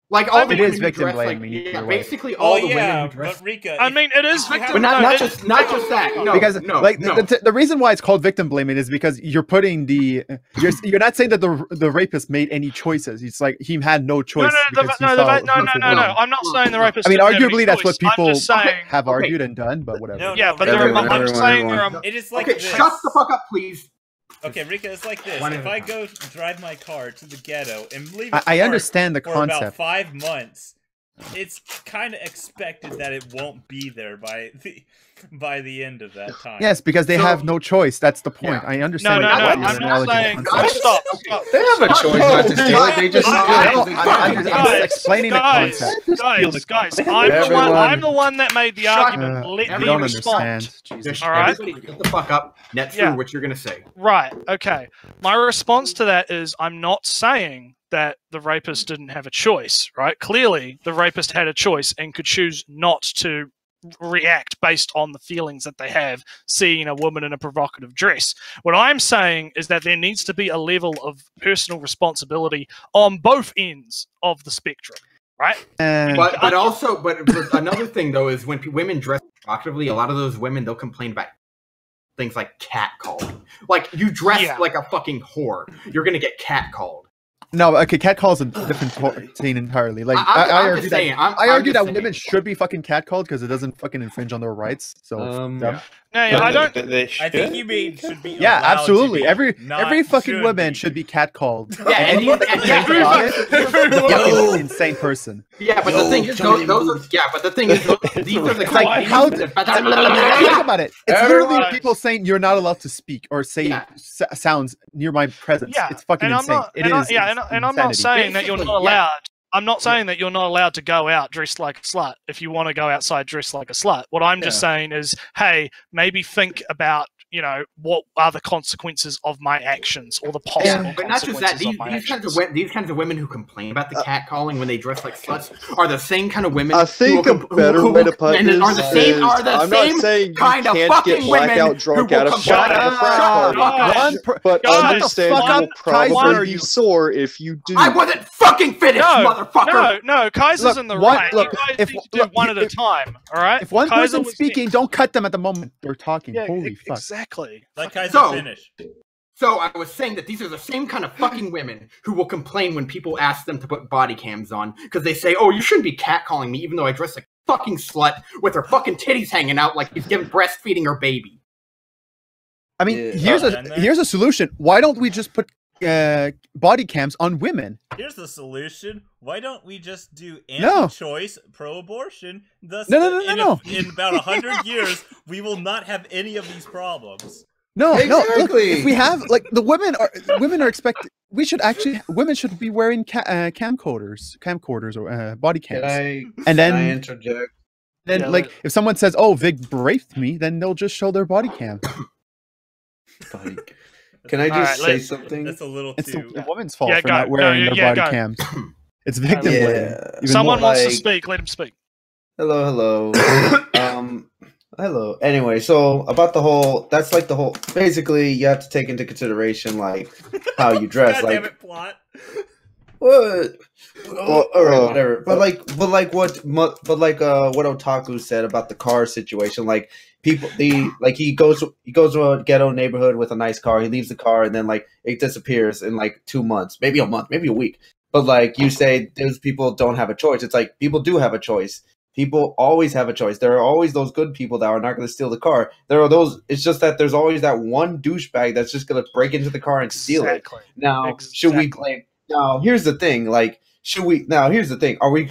It is victim blaming. Basically all the women who dress. But Rika, it is victim, but not just that. No, because no. The reason why it's called victim blaming is because you're putting you're not saying that the rapist made any choices. It's like he had no choice. No. I'm not saying the rapist. I mean, arguably that's what people saying, have argued and done, but whatever. I'm saying it is like this. Shut the fuck up, please. Okay, Rika, it's like this. If I go drive my car to the ghetto and leave I understand the concept. For about 5 months, it's kind of expected that it won't be there by the end of that time. Yes, because they have no choice. That's the point. I understand. No, I'm not saying. Stop. They have a choice not to steal it. They just. I'm explaining the concept. Guys, I'm the one that made the argument. Let me respond. All right. Everybody, get the fuck up. Net through what you're gonna say. Right. Okay. My response to that is, I'm not saying that the rapist didn't have a choice. Right. Clearly, the rapist had a choice and could choose not to react based on the feelings that they have seeing a woman in a provocative dress. What I'm saying is that there needs to be a level of personal responsibility on both ends of the spectrum, right? But another thing though is when women dress provocatively, a lot of those women, they'll complain about things like catcalling. Like, you dress like a fucking whore, you're gonna get catcalled. No, okay, catcall is a different scene entirely. Like, I argue that women should be fucking catcalled because it doesn't fucking infringe on their rights. So, I don't. I think you mean should be. Yeah, absolutely. Every fucking woman should be catcalled. Yeah, and fucking insane person. Yeah, but the thing is, those are. Yeah, but the thing is, these are the like how. Think about it. It's literally people saying you're not allowed to speak or say sounds near my presence. Yeah, it's fucking insane. And I'm not saying that you're not allowed. I'm not saying that you're not allowed to go out dressed like a slut if you want to go outside dressed like a slut. What I'm just saying is, hey, maybe think about, what are the consequences of my actions or the possible but not just that. These kinds of women who complain about the catcalling when they dress like sluts are the same kind of women. I think a better way to put this is, I'm not saying you can't get blackout drunk at a party, but understand you will probably be sore if you do. I wasn't fucking finished, motherfucker. No, Kaiser's in the right. You guys need to do one at a time, all right? If one person's speaking, don't cut them at the moment they're talking. Holy fuck. Exactly. Like Kaiser finished. So I was saying that these are the same kind of fucking women who will complain when people ask them to put body cams on because they say, "Oh, you shouldn't be catcalling me," even though I dress like a fucking slut with her fucking titties hanging out like she's giving breastfeeding her baby. I mean, here's a solution. Why don't we just put body cams on women? Here's the solution. Why don't we just do anti-choice, pro-abortion? Thus, No. In about 100 years, we will not have any of these problems. No, look, if we have the women are expected. Women should be wearing camcorders or body cams. Can I interject? Then, if someone says, "Oh, Vic raped me," then they'll just show their body cam. Can I just say something? That's a little It's too. the woman's fault for not wearing their body cams. It's victim blaming. Someone wants to speak. Let him speak. Hello. Hello. Anyway, so about the whole, basically you have to take into consideration how you dress. God damn it, plot. What? All right, whatever. But what Otaku said about the car situation, people, he goes to a ghetto neighborhood with a nice car. He leaves the car and then it disappears in 2 months, maybe a month, maybe a week. But you say those people don't have a choice. It's people do have a choice. People always have a choice. There are always those good people that are not going to steal the car. There are those. It's just that there's always that one douchebag that's just going to break into the car and steal it. Now, should we blame? Now, here's the thing. Here's the thing. Are we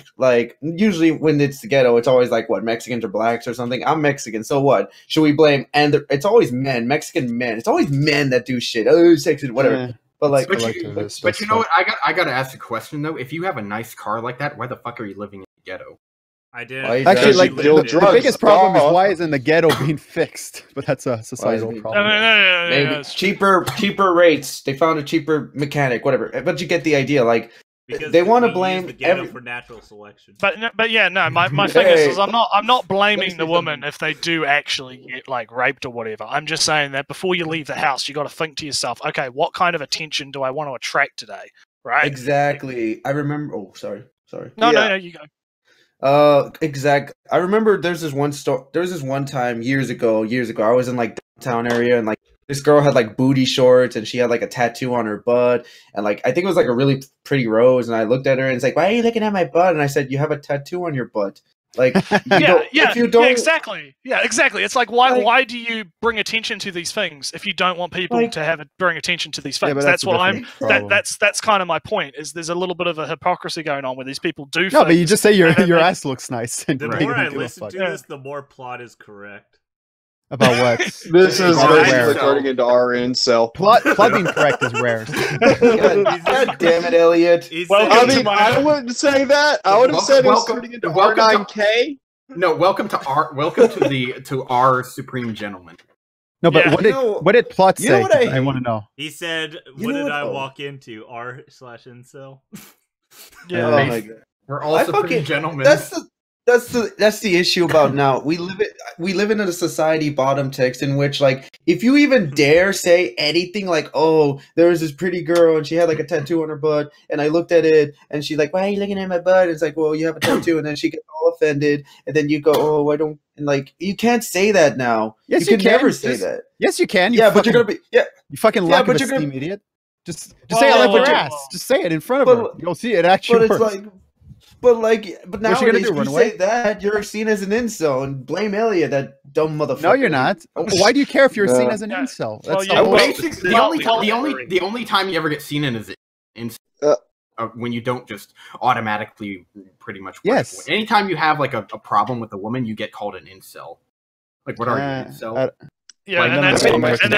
usually when it's the ghetto, it's always what, Mexicans or blacks or something? I'm Mexican, so what? Should we blame? And it's always men, Mexican men. It's always men that do shit. Oh, sexy, whatever. Yeah. But but you know what? I gotta ask a question though. If you have a nice car like that, why the fuck are you living in the ghetto? I did. Actually, the biggest problem is why isn't the ghetto being fixed? But that's a societal problem. Maybe cheaper rates. They found a cheaper mechanic, whatever. But you get the idea. Because they want to blame the ghetto for natural selection. But yeah, no. My thing is I'm not blaming the woman if they do actually get raped or whatever. I'm just saying that before you leave the house, you got to think to yourself, okay, what kind of attention do I want to attract today? Right? Exactly. I remember. Oh, sorry. No, you go. Exact. I remember there's this one time years ago. I was in downtown area and this girl had booty shorts and she had a tattoo on her butt and I think it was a really pretty rose and I looked at her and it's why are you looking at my butt? And I said, you have a tattoo on your butt. Exactly. Yeah, exactly. It's why do you bring attention to these things if you don't want people to bring attention to these things? Yeah, that's what that's kind of my point. Is there's a little bit of a hypocrisy going on where these people do. No, but you just say your ass looks nice. And the more I listen to this, the more plot is correct. About what? This is basically turning into our incel. Plot being correct is rare. God damn it, Elliot. I wouldn't say that. I would have said it's turning into R9K. No, welcome to our supreme gentleman. No, but what did Plot say? I want to know. He said, "What did I walk into? R/incel." Yeah, oh my God. We're all supreme gentlemen. That's the issue about now. We live in a society bottom text in which if you even dare say anything oh, there was this pretty girl and she had a tattoo on her butt and I looked at it and she's why are you looking at my butt? And it's well, you have a tattoo, and then she gets all offended and then you go, oh, why don't, and you can't say that now. Yes, you can never say that. Yes, you can. But you're gonna be you fucking lack of esteem, idiot. Just say I like your ass. Just say it in front of her. You'll see it actually works. But nowadays, if you say that, you're seen as an incel, and blame Elliot, that dumb motherfucker. No, you're not. Why do you care if you're seen as an incel? That's the only time you ever get seen as an incel when you don't just automatically pretty much. Yes. Anytime you have a problem with a woman, you get called an incel. What are you, an incel? Yeah, and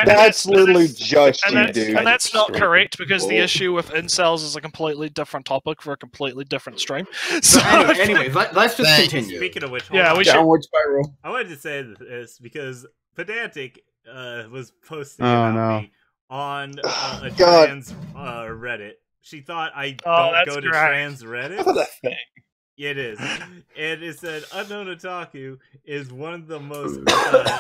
that's literally just you, dude. And that's not correct because the issue with incels is a completely different topic for a completely different stream. So anyways, let's just continue. Speaking of which, we downward spiral. I wanted to say this because Pedantic was posting about me on a trans Reddit. She thought I don't go to trans Reddit. It is. And it said, Unknown Otaku is one of the most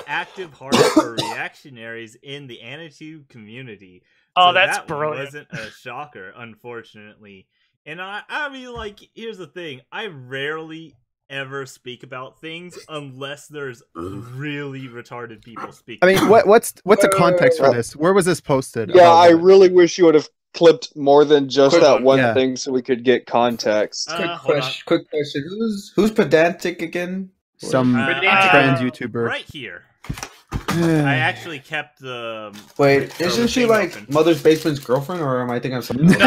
active hardcore reactionaries in the AniTuber community. Oh, so that's that brilliant. Wasn't a shocker, unfortunately. And I mean, here's the thing. I rarely ever speak about things unless there's really retarded people speaking. I mean, what's the context for this? Where was this posted? Yeah, I really wish you would have clipped more than just that one thing so we could get context. Quick question. Who's pedantic again? Some trans YouTuber. Right here. I actually kept the. Wait, isn't she like open. Mother's Basement's girlfriend, or am I thinking of something? She's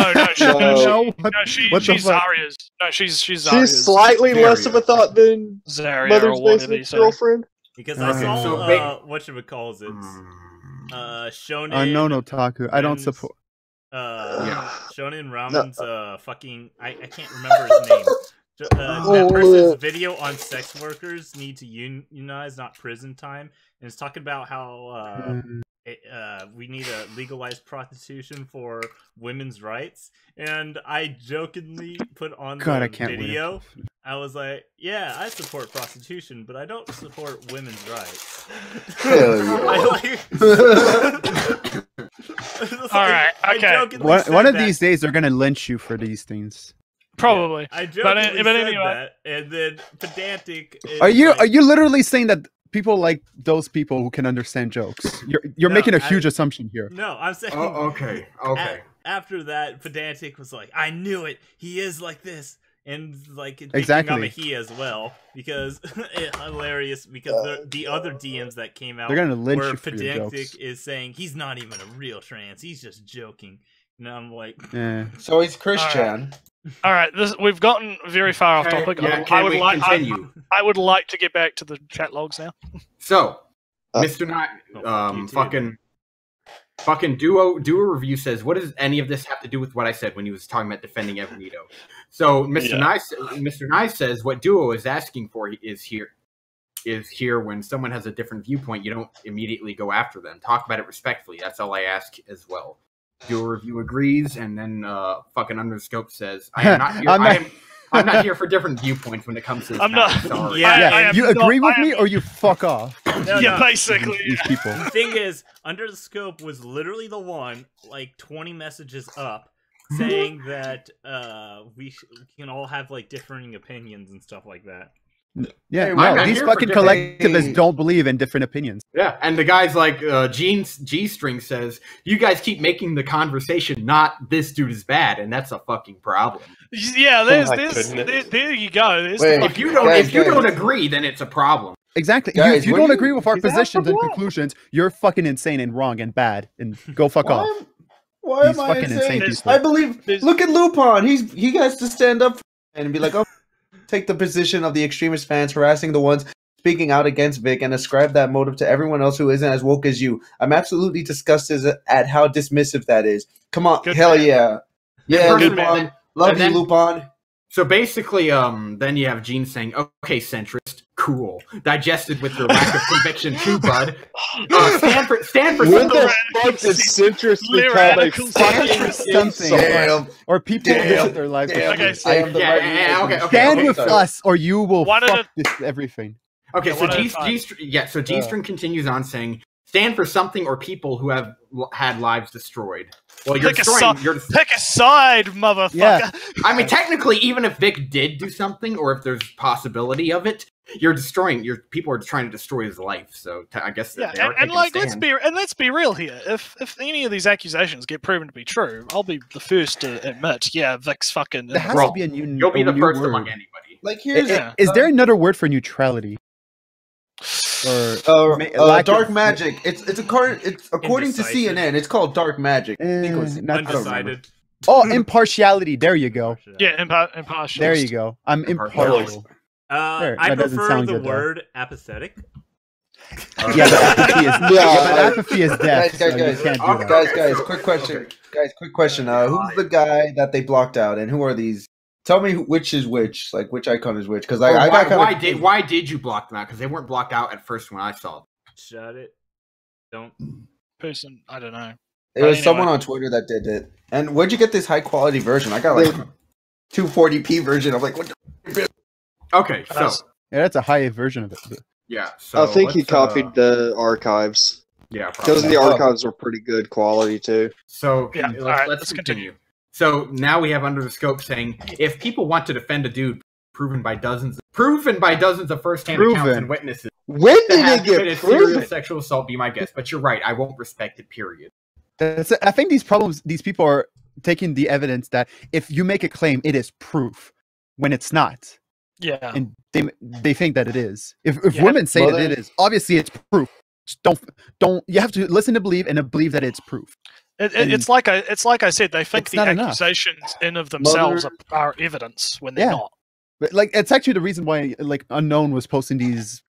Zarya's. No, she's Zarya's. She's slightly less of a thought than Zarya Mother's Basement's girlfriend. Because I saw whatchamacalls it's Shonen Unknown Otaku. I don't support. Shonen Ramen's fucking. I can't remember his name. That person's video on sex workers need to unionize, not prison time, and it's talking about how we need to legalize prostitution for women's rights. And I jokingly put on the video, I was like, "Yeah, I support prostitution, but I don't support women's rights." All right, okay. One of these days, they're gonna lynch you for these things. Probably. I jokingly said that, and then pedantic. Are you literally saying that people like those people who can understand jokes? You're making a huge assumption here. No, I'm saying. Oh, okay. After that, pedantic was like, "I knew it. He is like this." And like exactly he as well, because it's hilarious because the other DMs that came out they're gonna lynch where you for your jokes. pedantic is saying he's not even a real trans, he's just joking. And I'm like, so he's Christian. All right, we've gotten very far off topic. I would like to get back to the chat logs now. So, Mr. Knight, fucking do a review says, what does any of this have to do with what I said when he was talking about defending Evnito? So Mr. Nye says what Duo is asking for is here when someone has a different viewpoint, you don't immediately go after them. Talk about it respectfully. That's all I ask as well. Duo Review agrees, and then fucking Underscope says, I am not here. I'm not here for different viewpoints when it comes to this. I'm not. Sorry. You agree with me, or you fuck off. No. Basically. These people. The thing is, Underscope was literally the one, like 20 messages up, saying that we can all have like differing opinions and stuff like that. Yeah, these fucking collectivists don't believe in different opinions. Yeah, and the guy's like, G-String says, you guys keep making the conversation not this dude is bad, and that's a fucking problem. Yeah, there you go. If you don't agree, then it's a problem. Exactly. Guys, if you don't agree with our positions and conclusions, you're fucking insane and wrong and bad, and go fuck off. Why am I insane? I believe. Look at Lupin. He has to stand up and be like, oh. Take the position of the extremist fans harassing the ones speaking out against Vic and ascribe that motive to everyone else who isn't as woke as you. I'm absolutely disgusted at how dismissive that is. Come on, hell yeah. Yeah, Lupin. Love you, Lupin. So basically, then you have Gene saying, okay, centrist, cool. Digested with your lack of conviction too, bud. Stand for when the fuck did centrist become a fucking something? Or people visit their lives. Okay, stand with us, or you will fuck everything. Okay, so G-String continues on saying, stand for something or people who have had lives destroyed. Well, pick a side, motherfucker. Yeah. I mean, technically, even if Vic did do something, or if there's possibility of it, you're destroying. People are trying to destroy his life. So I guess let's be real here. If any of these accusations get proven to be true, I'll be the first to admit, Vic's fucking. There has to be a new. You'll be the first among anybody. Like is there another word for neutrality? Or dark magic. It's according to CNN. It's called dark magic. Undecided. Oh, impartiality. There you go. Yeah, impartial. There you go. I'm impartial. I prefer the word apathetic. Yeah, but apathy is death. Guys, quick question. Who's the guy that they blocked out, and who are these? Tell me which is which, like which icon is which, because why did you block them out? Because they weren't blocked out at first when I saw them. Shut it! Don't person. I don't know. It was someone on Twitter that did it. And where'd you get this high quality version? I got like 240p version. I'm like, what? Okay, so that's a high version of it. Yeah, so I think he copied the archives. Yeah, because the archives are pretty good quality too. So let's continue. So now we have Under the Scope saying, if people want to defend a dude, proven by dozens of first-hand accounts and witnesses. When did it get proven? Serial sexual assault, be my guest. But you're right, I won't respect it, period. I think these people are taking the evidence that if you make a claim, it is proof when it's not. Yeah. And they think that it is. If women say that it is, obviously it's proof. Just don't you have to listen to believe and believe that it's proof. It's like I said, they think the accusations in of themselves are evidence when they're not. But like it's actually the reason why like Unknown was posting these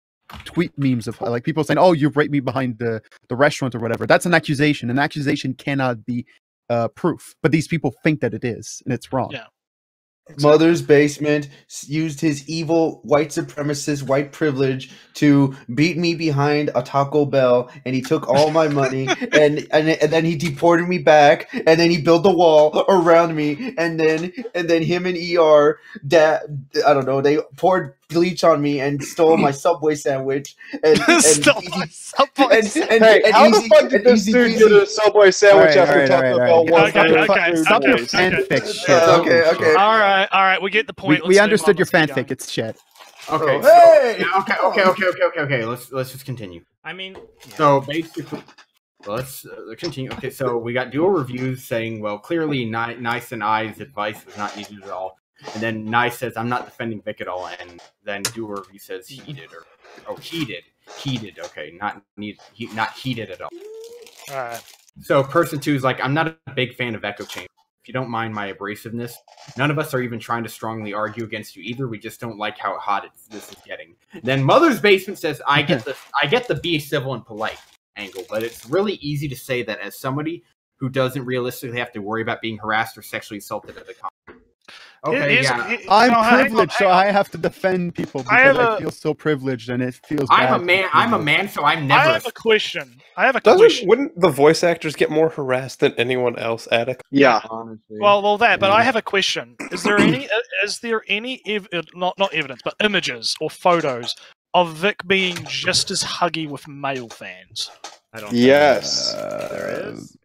tweet memes of like people saying, "Oh, you raped me behind the restaurant or whatever." That's an accusation. An accusation cannot be proof. But these people think that it is, and it's wrong. Yeah. Mother's Basement used his evil white supremacist white privilege to beat me behind a Taco Bell, and he took all my money, and then he deported me back, and then he built a wall around me, and then him and ER, I don't know, they poured bleach on me and stole my Subway sandwich. And stole my Subway sandwich. Hey, how the fuck did this dude get a Subway sandwich after Taco Bell was? Okay, stop your fanfic shit. Okay. All right, we get the point. We understood your fanfic. It's shit. Okay. Okay. Let's just continue. I mean, so basically, let's continue. Okay, so we got dual reviews saying, well, clearly Nice and I's advice was not needed at all. And then Nice says, I'm not defending Vic at all. And then dual review says heated heated. Okay, not heated at all. All right. So person 2 is like, I'm not a big fan of echo chambers. If you don't mind my abrasiveness, none of us are even trying to strongly argue against you either. We just don't like how hot this is getting. Then Mother's Basement says, I get the be civil and polite angle, but it's really easy to say that as somebody who doesn't realistically have to worry about being harassed or sexually assaulted at a con. Okay, I'm privileged, so I have to defend people because I feel so privileged, and it feels bad. I'm a man, so I'm never. I have a question. Wouldn't the voice actors get more harassed than anyone else at a? Yeah. Honestly. Well, but I have a question. Is there any not evidence, but images or photos of Vic being just as huggy with male fans? I don't. Yes. There is.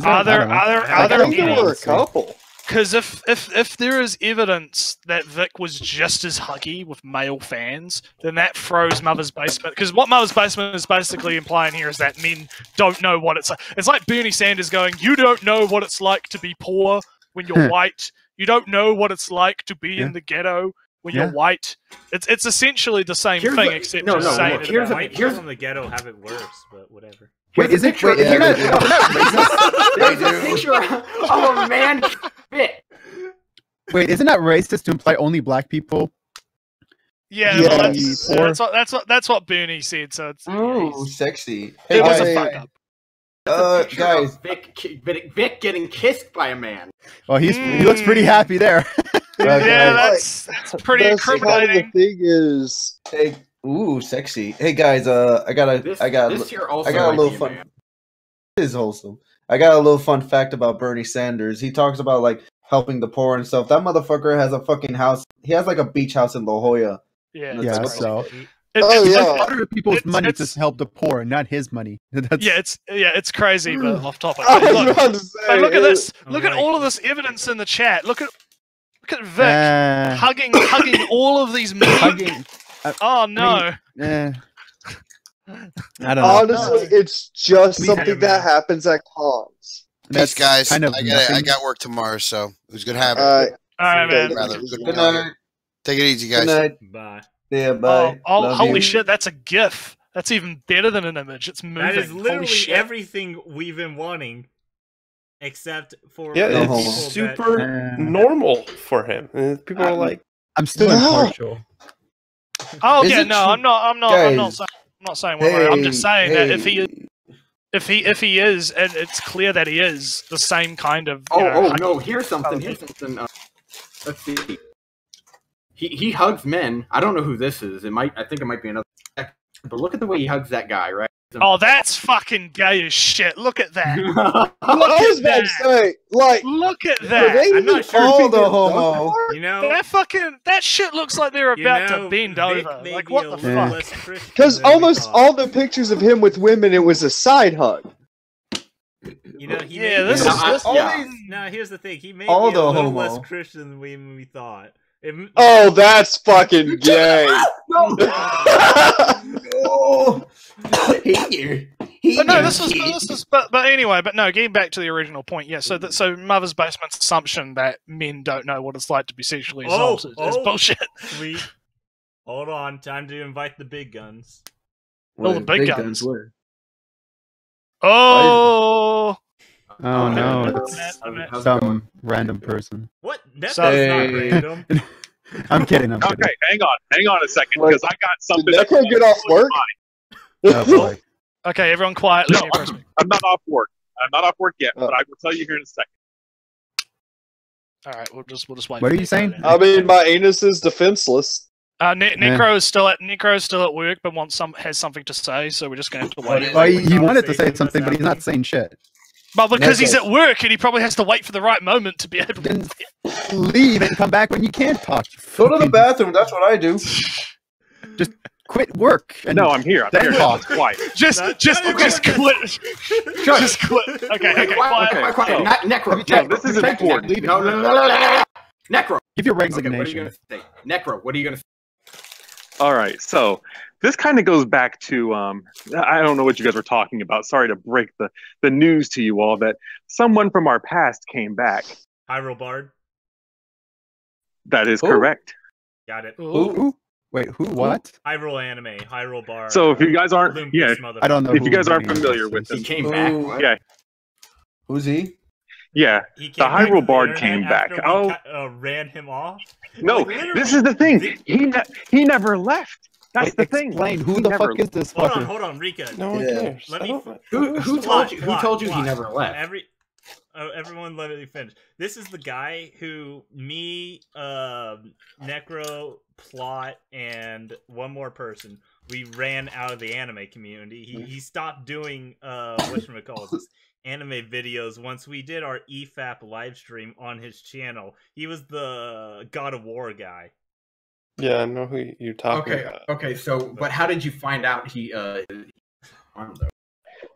Are there a couple? Because if there is evidence that Vic was just as huggy with male fans, then that throws Mother's Basement. Because what Mother's Basement is basically implying here is that men don't know what it's like. It's like Bernie Sanders going, "You don't know what it's like to be poor when you're white. You don't know what it's like to be in the ghetto when you're white." It's essentially the same thing, except just saying it. White people in the ghetto have it worse, but whatever. There's a picture of a man fit. Wait, isn't that racist to imply only black people? Yeah, that's what Bernie said. So it's sexy. It was a fuck up. Guys, Vic getting kissed by a man. Well, he looks pretty happy there. That's pretty incriminating. The thing is, hey, sexy. Hey guys, I got a little fun. It is wholesome. I got a little fun fact about Bernie Sanders. He talks about like helping the poor and stuff. That motherfucker has a fucking house. He has like a beach house in La Jolla. Yeah. So. It's people's money to help the poor, not his money. It's crazy, but off topic. Look at this. Look at all of this evidence in the chat. Look at Vic hugging all of these men. Oh no! I don't know. Honestly, it's just something that happens at cons. Thanks, guys. Kind of I got work tomorrow, so it was good having you. All right, man. Good night. Take it easy, guys. Good night. Bye. Yeah, bye. Oh holy shit! That's a GIF. That's even better than an image. It's moving. That is literally everything we've been wanting, except for it's super normal for him. People are like, I'm still impartial. Oh yeah, no, I'm not saying one way. I'm just saying that if he is, and it's clear that he is the same kind of. No, here's something. Let's see. He hugs men. I don't know who this is. I think it might be another. But look at the way he hugs that guy, right? Oh, that's fucking gay as shit. Look at that. Look at that. I'm not sure. All the homo. You know, that shit looks like they're about to bend over. Like what the fuck? Because almost all the pictures of him with women, it was a side hug. You know, here's the thing. He made all me a little less Christian than we thought. Oh, that's fucking gay. No. But anyway, getting back to the original point, yeah. So Mother's Basement's assumption that men don't know what it's like to be sexually assaulted is bullshit. Sweet. Hold on, time to invite the big guns. Well, the big guns were. Oh no! It's some random person. What? That's not random. I'm kidding. Okay, hang on a second, because I got something. Did Necro get off work? Oh, boy. Okay, everyone quiet. No, I'm not off work. I'm not off work yet, but I will tell you here in a second. All right, we'll just wait. What are you saying? I mean, my anus is defenseless. Necro is still at work, but has something to say, so we're just going to have to wait. Well, he wanted to say something, but he's not saying shit. But because he's at work and he probably has to wait for the right moment to be able to leave and come back when you can't talk. Go to the bathroom. That's what I do. Just quit work. And no, I'm here. I'm here. It's quiet. Just quit. Just quit. Okay. Quiet. Necro. This is important. No. Necro. Give your Okay, resignation. what are you gonna say? Necro, what are you gonna say? All right, so this kind of goes back to I don't know what you guys were talking about. Sorry to break the news to you all that someone from our past came back. Hyrule Bard. That is correct. Got it. Who? Wait, who? What? Hyrule anime. Hyrule Bard. So if you guys aren't, I don't know. If you guys aren't familiar with him, He came back. Yeah. Who's he? Yeah, the Hyrule Bard came back. Ran him off. No, Like, this is the thing. He never left. That's the thing. Explain. Who the fuck is this fucker? Hold on, Rika. No one cares. Let me. Who told you he never left? Everyone, let me finish. This is the guy who me, Necro, Plot, and one more person. We ran out of the anime community. He stopped doing whatchamacallit, anime videos once we did our EFAP live stream on his channel. He was the God of War guy. Yeah, I know who you're talking about. Okay, so, but how did you find out he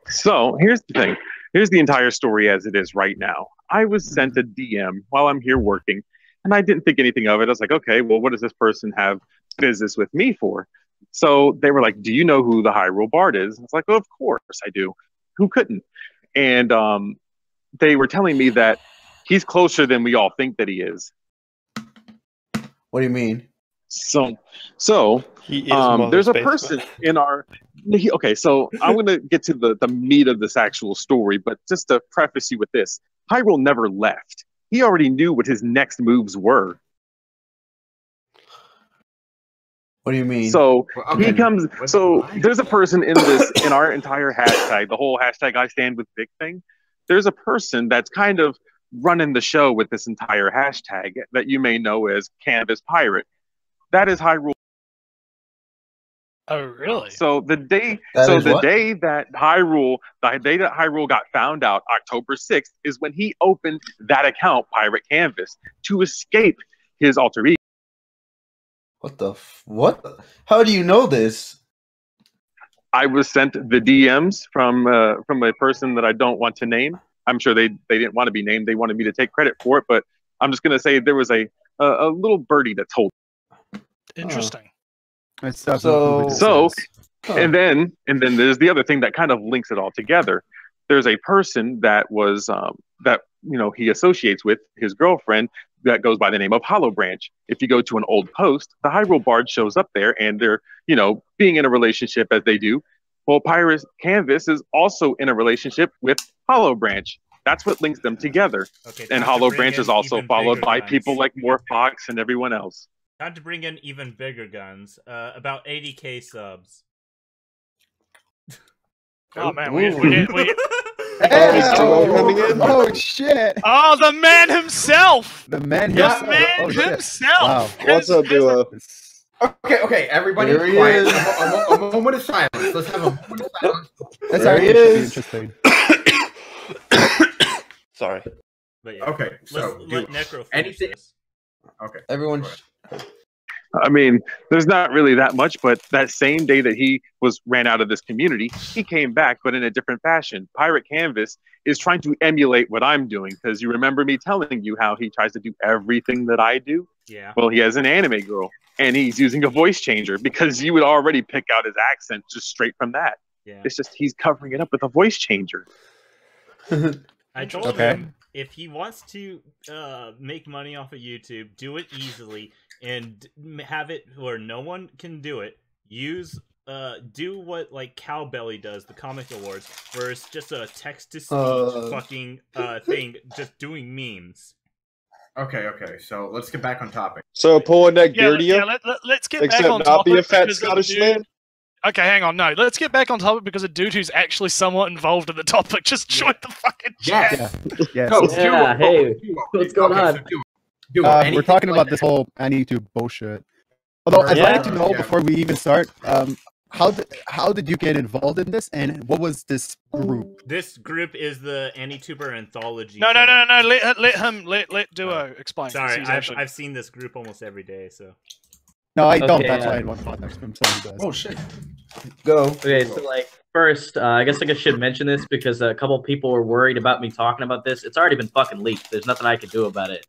So, here's the thing. Here's the entire story as it is right now. I was sent a DM while I'm here working, and I didn't think anything of it. I was like, okay, well, what does this person have business with me for? So they were like, do you know who the Hyrule Bard is? I was like, oh, of course I do. Who couldn't? And they were telling me that he's closer than we all think that he is. What do you mean? So there's a person in our... Okay, so I'm going to get to the meat of this actual story, but just to preface you with this, Hyrule never left. He already knew what his next moves were. What do you mean? So he comes. So there's a person in our entire hashtag, the whole hashtag I stand with Vic thing. There's a person that's kind of running the show with this entire hashtag that you may know as Canvas Pirate. That is Hyrule. Oh, really? So the day that Hyrule got found out, October 6th, is when he opened that account, Pirate Canvas, to escape his alter ego. What? How do you know this? I was sent the DMs from a person that I don't want to name. I'm sure they didn't want to be named. They wanted me to take credit for it, but I'm just going to say there was a little birdie that told. Interesting. And then there's the other thing that kind of links it all together. There's a person that was he associates with his girlfriend that goes by the name of Hollow Branch. If you go to an old post, the Hyrule Bard shows up there, and they're being in a relationship as they do. Well, Pirate Canvas is also in a relationship with Hollow Branch. That's what links them together. Okay, and Hollow Branch is also followed by people like Morphox and everyone else. Time to bring in even bigger guns. About 80k subs. Oh man, Oh shit! Oh, the man himself! The man himself! Wow. What's up, duo? Okay, everybody quiet. A moment of silence. Let's have a moment of silence. There he is. Interesting. Sorry. But yeah, okay, so let Necro finish this. Okay. Everyone. I mean, there's not really that much, but that same day that he ran out of this community, he came back, but in a different fashion. Pirate Canvas is trying to emulate what I'm doing, because you remember me telling you how he tries to do everything that I do? Yeah. Well, he has an anime girl, and he's using a voice changer because you would already pick out his accent just straight from that. Yeah. It's just he's covering it up with a voice changer. I told him if he wants to make money off of YouTube, do it easily and have it where no one can do it. Do what like Cowbelly does, the Comic Awards, where it's just a text-to-speech fucking thing, just doing memes. Okay, so let's get back on topic. So pulling that Geardia? Yeah, let's get back on topic. Except not be a fat Scottish man? Okay, hang on. No, let's get back on topic because a dude who's actually somewhat involved in the topic just joined the fucking chat. Yes. Hey, what's going on? We're talking about this whole AniTuber bullshit. Although I'd like to know before we even start, how did you get involved in this, and what was this group? This group is the AniTuber anthology. No. Let Duo explain. Sorry, I've seen this group almost every day, so. No, I don't. That's why I want context from some of you guys. Oh shit. Go. Okay, so like first, I guess I should mention this because a couple people were worried about me talking about this. It's already been fucking leaked. There's nothing I can do about it,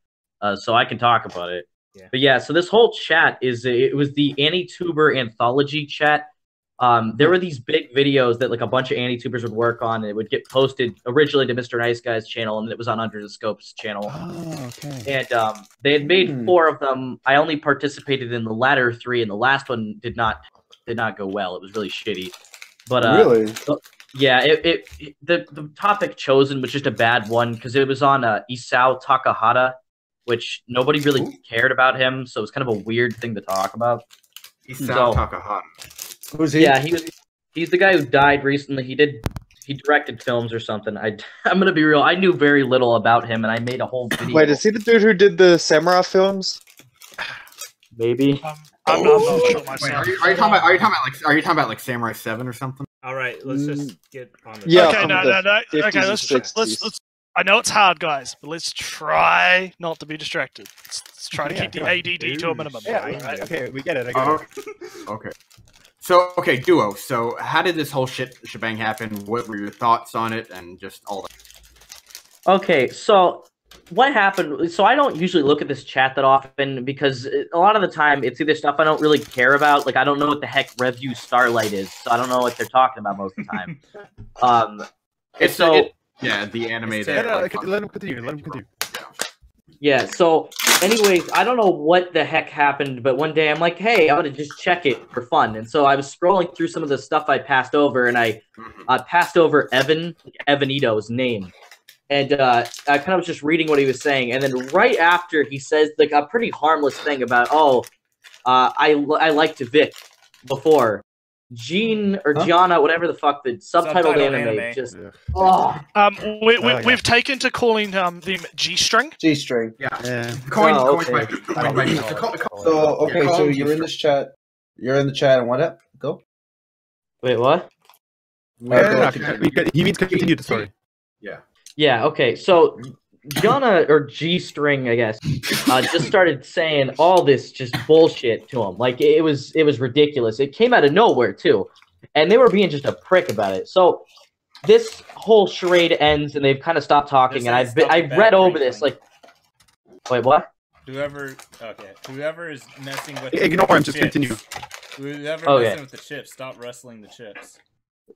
so I can talk about it. Yeah. But yeah, so this whole chat it was the AniTuber anthology chat. There were these big videos that like a bunch of AniTubers would work on, and it would get posted originally to Mr. Nice Guy's channel, and it was on Under the Scope's channel. Oh, okay. And they had made 4 of them. I only participated in the latter 3, and the last one did not go well. It was really shitty. But really, yeah, the topic chosen was just a bad one because it was on Isao Takahata, which nobody really cared about him, so it was kind of a weird thing to talk about. Isao Takahata. Who's he? Yeah, he's the guy who died recently. He directed films or something. I'm gonna be real. I knew very little about him, and I made a whole video. Wait, is he the dude who did the samurai films? Maybe. I'm not sure myself. Wait, are you talking about like Samurai 7 or something? All right, let's just get on the. Yeah. Okay, no. Okay, let's. I know it's hard, guys, but let's try not to be distracted. Let's try to keep the ADD to a minimum. Yeah, right? okay, we get it. I get it. Okay. So, Duo. So, how did this whole shebang happen? What were your thoughts on it, and just all that? Okay, so what happened? So I don't usually look at this chat that often because a lot of the time it's either stuff I don't really care about. Like I don't know what the heck Review Starlight is, so I don't know what they're talking about most of the time. The animated. Let him continue. Yeah, so anyways, I don't know what the heck happened, but one day I'm like, hey, I'm going to just check it for fun. And so I was scrolling through some of the stuff I passed over, and I passed over Evanito's name. And I kind of was just reading what he was saying. And then right after, he says like a pretty harmless thing about, I liked Vic before. Gene or Gianna, whatever the fuck the subtitled anime. Just we've taken to calling them G-string. G-string. Yeah. So you're in this chat. You're in the chat, and what up? Go. Wait, what? He means continue the story. Yeah. Yeah. Okay. So Gianna or G-string, I guess, just started saying all this just bullshit to him. Like it was ridiculous. It came out of nowhere too, and they were being just a prick about it. So this whole charade ends, and they've kind of stopped talking. And I've read over this. Like, wait, what? Whoever is messing with ignore him. Just continue. Whoever messing with the chips, stop wrestling the chips.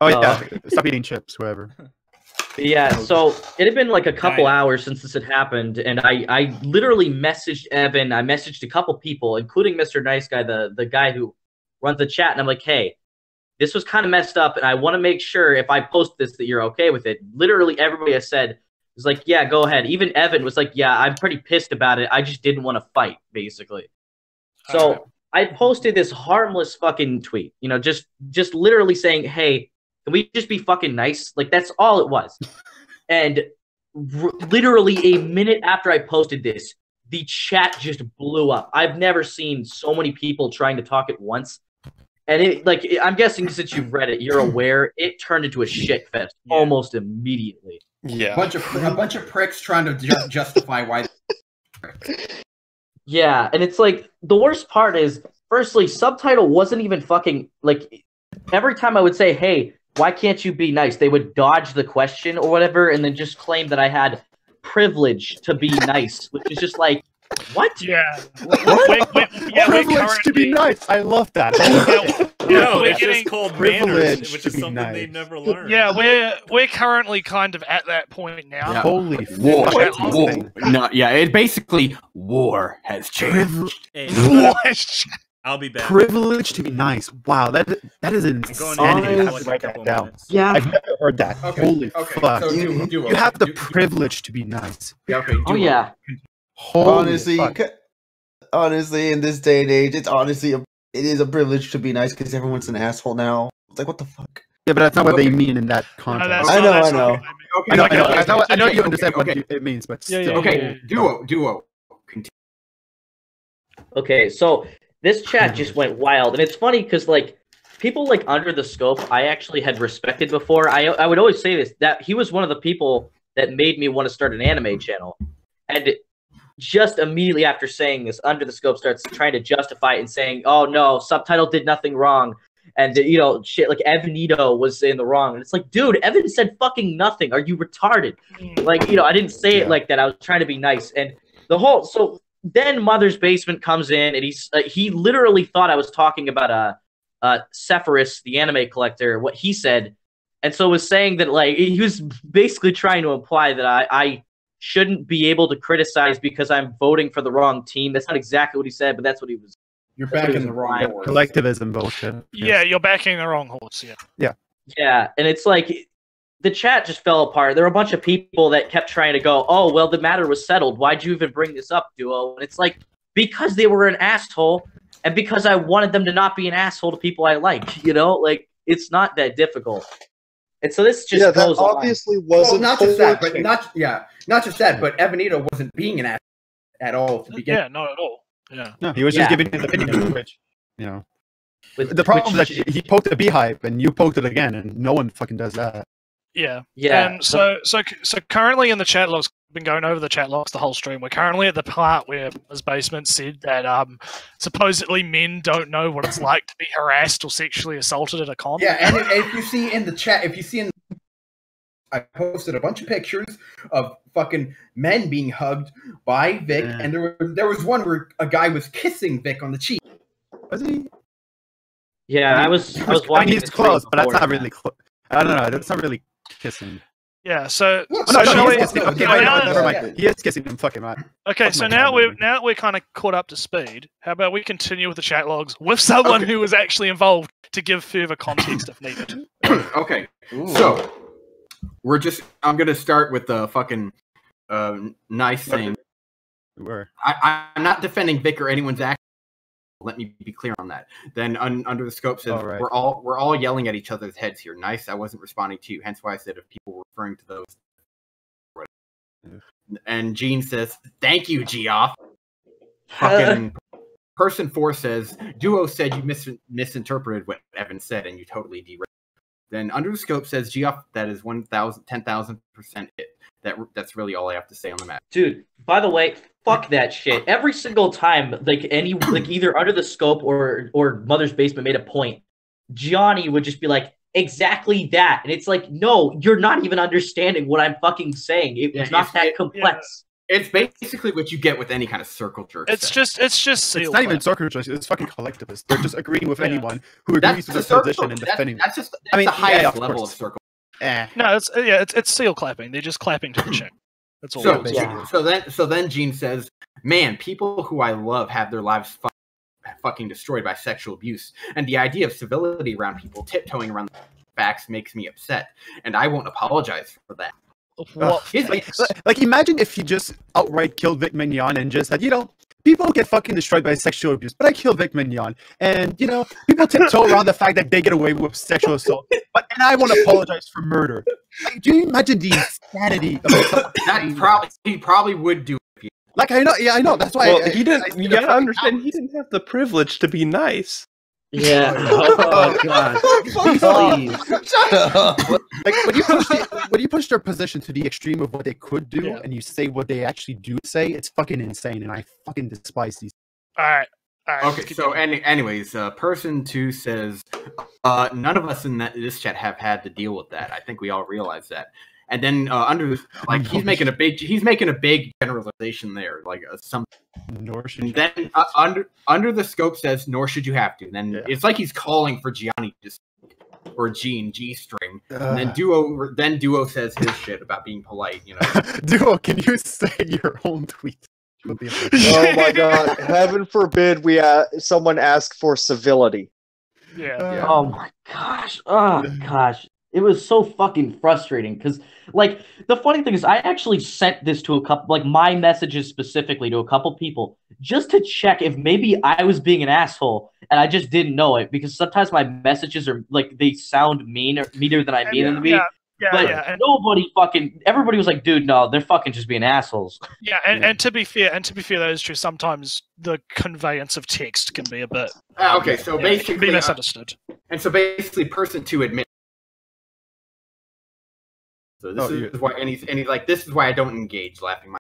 Oh yeah, stop eating chips, whoever. Yeah, so it had been like a couple hours since this had happened, and I literally messaged Evan. I messaged a couple people, including Mr. Nice Guy, the guy who runs the chat, and I'm like, hey, this was kind of messed up, and I want to make sure if I post this that you're okay with it. Literally everybody has said, was like, yeah, go ahead. Even Evan was like, yeah, I'm pretty pissed about it. I just didn't want to fight, basically. So I posted this harmless fucking tweet, just literally saying, hey, can we just be fucking nice? Like, that's all it was. And literally a minute after I posted this, the chat just blew up. I've never seen so many people trying to talk at once. And I'm guessing since you've read it, you're aware, it turned into a shit fest almost immediately. Yeah. A bunch of pricks trying to justify why. Yeah, and it's like, the worst part is, firstly, Subtitle wasn't even fucking, like, every time I would say, hey, why can't you be nice? They would dodge the question or whatever, and then just claim that I had privilege to be nice, which is just like, What? Yeah. Privilege to be nice. I love that. No, it's just called manners, which is something they've never learned. Yeah, we're currently kind of at that point now. Yeah. Holy war! war. No, yeah, it basically war has changed. I'll be back. Privilege to be nice. Wow, that is insanity. Yeah, I've never heard that. Okay. Holy fuck! So you have the privilege to be nice. Yeah, okay. Oh yeah. Honestly, in this day and age, it is a privilege to be nice because everyone's an asshole now. It's like, what the fuck? Yeah, but that's not what they mean in that context. I know. I know you understand what it means, but still. Okay, duo. Continue. Okay, so this chat just went wild, and it's funny because like people like Under the Scope, I actually had respected before. I would always say this, that he was one of the people that made me want to start an anime channel, and just immediately after saying this, Under the Scope starts trying to justify it and saying, "Oh no, Subtitle did nothing wrong," and shit like Evanito was in the wrong, and it's like, dude, Evan said fucking nothing. Are you retarded? Like, I didn't say it like that. I was trying to be nice, and so. Then Mother's Basement comes in, and he literally thought I was talking about Sephiroth, the anime collector, what he said, and so was saying that like he was basically trying to imply that I shouldn't be able to criticize because I'm voting for the wrong team. That's not exactly what he said, but that's what he was. You're backing the wrong horse. Collectivism bullshit. Yeah, you're backing the wrong horse. Yeah. Yeah, and it's like. The chat just fell apart. There were a bunch of people that kept trying to go, oh, well, the matter was settled. Why'd you even bring this up, Duo? And it's like, because they were an asshole, and because I wanted them to not be an asshole to people I like, Like, it's not that difficult. And so this just goes that obviously wasn't... Well, not just that, but not just that, but Evanito wasn't being an asshole at all to begin. Yeah, not at all. Yeah. No, he was just giving his opinion, which, the problem is that he poked a beehive, and you poked it again, and no one fucking does that. Yeah. And so currently in the chat logs, been going over the chat logs the whole stream. We're currently at the part where sBasement said that supposedly men don't know what it's like to be harassed or sexually assaulted at a con. Yeah, and if you see in the chat, I posted a bunch of pictures of fucking men being hugged by Vic, and there was one where a guy was kissing Vic on the cheek. Was he? Yeah, I was watching. I mean, he's close, but that's not really close. I don't know. That's not really kissing. Yeah, so he is kissing him. Fucking right. Okay, so now we're kind of caught up to speed. How about we continue with the chat logs with someone who was actually involved to give further context if needed. Okay, so I'm gonna start with the fucking nice thing. I'm not defending Vic or anyone's action. Let me be clear on that. Then Under the Scope says we're all yelling at each other's heads here. Nice, I wasn't responding to you. Hence why I said if people were referring to those. And Gene says, "Thank you, Geoff." Fucking Person 4 says, "Duo said you misinterpreted what Evan said, and you totally derailed." Then Under the Scope says, "Geoff, that is 10,000% it. That's really all I have to say on the matter." Dude, by the way, fuck that shit. Every single time, either Under the Scope or Mother's Basement made a point, Johnny would just be like, exactly that. And it's like, no, you're not even understanding what I'm fucking saying. It's not that complex. It's basically what you get with any kind of circle jerk. It's just it's not even circle jerk. It's fucking collectivist. They're just agreeing with anyone who agrees with their position and defending. That's the highest level of circle. No, it's seal clapping. They're just clapping to the check. That's all. So then Gene says, "Man, people who I love have their lives fucking destroyed by sexual abuse, and the idea of civility around people tiptoeing around the facts makes me upset, and I won't apologize for that." Like imagine if he just outright killed Vic Mignogna and just said, people get fucking destroyed by sexual abuse, but I killed Vic Mignogna, and people tiptoe around the fact that they get away with sexual assault, and I want to apologize for murder. Like, do you imagine the insanity of that? He probably would do it. Like I know. That's why. Well, he didn't. You gotta understand, he didn't have the privilege to be nice. Yeah. Oh god. Like when you push their position to the extreme of what they could do, and you say what they actually do say, it's fucking insane, and I fucking despise these. All right. Okay. So, anyways, Person 2 says, "None of us in this chat have had to deal with that. I think we all realize that." And then he's making a big generalization there, like Nor should and then under the scope says, nor should you have to. And then it's like he's calling for Gianni to speak, or Gene G string. And then Duo says his shit about being polite. You know, Duo, can you say your own tweet? Oh my god! Heaven forbid someone ask for civility. Yeah. Oh my gosh. Oh gosh. It was so fucking frustrating because, like, the funny thing is, I actually sent this to a couple, like, my messages specifically to a couple people just to check if maybe I was being an asshole and I just didn't know it, because sometimes my messages are, like, they sound meaner than I mean them to be. But everybody was like, dude, no, they're fucking just being assholes. Yeah, and to be fair, that is true. Sometimes the conveyance of text can be a bit so basically be misunderstood. And so basically, person 2 admits. So this is why, and he's like, this is why I don't engage, laughing my.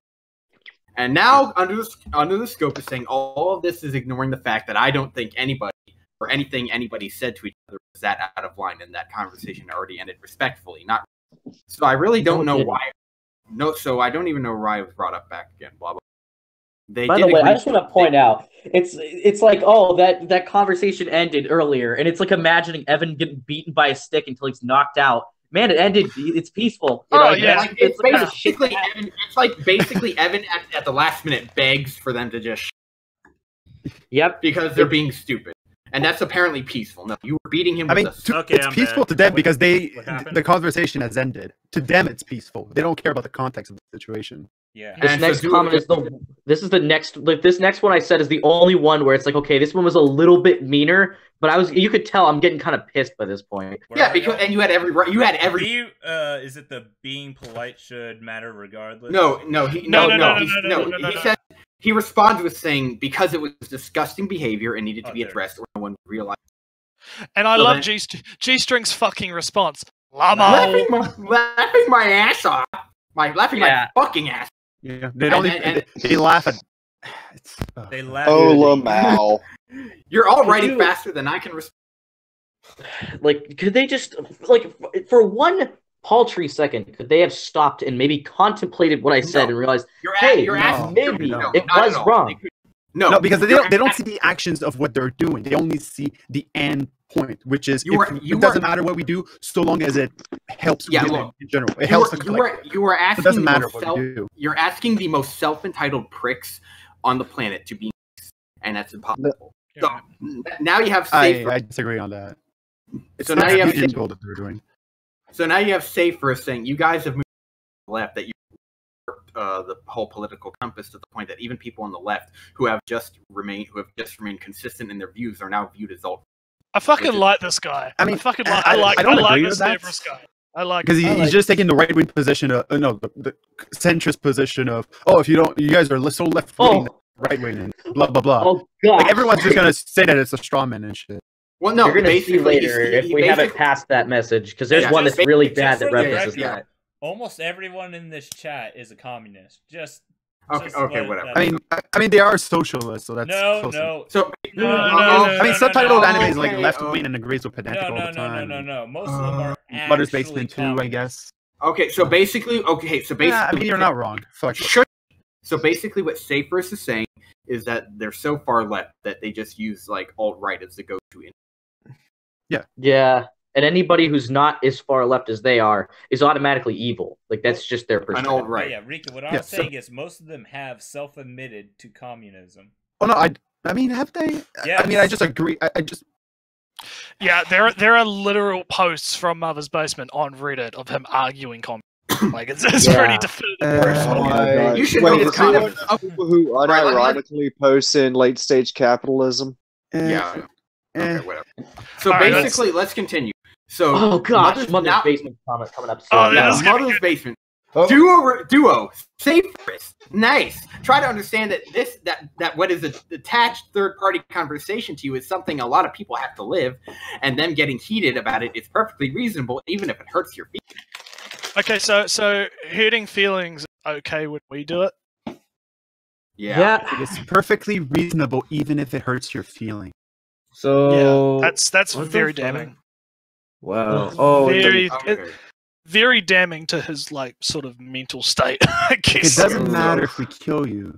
And now under the scope is saying all of this is ignoring the fact that I don't think anybody or anything anybody said to each other was that out of line, and that conversation already ended respectfully. Not. So I really don't know why. No, so I don't even know why it was brought up back again. Blah blah. By the way, I just want to point out, it's like, oh, that conversation ended earlier, and it's like imagining Evan getting beaten by a stick until he's knocked out. Man, it ended. It's peaceful. It's basically Evan. It's like basically Evan at the last minute begs for them to just. Yep. Because they're being stupid, and that's apparently peaceful. No, you were beating him. It's peaceful to them because the conversation has ended. To them, it's peaceful. They don't care about the context of the situation. Yeah. This next comment is this next one I said is the only one where it's like, okay, this one was a little bit meaner, but you could tell I'm getting kind of pissed by this point. Yeah, because you had every. Is it the being polite should matter regardless? No. He said he responds with saying because it was disgusting behavior and needed to be addressed, or no one realized. And I love G-String's fucking response. Llama. Laughing my ass off. Laughing my fucking ass. Yeah, they laugh at. They laugh. Oh, Lamau. You're all writing faster than I can respond. Like, could they just, like, for one paltry second, could they have stopped and maybe contemplated what I said and realized, maybe it was wrong. No, because they don't see the actions of what they're doing. They only see the end point, which is it doesn't matter what we do, so long as it helps women in general. It helps the collective. You are asking. It doesn't matter what we do. You're asking the most self-entitled pricks on the planet to be nice, and that's impossible. So now you have safe. I disagree on that. So now you have that they're doing. So now you have Safer saying you guys have moved to the left, that you the whole political compass to the point that even people on the left who have just remained consistent in their views are now viewed as alt. I fucking like this guy. I like this Safer's guy. I like because he's just taking the right wing position of the centrist position of if you guys are so left wing, right wing, and blah blah blah. Oh god! Like everyone's just gonna say that it's a straw man and shit. Well, no, you're gonna see later if we haven't passed that message because there's one that's really bad that references that. Almost everyone in this chat is a communist. Okay, whatever. I mean, they are socialists, so that's no. So I mean, subtitled anime is like left wing and agrees with pedantic all the time. No. Most of them are Butter's Basement too, I guess. Okay, so basically, I mean, you're not wrong. So basically, what Saferist is saying is that they're so far left that they just use like alt-right as the go-to. Yeah. And anybody who's not as far left as they are is automatically evil. Like, that's just their perspective. Alt-right. Yeah, Rika, what I'm saying is most of them have self-admitted to communism. Oh, no, I mean, have they? Yes. I mean, I just agree. I just... Yeah, there are literal posts from Mother's Basement on Reddit of him arguing communism. Like, it's pretty definitive. You should know it's kind of... People who unironically post in late-stage capitalism. Yeah. Okay, whatever. So basically, let's continue. So, oh gosh, Mother's Basement comment coming up soon. Mother's Basement. Duo, Saferist, nice. Try to understand that what is an attached third-party conversation to you is something a lot of people have to live, and them getting heated about it is perfectly reasonable, even if it hurts your feelings. Okay, so hurting feelings, okay when we do it? Yeah. It's perfectly reasonable, even if it hurts your feelings. So yeah, that's very damning. Wow. Very damning to his like sort of mental state. I guess. It doesn't matter if we kill you.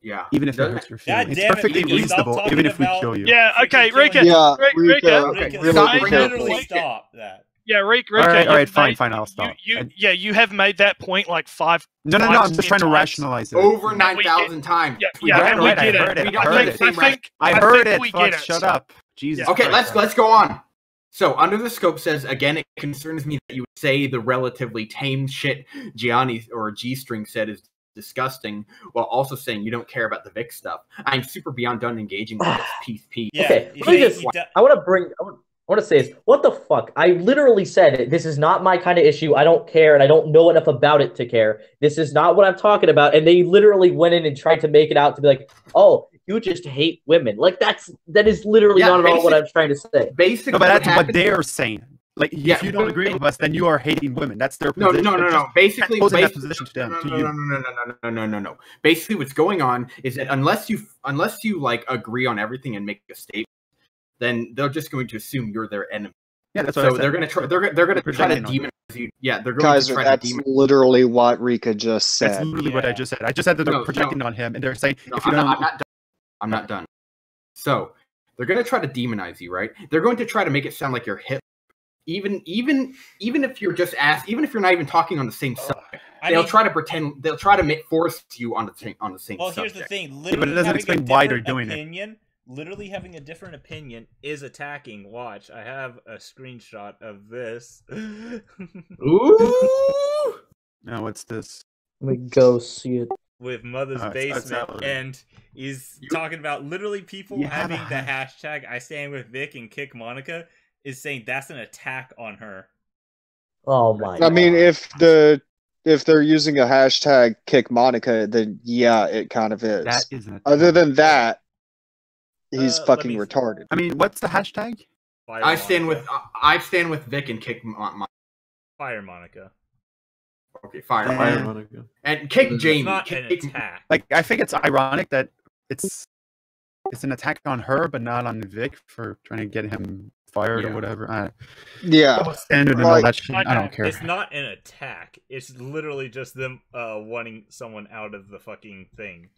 Yeah. Even if it hurts your feelings. God It's damn it, perfectly Vicky, stop reasonable, talking even if we about- kill you. Yeah, okay, Rika. Yeah, Rika. Rika, Rika, really stop, be literally careful. stop that. Yeah, Rika. All right, you've fine, made- fine, I'll stop. You have made that point like five. No, five I'm to just 10 trying to times. rationalize it. Over And we 9,000 times. Yeah, We yeah, got and it we right. get I heard it. it. We I don't heard have it. the same I think heard it. we Fuck, get it. shut up. Jesus. Okay, Christ. let's go on. So, Under the Scope says, again, it concerns me that you would say the relatively tame shit Gianni or G-String said is disgusting, while also saying you don't care about the Vic stuff. I'm super beyond done engaging with this peace. Yeah, Okay, let me just, I want to say this. What the fuck? I literally said it. This is not my kind of issue. I don't care, and I don't know enough about it to care. This is not what I'm talking about. And they literally went in and tried to make it out to be like, oh, you just hate women. Like that is literally not at all what I'm trying to say. Basically, No, but that's what they're saying. Like, if you don't agree with us, then you are hating women. That's their position. No. Basically, that position to them. No. Basically, what's going on is that unless you like agree on everything and make a statement, then they're just going to assume you're their enemy. Yeah, that's what so I said. they're gonna try. They're gonna try to demonize you. Yeah, they're going Guys, to try that's to demonize. literally what Rika just said. That's literally what I just said. I just said that they're projecting on him, and they're saying, if you I'm don't... not done. I'm not done. So they're going to try to demonize you, right? They're going to try to make it sound like you're Hitler. Even if you're just even if you're not even talking on the same subject, they'll try to pretend. They'll try to force you on the same subject. Well, here's the thing. Yeah, but it doesn't explain why they're doing it. Literally having a different opinion is attacking. Watch, I have a screenshot of this. Ooh! No, what's this? Let me go see it. With Mother's Basement, and he's talking about literally people having the hashtag I stand with Vic and kick Monica is saying that's an attack on her. Oh my! I mean, if they're using a hashtag kick Monica, then yeah, it kind of is. That is an attack. Other than that, he's fucking retarded. I mean, what's the hashtag? I stand with Vic and kick Monica. Fire Monica. Okay, fire Monica. And kick Jamie. Not an attack. Like, I think it's ironic that it's an attack on her, but not on Vic for trying to get him fired or whatever. Standard and all that shit. I don't care. It's not an attack. It's literally just them wanting someone out of the fucking thing.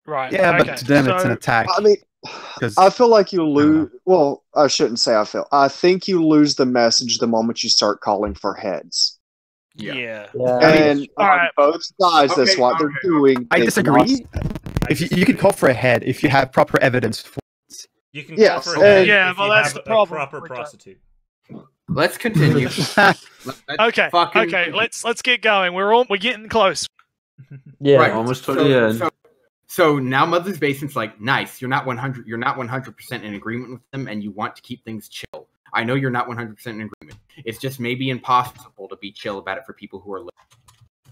Right. Yeah, but to them it's an attack. I mean, I feel like you lose. Well, I shouldn't say I feel. I think you lose the message the moment you start calling for heads. Yeah. And on both sides, that's what they're doing. I disagree. If you can call for a head if you have proper evidence for it. You can call for a head if well, you that's have the problem. a proper prostitute. Let's continue. Okay. Let's get going. We're getting close. Yeah. Right. Almost to the end. So now Mother's Basement's like, nice. You're not 100% in agreement with them, and you want to keep things chill. I know you're not 100% in agreement. It's just maybe impossible to be chill about it for people who are living.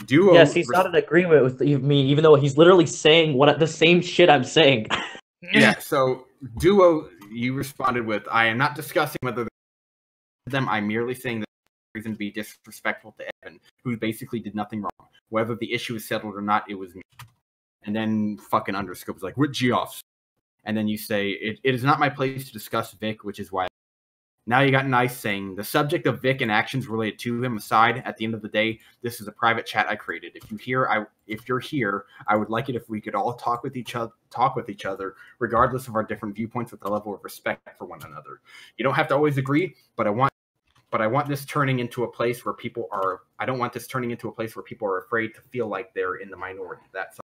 Duo. Yes, he's not in agreement with me, even though he's literally saying the same shit I'm saying. Yeah. So Duo, you responded with, "I am not discussing whether them. I'm merely saying that reason to be disrespectful to Evan, who basically did nothing wrong. Whether the issue is settled or not, it was me." And then fucking Underscope is like, "With Geoffs." And then you say, it is not my place to discuss Vic, which is why. Now you got Nice saying, the subject of Vic and actions related to him aside, at the end of the day, this is a private chat I created. If you're here, I would like it if we could all talk with each other, regardless of our different viewpoints, with a level of respect for one another. You don't have to always agree, but I want this turning into a place where people are. I don't want this turning into a place where people are afraid to feel like they're in the minority. That's.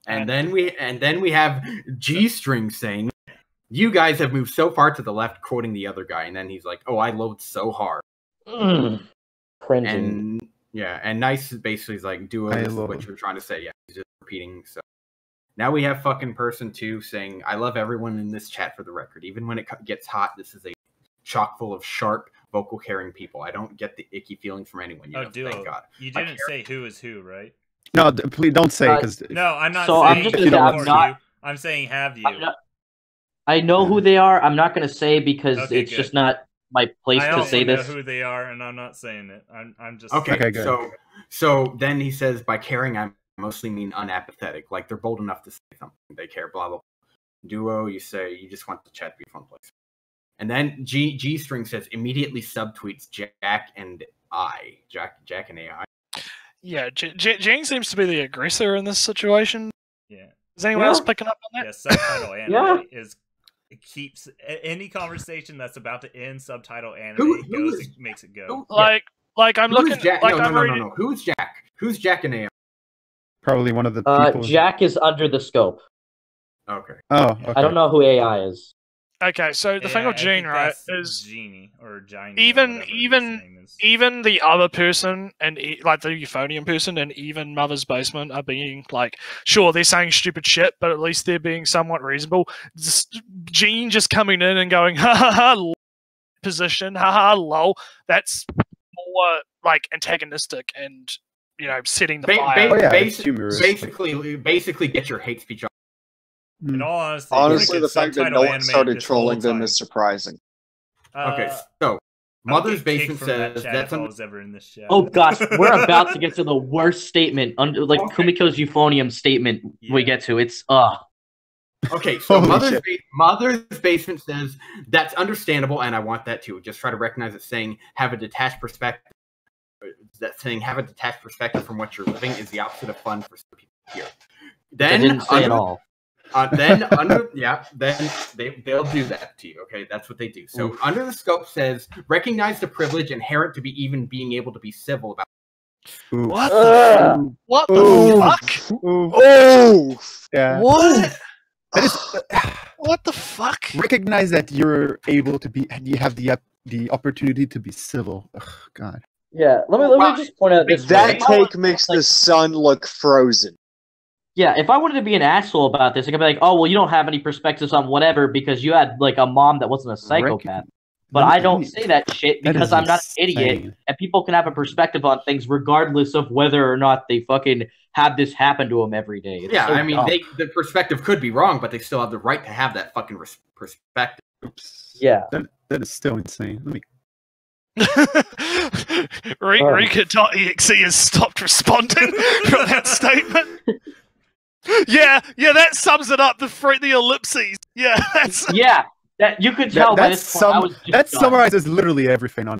And then we have G-String saying, "You guys have moved so far to the left," quoting the other guy, and then he's like, "Oh, I load so hard." Cringing. And Nice basically is like, "Duo, this is what you're trying to say." Yeah, he's just repeating. So now we have fucking person 2 saying, "I love everyone in this chat for the record. Even when it gets hot, this is a chock full of sharp, vocal, caring people. I don't get the icky feelings from anyone. Duo, thank God." You didn't say who is who, right? No, please don't say because. No, I'm not so saying I'm just gonna say you. I'm saying have you. I know who they are. I'm not going to say because it's good. just not my place to say this. I know who they are, and I'm not saying it. I'm just okay. Good. So then he says, by caring, I mostly mean unapathetic. Like they're bold enough to say something. They care. Blah blah. Duo, you say you just want the chat to be a fun place. And then G-String says immediately subtweets Jack and AI. Yeah, Gene seems to be the aggressor in this situation. Yeah. Is anyone else picking up on that? Yeah, subtitle anime is it keeps any conversation that's about to end subtitle anime makes it go. Like I'm looking. Jack? Like No. Who's Jack? Who's Jack in AM? Probably one of the people. Jack is under the scope. Okay. Oh, okay. I don't know who AI is. Okay, so the thing with Gene, right, is Genie or Genie. Even the other person and like the euphonium person and even Mother's Basement are being like, sure, they're saying stupid shit, but at least they're being somewhat reasonable. Gene just coming in and going, ha ha ha, position, ha ha, lol. That's more like antagonistic and setting the fire. Basically, get your hate speech off. In all honestly, the fact that no one started trolling them is surprising. Okay, so Mother's Basement says that's ever in this show. Oh gosh, we're about to get to the worst statement under Kumiko's euphonium statement. We get to it's Okay, so Mother's Basement says that's understandable, and I want that too. Just try to recognize it saying have a detached perspective. That saying have a detached perspective from what you're living is the opposite of fun for some people here. Then I didn't say it all. Then they'll do that to you. Okay, that's what they do. So under the scope says recognize the privilege inherent to be even being able to be civil about. What the fuck? Oh, yeah. What? That is, what the fuck? Recognize that you're able to be. You have the opportunity to be civil. Ugh, God. Yeah, let me just point out this. That take makes the sun look frozen. Yeah, if I wanted to be an asshole about this, I could be like, oh, well, you don't have any perspectives on whatever because you had, like, a mom that wasn't a psychopath. But I don't say that shit because I'm not an idiot, and people can have a perspective on things regardless of whether or not they fucking have this happen to them every day. It's so dumb. The perspective could be wrong, but they still have the right to have that fucking perspective. Oops. Yeah. That is still insane. Let me... Rika.exe has stopped responding from that statement. Yeah, that sums it up. The ellipses. Yeah, that you could tell by this point. I was just that summarizes literally everything on.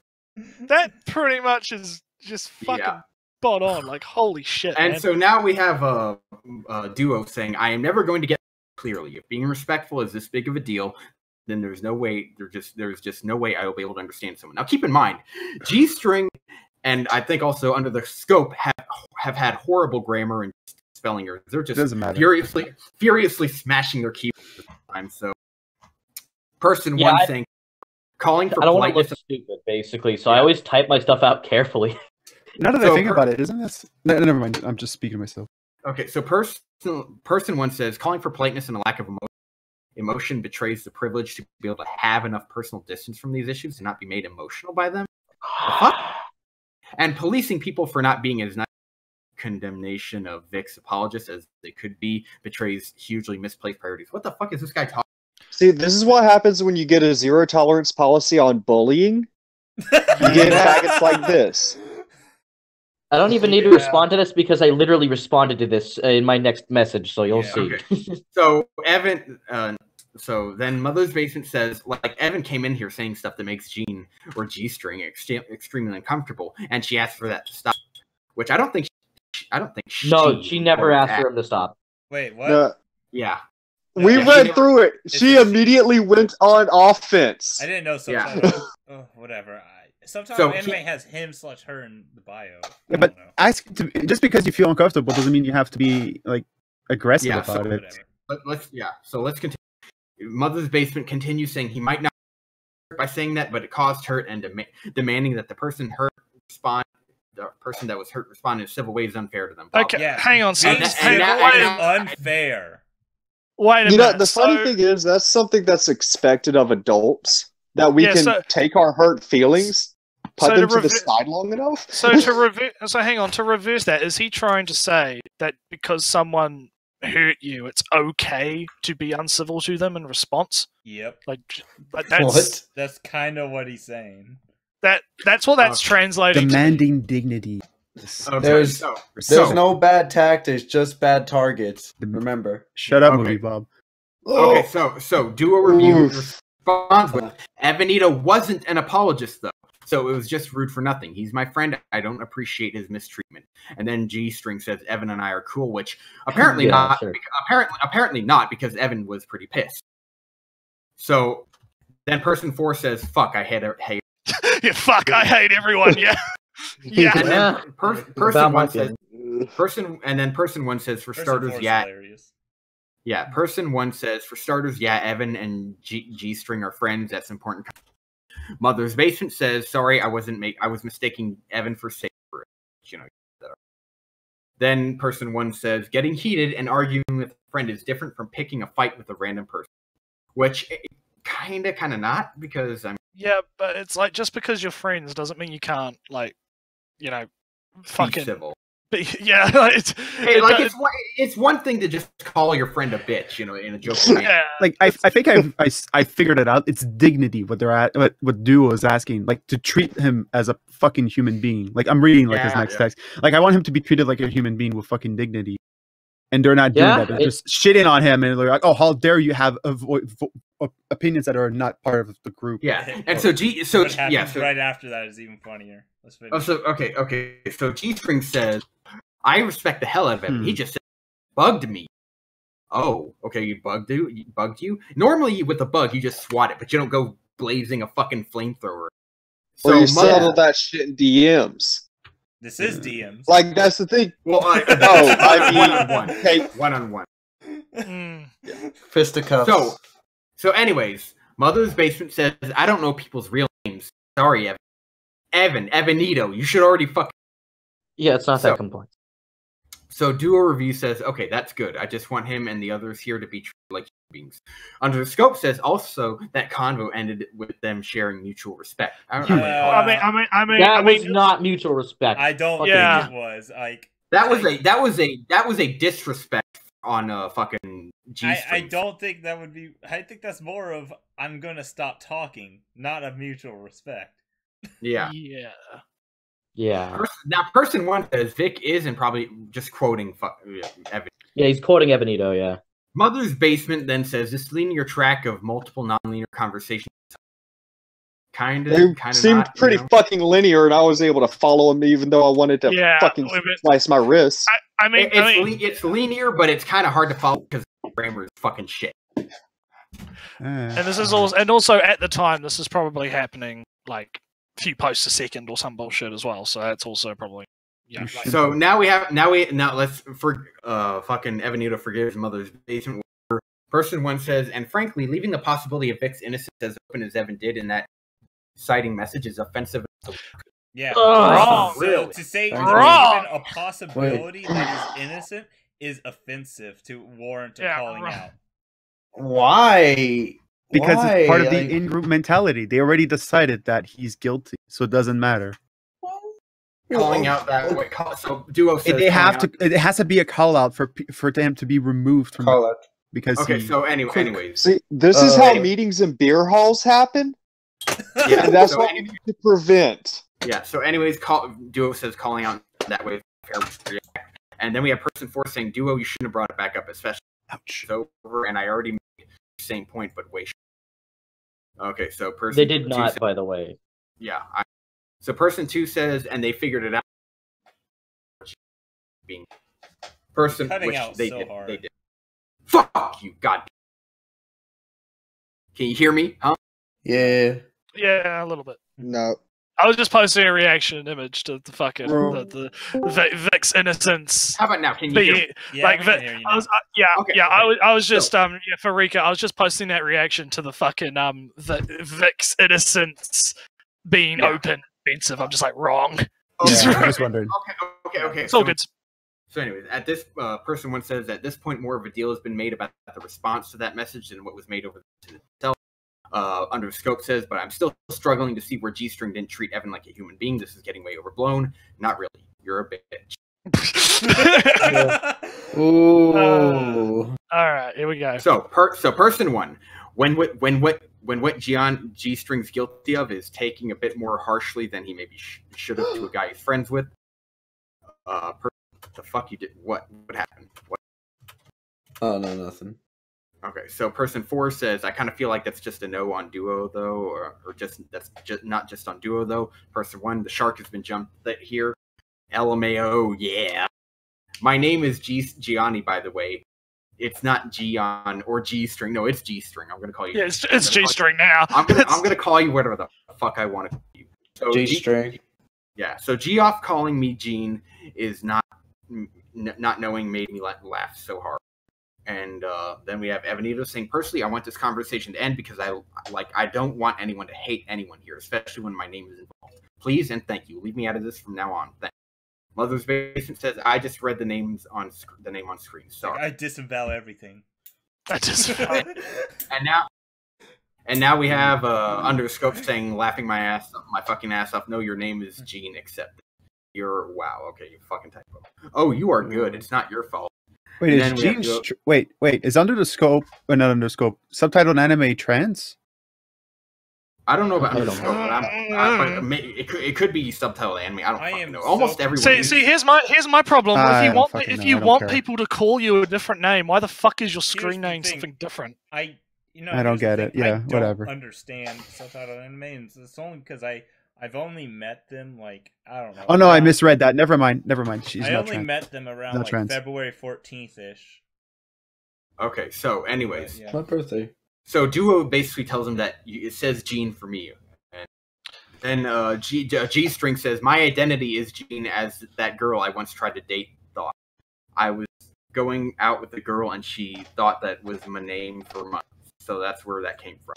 That pretty much is just fucking spot on. Like holy shit. And man. So now we have a duo saying, "I am never going to get clearly. If being respectful is this big of a deal, then there's just no way I will be able to understand someone." Now keep in mind, G-string and I think also under the scope have had horrible grammar and spelling errors. They're just furiously smashing their keyboards at the time. So person one saying calling for I don't want to politeness. look stupid, basically, so I always type my stuff out carefully. Now that I think about it, isn't this? No, never mind. I'm just speaking to myself. Okay, so person one says calling for politeness and a lack of emotion betrays the privilege to be able to have enough personal distance from these issues and not be made emotional by them. And policing people for not being as nice condemnation of Vic's apologists as they could be betrays hugely misplaced priorities. What the fuck is this guy talking? See, this is what happens when you get a zero tolerance policy on bullying. You get faggots like this. I don't even need to respond to this because I literally responded to this in my next message, so you'll see. Okay. So Evan, so then Mother's Basement says, like, Evan came in here saying stuff that makes Gene or G-string extremely uncomfortable, and she asked for that to stop, which I don't think. She never asked for him to stop. Wait, what? Yeah. We read through it. She immediately went on offense. I didn't know subtitle. Whatever. Subtitle anime has him/her in the bio. Yeah, but just because you feel uncomfortable doesn't mean you have to be like aggressive about it. So let's continue. Mother's Basement continues saying he might not by saying that, but it caused hurt and demanding that the person hurt respond. The person that was hurt respond in civil ways unfair to them. Okay, hang on. Unfair. Wait a minute. The funny thing is, that's something that's expected of adults, that we can take our hurt feelings, put them to the side long enough. So hang on. To reverse that, is he trying to say that because someone hurt you, it's okay to be uncivil to them in response? Yep. That's kind of what he's saying. That's what that's translating. Demanding dignity. There's no bad tactics, just bad targets. Remember. Shut up, Movie Bob. Okay, so Duo Review responds with Evanita wasn't an apologist though. So it was just rude for nothing. He's my friend. I don't appreciate his mistreatment. And then G String says Evan and I are cool, which apparently not. Sure. Apparently not, because Evan was pretty pissed. So then person 4 says, "Fuck, I hate." Yeah, fuck, I hate everyone. Yeah. Yeah. And then person 1 says, person 1 says, for starters, yeah. Hilarious. Yeah, person 1 says, for starters, yeah, Evan and G String are friends. That's important. Mother's Basement says, sorry, I was mistaking Evan for Saber. You know. Then person 1 says, getting heated and arguing with a friend is different from picking a fight with a random person. Which kind of not, because I'm. Yeah, but it's like, just because you're friends doesn't mean you can't, like, you know, fucking. Be civil. Yeah, it's one thing to just call your friend a bitch, you know, in a joking way. Yeah, like I think I figured it out. It's dignity. What they're at, what Duo is asking, like to treat him as a fucking human being. Like I'm reading his next text. Like I want him to be treated like a human being with fucking dignity, and they're not doing that. They're just shitting on him, and they're like, "Oh, how dare you have opinions that are not part of the group?" Yeah, and so right after that is even funnier. Let's finish. Oh, so okay. So G String says, I respect the hell out of him. He just said, bugged me. Oh, okay, you bugged you? Normally with a bug, you just swat it, but you don't go blazing a fucking flamethrower. Or you settle that shit in DMs. This is DMs. Like, that's the thing. Well, I mean, one-on-one. Fisticuffs. So anyways, Mother's Basement says, I don't know people's real names. Sorry, Evanito, you should already fucking... Yeah, it's not that complex. So Duo Review says, okay, that's good. I just want him and the others here to be treated like human beings. Under the Scope says also that convo ended with them sharing mutual respect. I mean, that was not mutual respect. I don't think it was. Like that was a disrespect on a fucking G I don't think that would be. I think that's more of I'm gonna stop talking, not a mutual respect. Yeah. Yeah. Now, person 1 says Vic is, and probably just quoting Evan. Yeah, he's quoting Evanito, yeah. Mother's Basement then says this linear track of multiple non-linear conversations kind of seemed pretty fucking linear, and I was able to follow him even though I wanted to fucking slice my wrist. I mean, it's linear, but it's kind of hard to follow because the grammar is fucking shit. And this is also at the time this is probably happening like few posts a second or some bullshit as well, so that's also probably So now let's fucking Evanito forgives Mother's Basement. Person 1 says, and frankly, leaving the possibility of Vic's innocence as open as Evan did in that citing message is offensive. Yeah, wrong. So to say even a possibility that he's innocent is offensive to warrant calling out. Why? Because it's part of the in-group mentality. They already decided that he's guilty, so it doesn't matter. Calling out that way. So Duo says it has to be a call out for them to be removed from call out. Because so anyways. See, this is how meetings in beer halls happen. Yeah, and that's what we need to prevent. Yeah. So anyways, Duo says calling out that way fair. And then we have person 4 saying, Duo, you shouldn't have brought it back up, especially it's over, and I already made the same point, but way. Okay, so person they did not, by the way. Yeah. So person 2 says, and they figured it out. Being person, which they did. Hard. They did. Fuck you, God. Can you hear me? Huh? Yeah. Yeah, a little bit. No. I was just posting a reaction image to the fucking the Vic's innocence. How about now? Can you hear me? Yeah, like I hear you now. I was just for Rika, I was just posting that reaction to the fucking the Vic's innocence being open offensive. I'm just like wrong. Yeah, I was wondering. Okay. It's all good. So anyways, at this person 1 says at this point more of a deal has been made about the response to that message than what was made over to itself. Under Scope says, but I'm still struggling to see where G String didn't treat Evan like a human being. This is getting way overblown. Not really. You're a bitch. Ooh. All right, here we go. So person 1, when what G String's guilty of is taking a bit more harshly than he maybe should have to a guy he's friends with. The fuck you did? What happened? What? Oh no, nothing. Okay, so person 4 says, I kind of feel like that's just a no on Duo, though, or just that's just not just on Duo, though. Person 1, the shark has been jumped here. LMAO, yeah. My name is Gianni, by the way. It's not Gian or G string. No, it's G string. I'm gonna call you. Yeah, it's G string now. I'm gonna call you whatever the fuck I want to call you. So G string. Yeah. So Geoff calling me Gene is not knowing made me laugh so hard. And then we have Evanito saying, personally, I want this conversation to end because I don't want anyone to hate anyone here, especially when my name is involved. Please and thank you. Leave me out of this from now on. Thanks. Mother's Basement says, I just read the name on screen. Sorry. I disavow everything. I disavow. And now we have Underscope saying, laughing my fucking ass off. No, your name is Gene, except you're wow. Okay, you fucking typo. Oh, you are good. It's not your fault. Wait, is Gene wait, is Under the Scope or not Under the Scope subtitled anime trans? I don't know about Under the Scope, but it could be subtitled anime. I don't fucking know. Almost everyone. See, here's my problem. If you want people to call you a different name, why the fuck is your screen name something different? I don't get it. Yeah, whatever. Understand subtitled anime, and it's only because I've only met them like I don't know. Oh no, I misread that. Never mind. She's I not only trans. met them around like trans. February 14th ish. Okay, so anyways, my birthday. So Duo basically tells him that it says Gene for me, and then G String says my identity is Gene, as that girl I once tried to date thought. I was going out with a girl and she thought that was my name for months, so that's where that came from.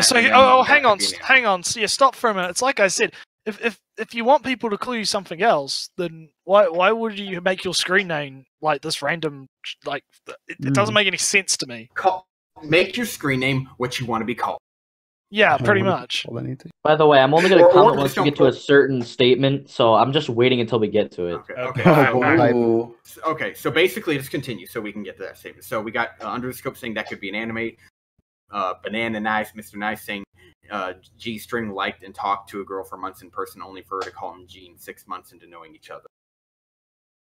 So, hang on. So, stop for a minute. It's like I said, if you want people to call you something else, then why would you make your screen name like this random? Like, it doesn't make any sense to me. Make your screen name what you want to be called. Yeah, pretty much. By the way, I'm only going to comment once we get to a certain statement, so I'm just waiting until we get to it. Okay, so basically, let's continue so we can get to that statement. So we got Under the Scope saying that could be an anime. Banana Nice, Mr. Nice saying G String liked and talked to a girl for months in person, only for her to call him Gene 6 months into knowing each other.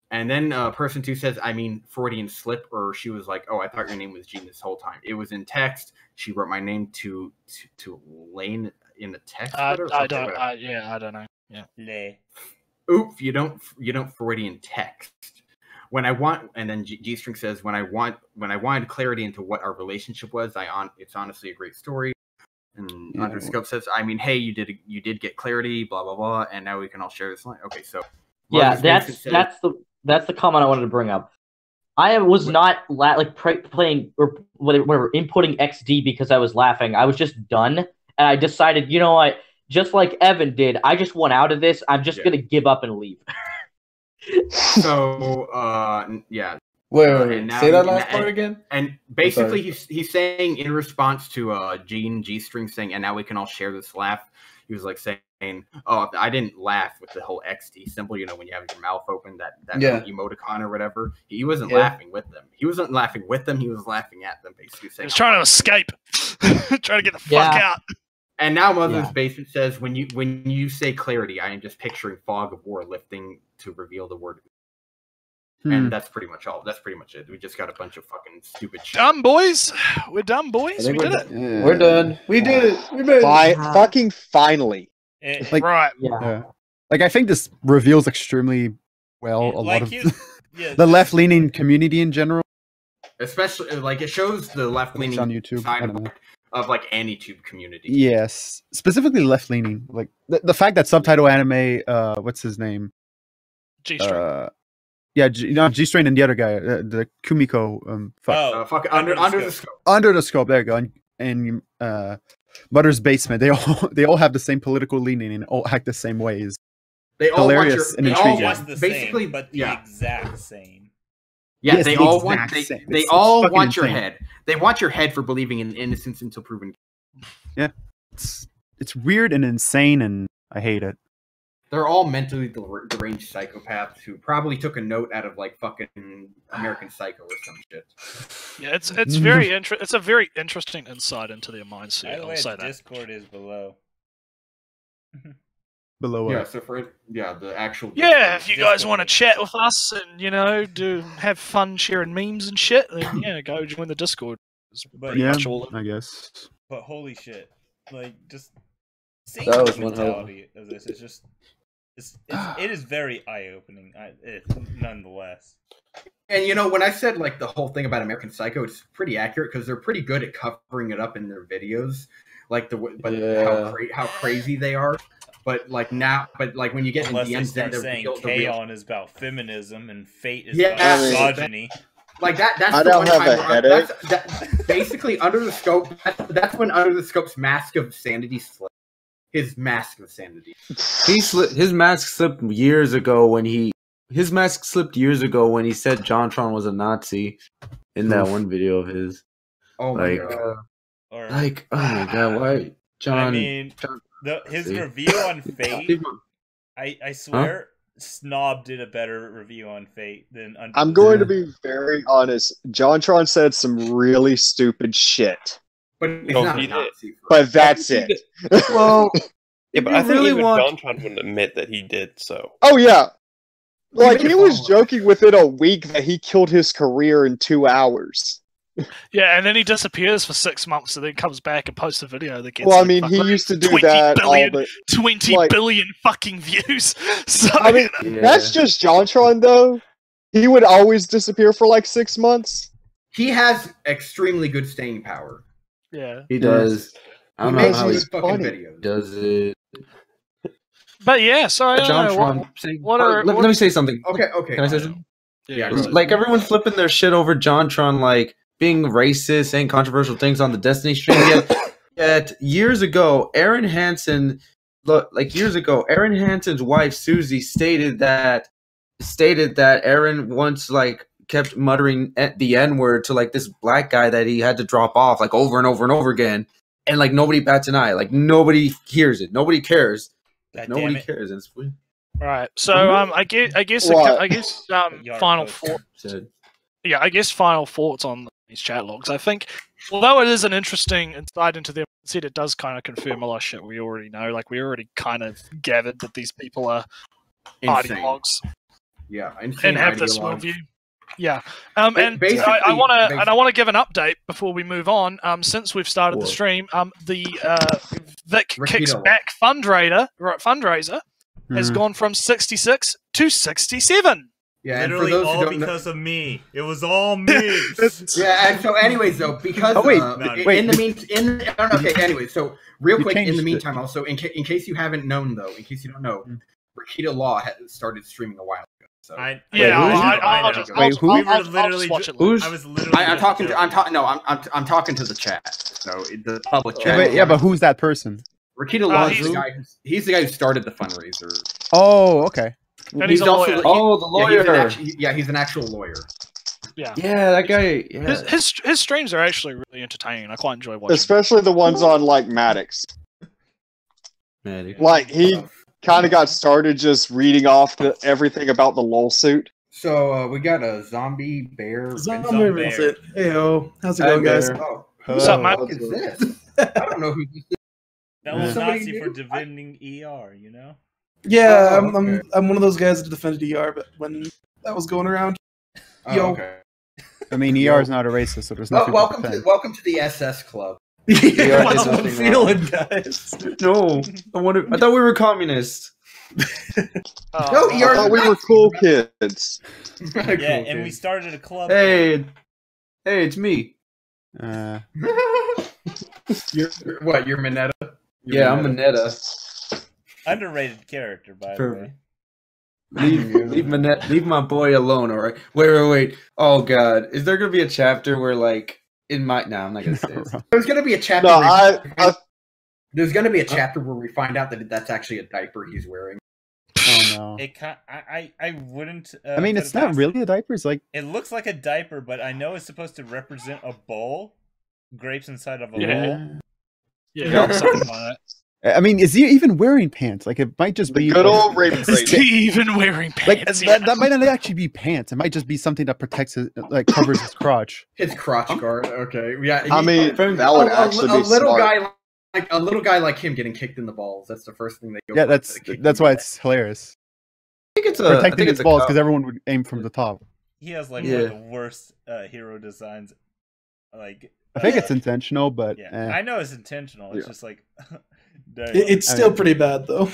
And then person 2 says, I mean, Freudian slip, or she was like, oh, I thought your name was Gene this whole time. It was in text. She wrote my name to Lane in the text. I don't know. Yeah. Lay. Oop, you don't Freudian text. When I want, and then G String says, when I wanted clarity into what our relationship was, it's honestly a great story. And Underscope says, I mean, hey, you did get clarity, blah blah blah, and now we can all share this line. Okay, so yeah, that's the comment I wanted to bring up. I was not playing or whatever inputting XD because I was laughing. I was just done, and I decided, you know what? Just like Evan did, I just want out of this. I'm just gonna give up and leave. So yeah. Wait. Say that last part again. And basically, he's saying in response to G String saying, and now we can all share this laugh. He was like saying, "Oh, I didn't laugh with the whole XD symbol. You know, when you have your mouth open, that emoticon or whatever. He wasn't laughing with them. He wasn't laughing with them. He was laughing at them, basically saying, he was trying to escape, trying to get the fuck out." And now Mother's Basement says, when you say clarity, I am just picturing fog of war lifting to reveal the word. And that's pretty much all. That's pretty much it. We just got a bunch of fucking stupid shit. Done, boys. We're done, boys. We did it. Yeah. We're done. We did it. We made it. Fucking finally. Right. Yeah. Like, I think this reveals extremely well a lot of the the left-leaning community in general. Especially, like, it shows the left-leaning on YouTube side of like AniTube community. Yes, specifically left-leaning. Like the fact that subtitle anime, what's his name? G-String. Yeah, G Strain and the other guy, the Kumiko. Under the Scope. There you go. And Mother's Basement. They all have the same political leaning and all act the same ways. They all hilarious and intriguing. Basically, but the exact same. Yeah, yes, they all want your head. They want your head for believing in innocence until proven. Yeah, it's weird and insane, and I hate it. They're all mentally deranged psychopaths who probably took a note out of like fucking American Psycho or some shit. Yeah, it's very it's a very interesting insight into their mindset. By the way, Discord is below. Below yeah, so for the actual if you guys want to chat with us and have fun sharing memes and shit, then go join the Discord. But yeah, much all I guess. But holy shit, like just seeing That the was one hell of a- mentality of this is just it is very eye opening. Nonetheless. And you know, when I said like the whole thing about American Psycho, it's pretty accurate because they're pretty good at covering it up in their videos, like how crazy they are. But like now, when you get Unless in the they end, start then saying K-On! Is about feminism and Fate is about misogyny. Like that's I the don't one have a time headache. that's basically Under the Scope. That's when Under the Scope's mask of sanity slipped. His mask of sanity. His mask slipped years ago when he said JonTron was a Nazi in that one video of his. Oh my god! Like, oh my god, why John? I mean, his review on Fate. I swear, Snob did a better review on Fate than. I'm going to be very honest. JonTron said some really stupid shit. But he's not a Nazi. But that's it. Well, yeah, but I think even JonTron wouldn't admit that he did so. Oh yeah, like he was joking within a week that he killed his career in 2 hours. Yeah, and then he disappears for 6 months and then comes back and posts a video that gets. Well, I mean, he used to do 20 that. billion, 20 billion fucking views. So, I mean, that's just JonTron, though. He would always disappear for like 6 months. He has extremely good staying power. Yeah, he does. I don't He know makes how he good fucking videos. does it. But yeah, so I don't know. Let me say something. Okay. Can I say something? Yeah, like everyone's flipping their shit over JonTron, like being racist, saying controversial things on the Destiny stream. Yet years ago, Aaron Hansen's wife Susie stated that Aaron once like kept muttering the N-word to like this black guy that he had to drop off like over and over and over again, and like nobody bats an eye, like nobody hears it, nobody cares. Nobody cares. And it's weird. Right. So I guess final thoughts. Yeah, I guess final thoughts on these chat logs. I think although it is an interesting insight into them, it does kind of confirm a lot of shit we already know. Like we already kind of gathered that these people are ideologues. Yeah, and have this worldview. Yeah, and I want to give an update before we move on. Since we've started the stream, the Vic Kicks Back fundraiser has gone from 66 to 67. Yeah, literally and for those all who don't because of me. It was all me. Yeah, and so anyways though, because anyway, so real quick in the meantime, also in case you haven't known though, in case you don't know, Rakita Law had started streaming a while ago. So I'm talking to the chat. So the public chat. But who's that person? Rakita Law is the guy. He's the guy who started the fundraiser. Oh, okay. And he's also the lawyer. He's an actual lawyer. Yeah, that guy. Yeah. His streams are actually really entertaining. I quite enjoy watching. Especially the ones on like Maddox. Like he kind of got started just reading off everything about the LOL suit. So we got a zombie bear. Zombie bear. Hey, how's it going, guys? What's up, Matt? What is this? I don't know who this is. That was Nazi for defending ER, you know? Yeah, I'm one of those guys that defended ER, but when that was going around, okay. I mean, ER is not a racist, so there's nothing. Welcome to the SS Club. How's it feeling, guys? No, I thought we were communists. No, I thought we were cool kids. Yeah, and we started a club. Hey, it's me. You're what? You're Mineta? I'm Mineta. Underrated character, by the way. Leave my boy alone, all right? Wait. Oh god, is there gonna be a chapter where like I'm not gonna say it. There's gonna be a chapter. No, there's gonna be a chapter where we find out that that's actually a diaper he's wearing. Oh no! I wouldn't. I mean, it's not really a diaper. It's like it looks like a diaper, but I know it's supposed to represent a bowl, grapes inside of a bowl. Yeah, something like that. I mean, is he even wearing pants? Like, it might just be good old rape. Is he even wearing pants? Like, that might not actually be pants. It might just be something that protects his, like, covers his crotch. His crotch guard. Okay, yeah. I mean, that would actually be little smart. a little guy like him getting kicked in the balls. That's the first thing they go. Yeah, that's why it's hilarious. I think it's protecting his balls because everyone would aim from the top. He has like one of the worst hero designs Like, I think it's intentional, but yeah, I know it's intentional. It's just like it's still pretty bad though.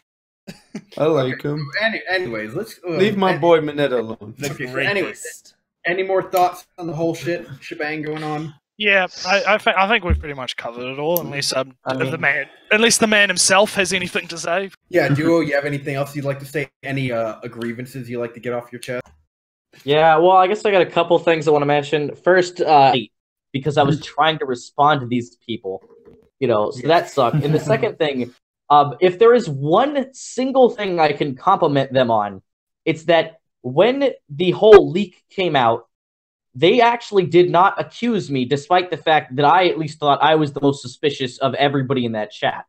I like him. Anyways, let's leave my boy Minetta alone. Anyways, any more thoughts on the whole shebang going on? Yeah, I think we've pretty much covered it all, unless the man himself has anything to say. Yeah, Duo, you have anything else you'd like to say? Any grievances you'd like to get off your chest? Yeah, well, I guess I got a couple things I want to mention. First, because I was trying to respond to these people, so that sucked. And the second thing, if there is one single thing I can compliment them on, it's that when the whole leak came out, they actually did not accuse me, despite the fact that I at least thought I was the most suspicious of everybody in that chat.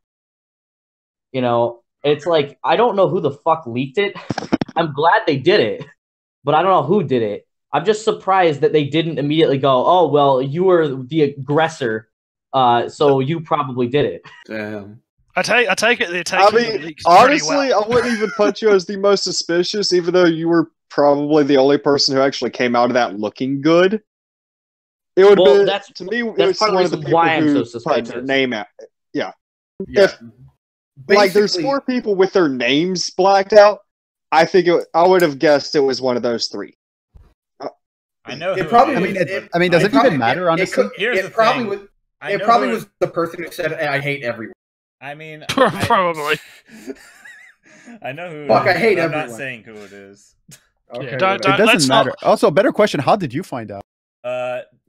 It's like, I don't know who the fuck leaked it. I'm glad they did it, but I don't know who did it. I'm just surprised that they didn't immediately go, oh, well, you were the aggressor, so you probably did it. Damn. I take it they're taking the leaks honestly, pretty well. I wouldn't even put you as the most suspicious, even though you were probably the only person who actually came out of that looking good. It would be to me. It's one of the people who put their name out. Yeah. If there's 4 people with their names blacked out, I think I would have guessed it was one of those 3. I know. It probably. I mean, does it even matter? Honestly, it probably was the person who said, "I hate everyone." I mean, probably. I know who. Fuck, I hate everyone. I'm not saying who it is. Okay, it doesn't matter. Also, better question: how did you find out?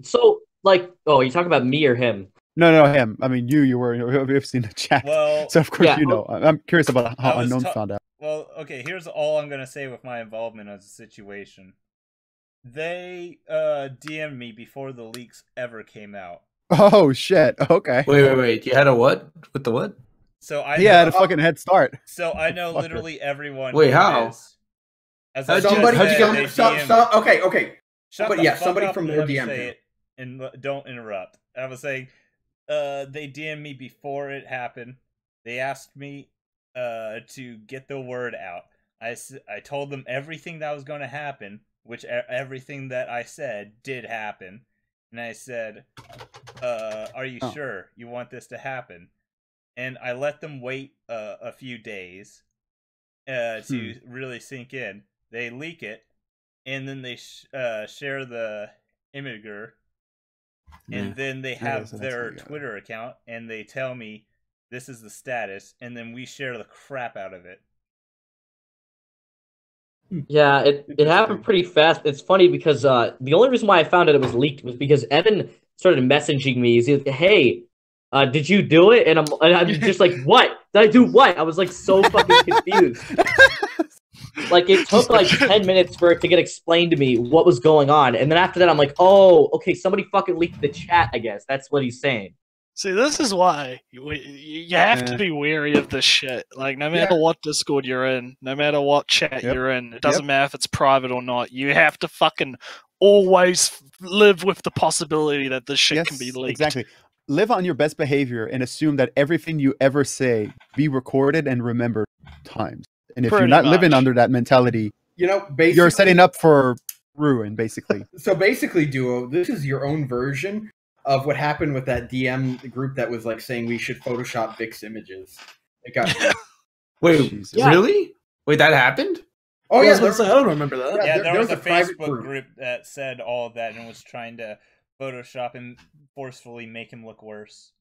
So, you talking about me or him? No, him. I mean, you've seen the chat. Well, so of course you know. I'm curious about how Unknown found out. Well, okay. Here's all I'm gonna say with my involvement in the situation. They DM'd me before the leaks ever came out. Oh shit! Okay. Wait. You had a what? With the what? So I had a fucking head start. So I know literally everyone. Wait, how? Somebody okay. Somebody from their DM. Say it and don't interrupt. I was saying, they DM'd me before it happened. They asked me to get the word out. I told them everything that was going to happen, which everything that I said did happen. And I said, are you sure you want this to happen? And I let them wait a few days to really sink in. They leak it, and then they share the imager, and then they have their Twitter account, and they tell me this is the status, and then we share the crap out of it. Yeah, it happened pretty fast. It's funny because the only reason why I found out it was leaked was because Evan started messaging me. He's like, "Hey, did you do it?" And I'm just like, "What? Did I do what?" I was like so fucking confused. Like it took like 10 minutes for it to get explained to me what was going on, and then after that, I'm like, "Oh, okay, somebody fucking leaked the chat." I guess that's what he's saying. See, this is why you have to be wary of this shit. Like, no matter what Discord you're in, no matter what chat you're in, it doesn't matter if it's private or not. You have to fucking always live with the possibility that this shit can be leaked. Exactly. Live on your best behavior and assume that everything you ever say be recorded and remembered times. And if you're not living under that mentality, you're setting up for ruin, basically. So basically, Duo, this is your own version of what happened with that DM group that was like saying we should Photoshop Vic's images. It got Wait, really? Wait, that happened? Oh yeah, I don't remember that. Yeah, there was a Facebook group that said all of that and was trying to Photoshop and forcefully make him look worse.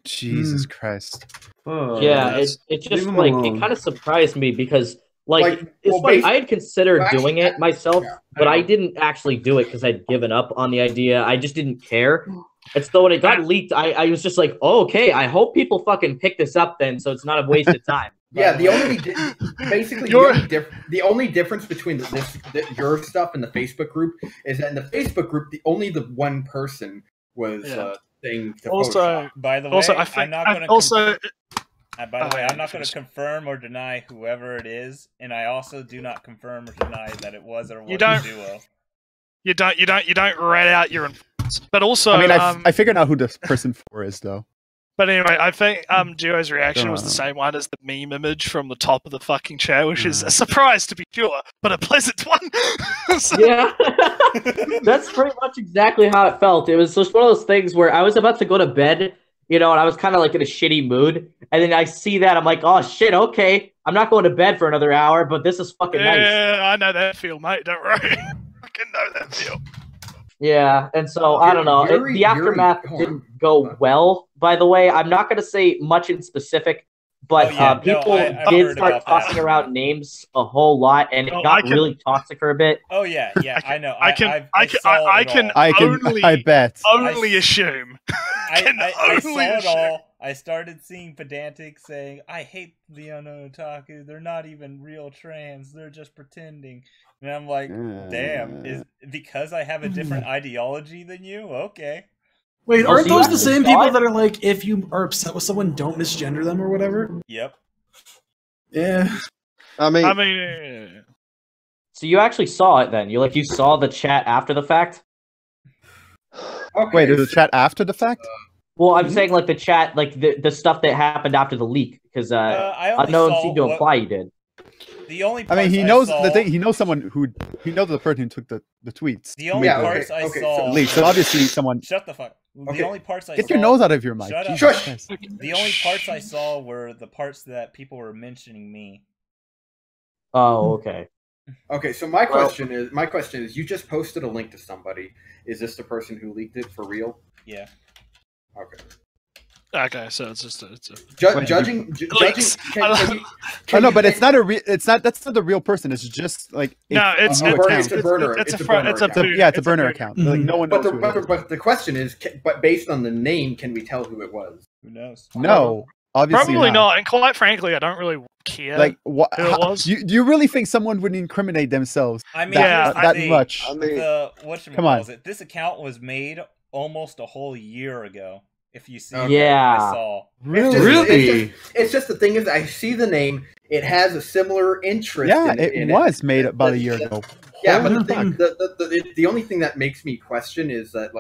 Jesus Christ. Yeah, it just like it kind of surprised me because it's funny, I had considered doing it myself, but I didn't actually do it because I'd given up on the idea. I just didn't care. And so when it got leaked, I was just like, oh, okay, I hope people fucking pick this up then, so it's not a waste of time. Yeah, the only difference between your stuff and the Facebook group is that in the Facebook group, only the one person was saying to Photoshop. By the way, I'm not going to confirm or deny whoever it is, and I also do not confirm or deny that it was or wasn't a duo. You don't rat out your. But also, I mean, I figured out who this person 4 is, though. But anyway, I think Duo's reaction was the same one as the meme image from the top of the fucking chat, which is a surprise to be sure, but a pleasant one. Yeah, that's pretty much exactly how it felt. It was just one of those things where I was about to go to bed, and I was kind of like in a shitty mood, and then I see that, I'm like, oh shit, okay, I'm not going to bed for another hour, but this is fucking nice. Yeah, I know that feel, mate, don't worry. I fucking know that feel. Yeah, and so, I don't know, the aftermath didn't go well, by the way. I'm not going to say much in specific, but people did start tossing around names a whole lot, and it got really toxic for a bit. Oh yeah, I know. I can only assume. I saw it all. I started seeing pedantic saying, "I hate the unknown otaku. They're not even real trans. They're just pretending." And I'm like, "Damn, is because I have a different ideology than you? Okay." Wait, aren't those the same people that are like, if you are upset with someone, don't misgender them or whatever? Yep. Yeah. I mean, so you actually saw it then? You saw the chat after the fact? Okay. Wait, there's a chat after the fact? Well, I'm saying like the chat, like the stuff that happened after the leak, because Unknown seemed to imply you did. The only I mean, he knows the thing. He knows someone he knows the person who took the tweets. The only parts I saw. So obviously someone. Shut the fuck. The only parts I Get saw. your nose out of your mic. Shut up. Shush. The only parts I saw were the parts that people were mentioning me. Oh, okay. Okay, so my question is, you just posted a link to somebody. Is this the person who leaked it for real? Yeah. Okay. Okay, so it's just judging. I know, but it's not a that's not the real person. It's just like it's a burner. It's a burner account. Like no one knows. But the question is, but based on the name, can we tell who it was? Who knows? No, obviously probably not. And quite frankly, I don't really care. Like what? Who it was? Do you really think someone would incriminate themselves? I mean, that much. I mean, come on. This account was made almost a whole year ago. If you see, I saw. Really? It's just the thing is, I see the name. It has a similar interest. Yeah, it was made about a year ago. Yeah, but the only thing that makes me question is that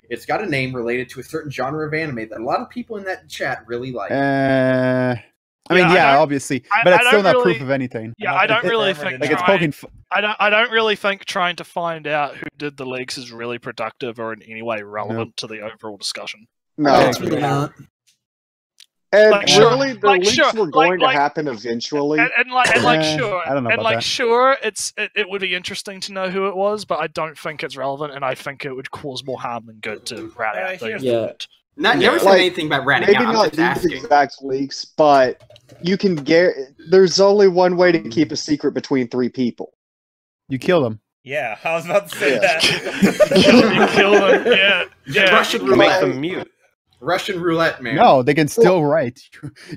it's got a name related to a certain genre of anime that a lot of people in that chat really like. I mean, obviously, but it's still not proof of anything. Yeah, I don't really think it's poking. I don't really think trying to find out who did the leaks is really productive or in any way relevant to the overall discussion. No, it's really not. And really, the leaks were going to happen eventually. And sure, I don't know about that. Sure, it would be interesting to know who it was, but I don't think it's relevant, and I think it would cause more harm than good to rat out things. You never said anything about ratting out. Maybe not these exact leaks, but you can get. There's only one way to keep a secret between three people. You kill them. Yeah, I was about to say that. you kill them. Yeah. Russian roulette. Make them mute. Russian roulette, man. No, they can still write.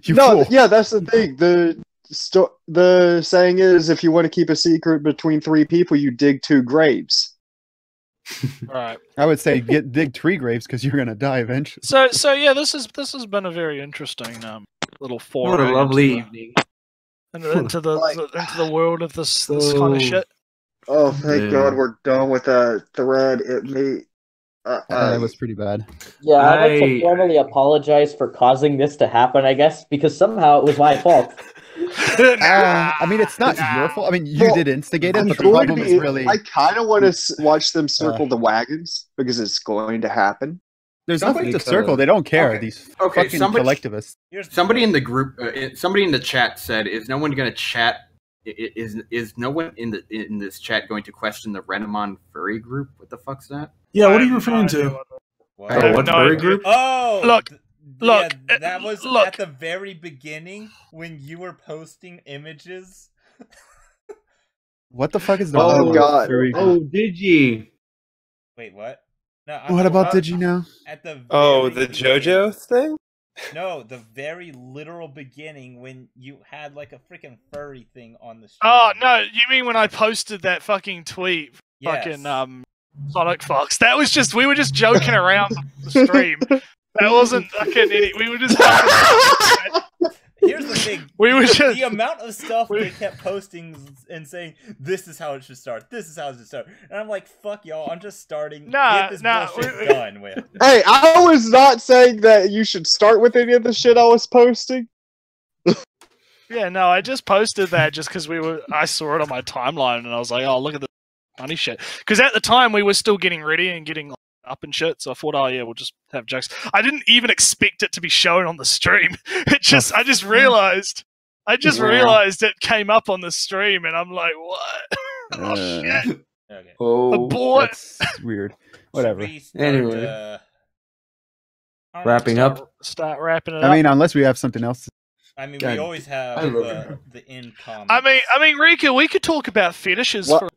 You no, fool. Yeah, that's the thing. The saying is, if you want to keep a secret between three people, you dig 2 graves. Right. I would say dig 3 graves because you're gonna die eventually. So yeah, this has been a very interesting little foray. What a lovely evening. Into the world of this kind of shit. Oh, thank God we're done with that thread. That was pretty bad. Yeah, I'd like to formally apologize for causing this to happen, I guess, because somehow it was my fault. I mean, it's not your fault. I mean, you did instigate it, but the problem is really... I kind of want to watch them circle the wagons, because it's going to happen. There's nothing to circle. They don't care. These fucking collectivists. Somebody in the group, somebody in the chat said, "Is no one going to chat? Is no one in this chat going to question the Renamon furry group? What the fuck's that?" Yeah, what are you referring to? What furry group? Oh, look. That was at the very beginning when you were posting images. What the fuck is the? Oh God! Oh, Digi. Wait, what? No. What about Digi now? At the the JoJo thing. No, the very literal beginning when you had like a freaking furry thing on the stream. Oh no, you mean when I posted that fucking tweet? Yes. Fucking Sonic Fox. That was just we were just joking around the stream. That wasn't fucking we were just here's the thing. The amount of stuff they kept posting and saying, this is how it should start. This is how it should start. And I'm like, fuck y'all. I'm just starting. Get this bullshit done with. Hey, I was not saying that you should start with any of the shit I was posting. Yeah, no, I just posted that just because I saw it on my timeline and I was like, oh, look at the funny shit. Because at the time we were still getting ready and getting up and shit, so I thought, oh yeah, we'll just have jokes. I didn't even expect it to be shown on the stream. I just realized it came up on the stream and I'm like, what? Oh shit. Okay. Oh, that's weird. Whatever. Anyway. Wrapping up. Start wrapping it up. I mean, unless we have something else. I mean, we always have the end comment. I mean, Rika, we could talk about fetishes for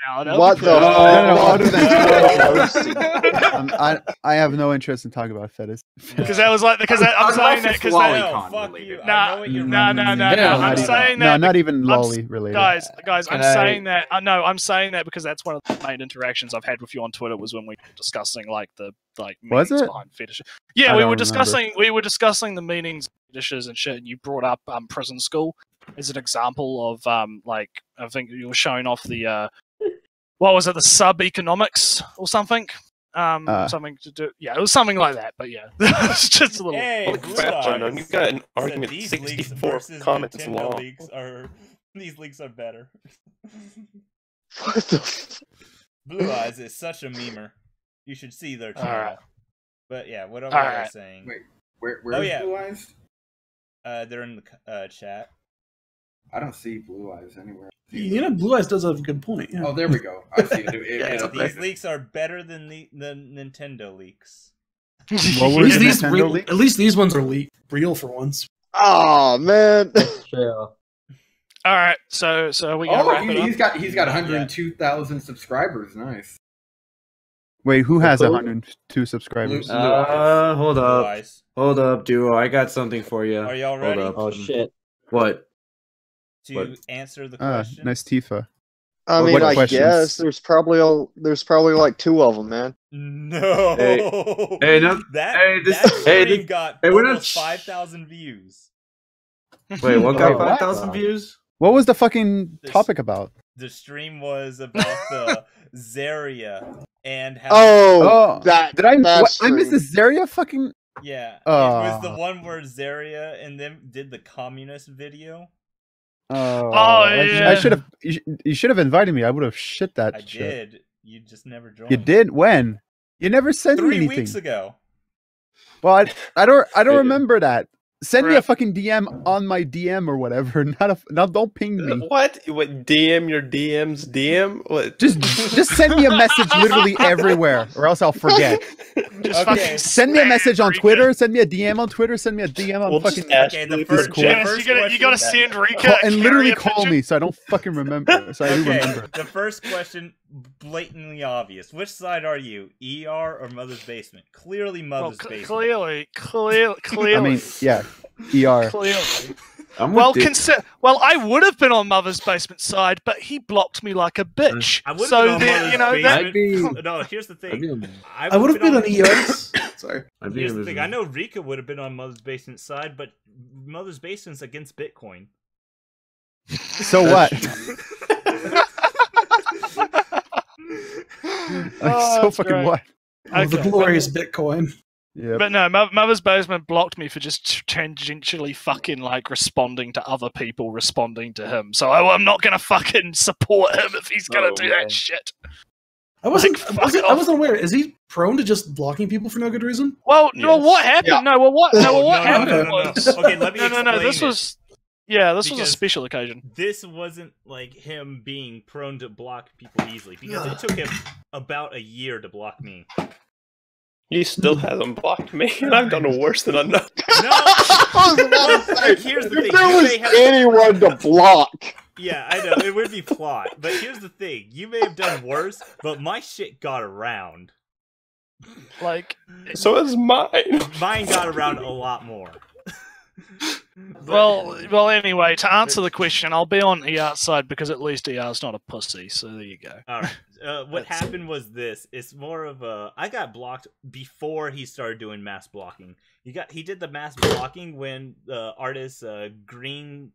now. What the? I have no interest in talking about fetishes. Because that was like I'm saying that because I'm saying that not even lolly related. Guys, I'm saying that. I'm saying that because that's one of the main interactions I've had with you on Twitter was when we were discussing like the meanings behind fetishes. Yeah, we were discussing the meanings of fetishes and shit, and you brought up prison school as an example of I think you were showing off the what was it, the sub-economics or something? Something to do. Yeah, it was something like that, but yeah. It's just a little... Hey, you've got an argument 64 comments long. These leaks are better. What the Blue Eyes is such a memer. You should see their channel. But yeah, what are we saying? Wait, where's Blue Eyes? They're in the chat. I don't see Blue Eyes anywhere. You know, Blue Eyes does have a good point. Yeah. Oh, there we go. I see it. These leaks are better than the Nintendo leaks. At least these ones are real for once. Oh man. All right, so we got. He's got 102,000 subscribers. Nice. Wait, who has 102 subscribers? Hold up, Duo. I got something for you. Are y'all ready? Oh shit. What? To answer the question. Nice Tifa. I mean, I guess there's probably like 2 of them, man. No. Hey, no. That stream got almost 5,000 views. Wait, what got 5,000 views? What was the fucking topic about? The stream was about the Zarya and how. I missed the Zarya fucking. Yeah, it was the one where Zarya and them did the communist video. I should have. You should have invited me. I would have shit that. I did. You just never joined. You did when? You never sent me anything. 3 weeks ago. Well, I don't remember that. Send me a fucking DM on my DM or whatever. Don't ping me. What DM your DM's DM? What? Just send me a message literally everywhere, or else I'll forget. Okay. Send me a message on Twitter. Send me a DM on Twitter. Send me a DM on fucking. The first you gotta send Rika and literally call me, so I don't fucking remember. So I do remember. The first question, blatantly obvious. Which side are you, ER or Mother's Basement? Clearly, Mother's Basement. Clearly. I mean, yeah. ER. Clearly. Well, I would have been on Mother's Basement side, but he blocked me like a bitch. I would have been on Mother's Basement. No, here's the thing. I would have been on ER's. Sorry. Here's the thing. I know Rika would have been on Mother's Basement side, but Mother's Basement's against Bitcoin. So what? So fucking great. what? The glorious Bitcoin. Yeah. But no, Mother's Basement blocked me for just tangentially fucking like responding to other people responding to him. So I'm not gonna fucking support him if he's gonna do that shit. I wasn't aware. Is he prone to just blocking people for no good reason? Well, no. What happened? Yeah. No. Well, what happened was okay. Let me no. This was a special occasion. This wasn't like him being prone to block people easily because it took him about a year to block me. He still hasn't blocked me, and I've done worse than unknown. Here's the thing. If there was anyone to block. Yeah, I know, it would be plot. But here's the thing. You may have done worse, but my shit got around. Like... So is mine. Mine got around a lot more. Well. Anyway, to answer the question, I'll be on ER's side because at least ER's not a pussy. So there you go. All right. What happened was this. It's more of a. I got blocked before he started doing mass blocking. He did the mass blocking when the artist Green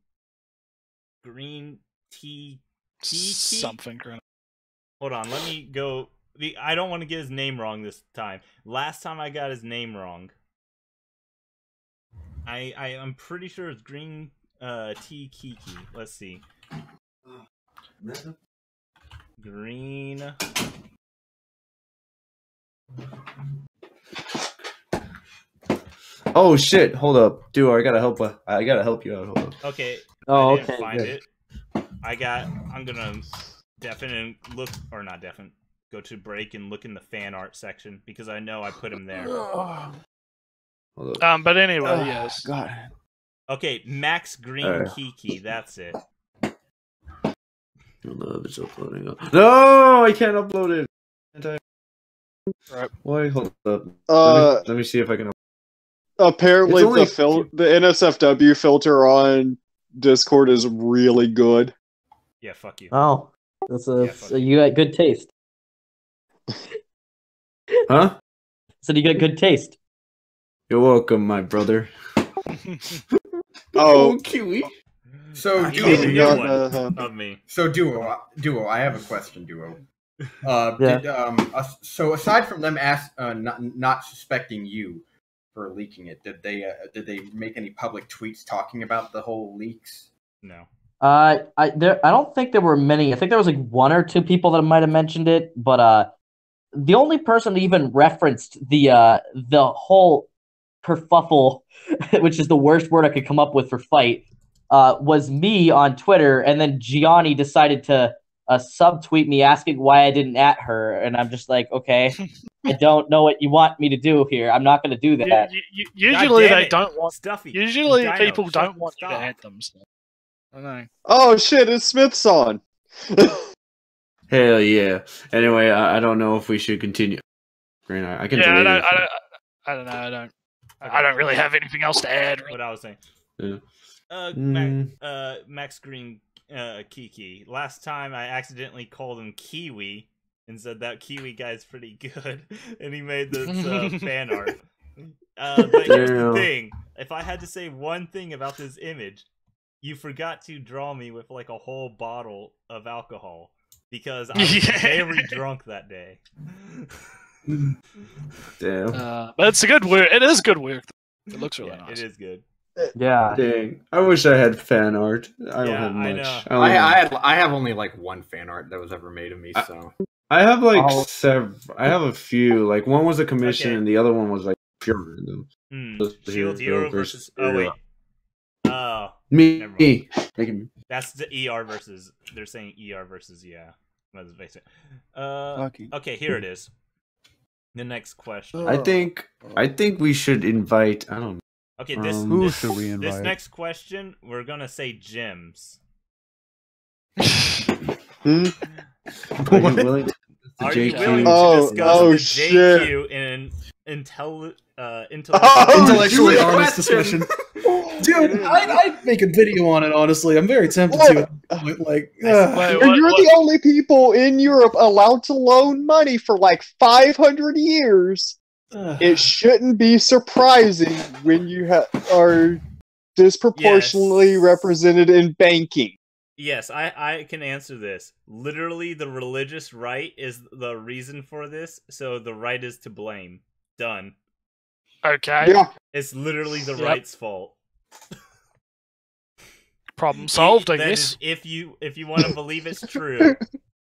T something. Hold on, let me go. I don't want to get his name wrong this time. Last time I got his name wrong. I'm pretty sure it's Green T Kiki. Let's see. Green. Oh shit! Hold up, Duo. I gotta help you out. Hold up. Okay. Oh, I didn't okay. find Good. it. I'm gonna go to break and look in the fan art section because I know I put him there. But anyway, yes. God. Okay, Max Green Kiki. That's it. I don't know if it's uploading. No, I can't upload it. Right. Wait, hold up. Let me see if I can. Apparently, the NSFW filter on Discord is really good. Yeah, fuck you. Oh, so you got good taste. Huh? So you got good taste. You're welcome, my brother. Oh, Kiwi. So Duo, I have a question, Duo. So aside from them not suspecting you for leaking it, did they make any public tweets talking about the whole leaks? No. I don't think there were many. I think there was like one or two people that might have mentioned it, but the only person that even referenced the whole kerfuffle, which is the worst word I could come up with for fight, was me on Twitter, and then Gianni decided to subtweet me asking why I didn't at her, and I'm just like, okay, I don't know what you want me to do here. I'm not going to do that. Usually they don't want Stuffy. Usually Dino, people don't want you to at them. So. I know. Oh shit! It's Smith's on. Hell yeah. Anyway, I don't know if we should continue. I can. Yeah, I don't know. I don't really have anything else to add. What I was saying. Yeah. Max Green Kiki. Last time I accidentally called him Kiwi and said that Kiwi guy's pretty good, and he made this fan art. But here's the thing: if I had to say one thing about this image, you forgot to draw me with like a whole bottle of alcohol because I was very drunk that day. Damn. But it's a good work. It is good work. It looks really nice. It is good. Yeah. Dang. I wish I had fan art. I don't have much. I have only like one fan art that was ever made of me. So I have like several. I have a few. Like one was a commission, and the other one was like pure random. Shield Hero versus. Oh wait. Me. That's the ER versus. They're saying ER versus Okay, here it is. The next question. I think we should invite. I don't know. Okay, who should we invite? This next question, we're gonna say gyms. Are you willing to discuss the JQ in intellectually honest discussion? Dude, I'd make a video on it, honestly. I'm very tempted to. Like, you're the only people in Europe allowed to loan money for like 500 years. It shouldn't be surprising when you are disproportionately represented in banking. Yes, I can answer this. Literally, the religious right is the reason for this, so the right is to blame. Done. Okay. Yeah. It's literally the right's fault. Problem solved, I guess. If you want to believe it's true,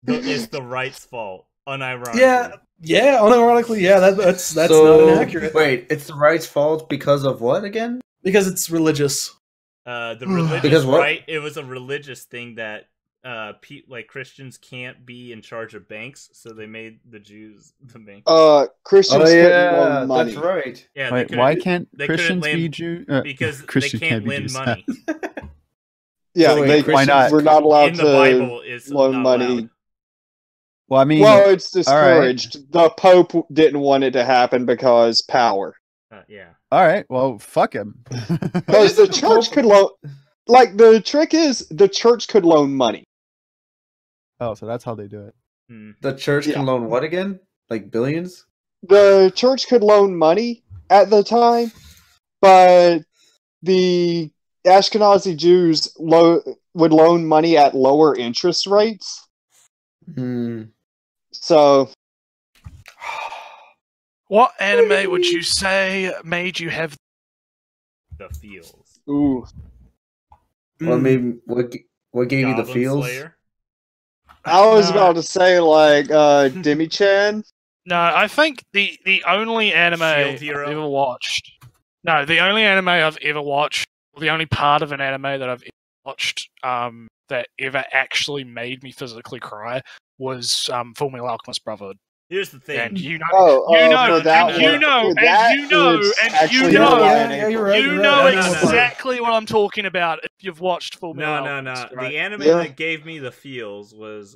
it's the right's fault. Unironically. Yeah, unironically, yeah, that's so, not inaccurate. Wait, it's the right's fault because of what again? Because it's religious. The religious right, it was a religious thing that like Christians can't be in charge of banks, so they made the Jews the bank. Christians couldn't money. That's right. Yeah, wait, why can't Christians be Jews? Because Christians they can't lend money. Yeah, so why not? We're not allowed in the Bible is loan money. Allowed. Well, I mean, it's discouraged. Right. The Pope didn't want it to happen because power. Yeah. All right. Well, fuck him. Because the church could loan. Like the trick is, the church could loan money. Oh, so that's how they do it. The church can loan what again? Like billions? The church could loan money at the time, but the Ashkenazi Jews would loan money at lower interest rates. So, what anime would you say made you have the feels? Ooh. What made what gave you the feels? Slayer? I was about to say like Demi-chan. No, I think the only anime I've ever watched. No, the only anime I've ever watched, the only part of an anime that I've ever watched that ever actually made me physically cry was Full Metal Alchemist Brotherhood. Here's the thing. And you know exactly what I'm talking about if you've watched Full Metal Alchemist. No. The anime that gave me the feels was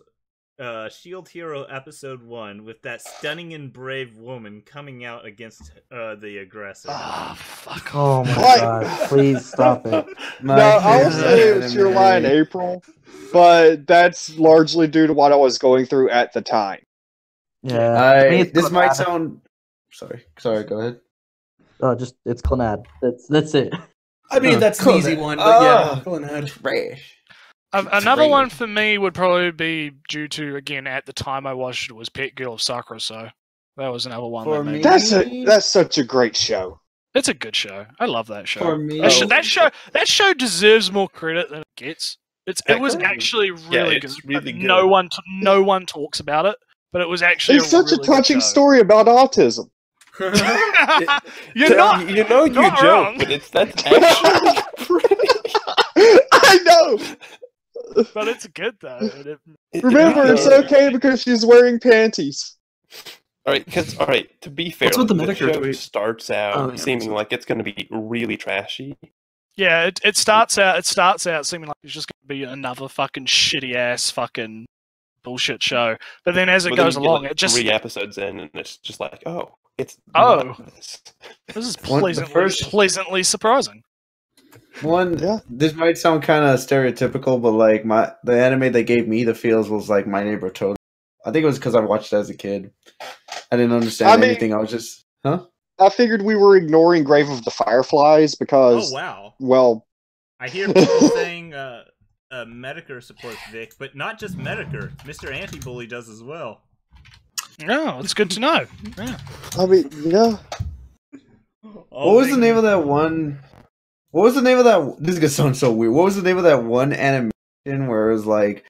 Shield Hero Episode 1 with that stunning and brave woman coming out against the aggressor. Oh, fuck. Oh my god, please stop it. No, I will say it was Your Lie in April, but that's largely due to what I was going through at the time. Yeah, this might sound. Sorry. Go ahead. Oh, it's Clannad. That's it. I mean, that's an easy one, but yeah, Clannad. Trash. Another one for me would probably be due to, again, at the time I watched it was Pet Girl of Sakura, so that was another one. For me, that's such a great show. It's a good show. I love that show. For me, that show deserves more credit than it gets. It was actually really good. Really good. No one talks about it, but it was actually It's such a touching story about autism. You joke, but that's actually pretty. I know. But it's good though. Remember, it's okay because she's wearing panties. All right. To be fair, What's with the show Medicare starts out seeming like it's going to be really trashy. Yeah, it starts out seeming like it's just going to be another fucking shitty ass fucking bullshit show. But then as it goes along, it just 3 episodes in, and it's just like, this is pleasantly surprising. This might sound kind of stereotypical, but like the anime that gave me the feels was like My Neighbor Totoro. I think it was because I watched it as a kid. I didn't understand anything. I was just, I figured we were ignoring Grave of the Fireflies because, well, I hear people saying Medicare supports Vic, but not just Medicare. Mr. Anti-Bully does as well. No, it's good to know. Yeah. I mean, yeah. What was the name of that one? What was the name of that? This is gonna sound so weird. What was the name of that one animation where it was like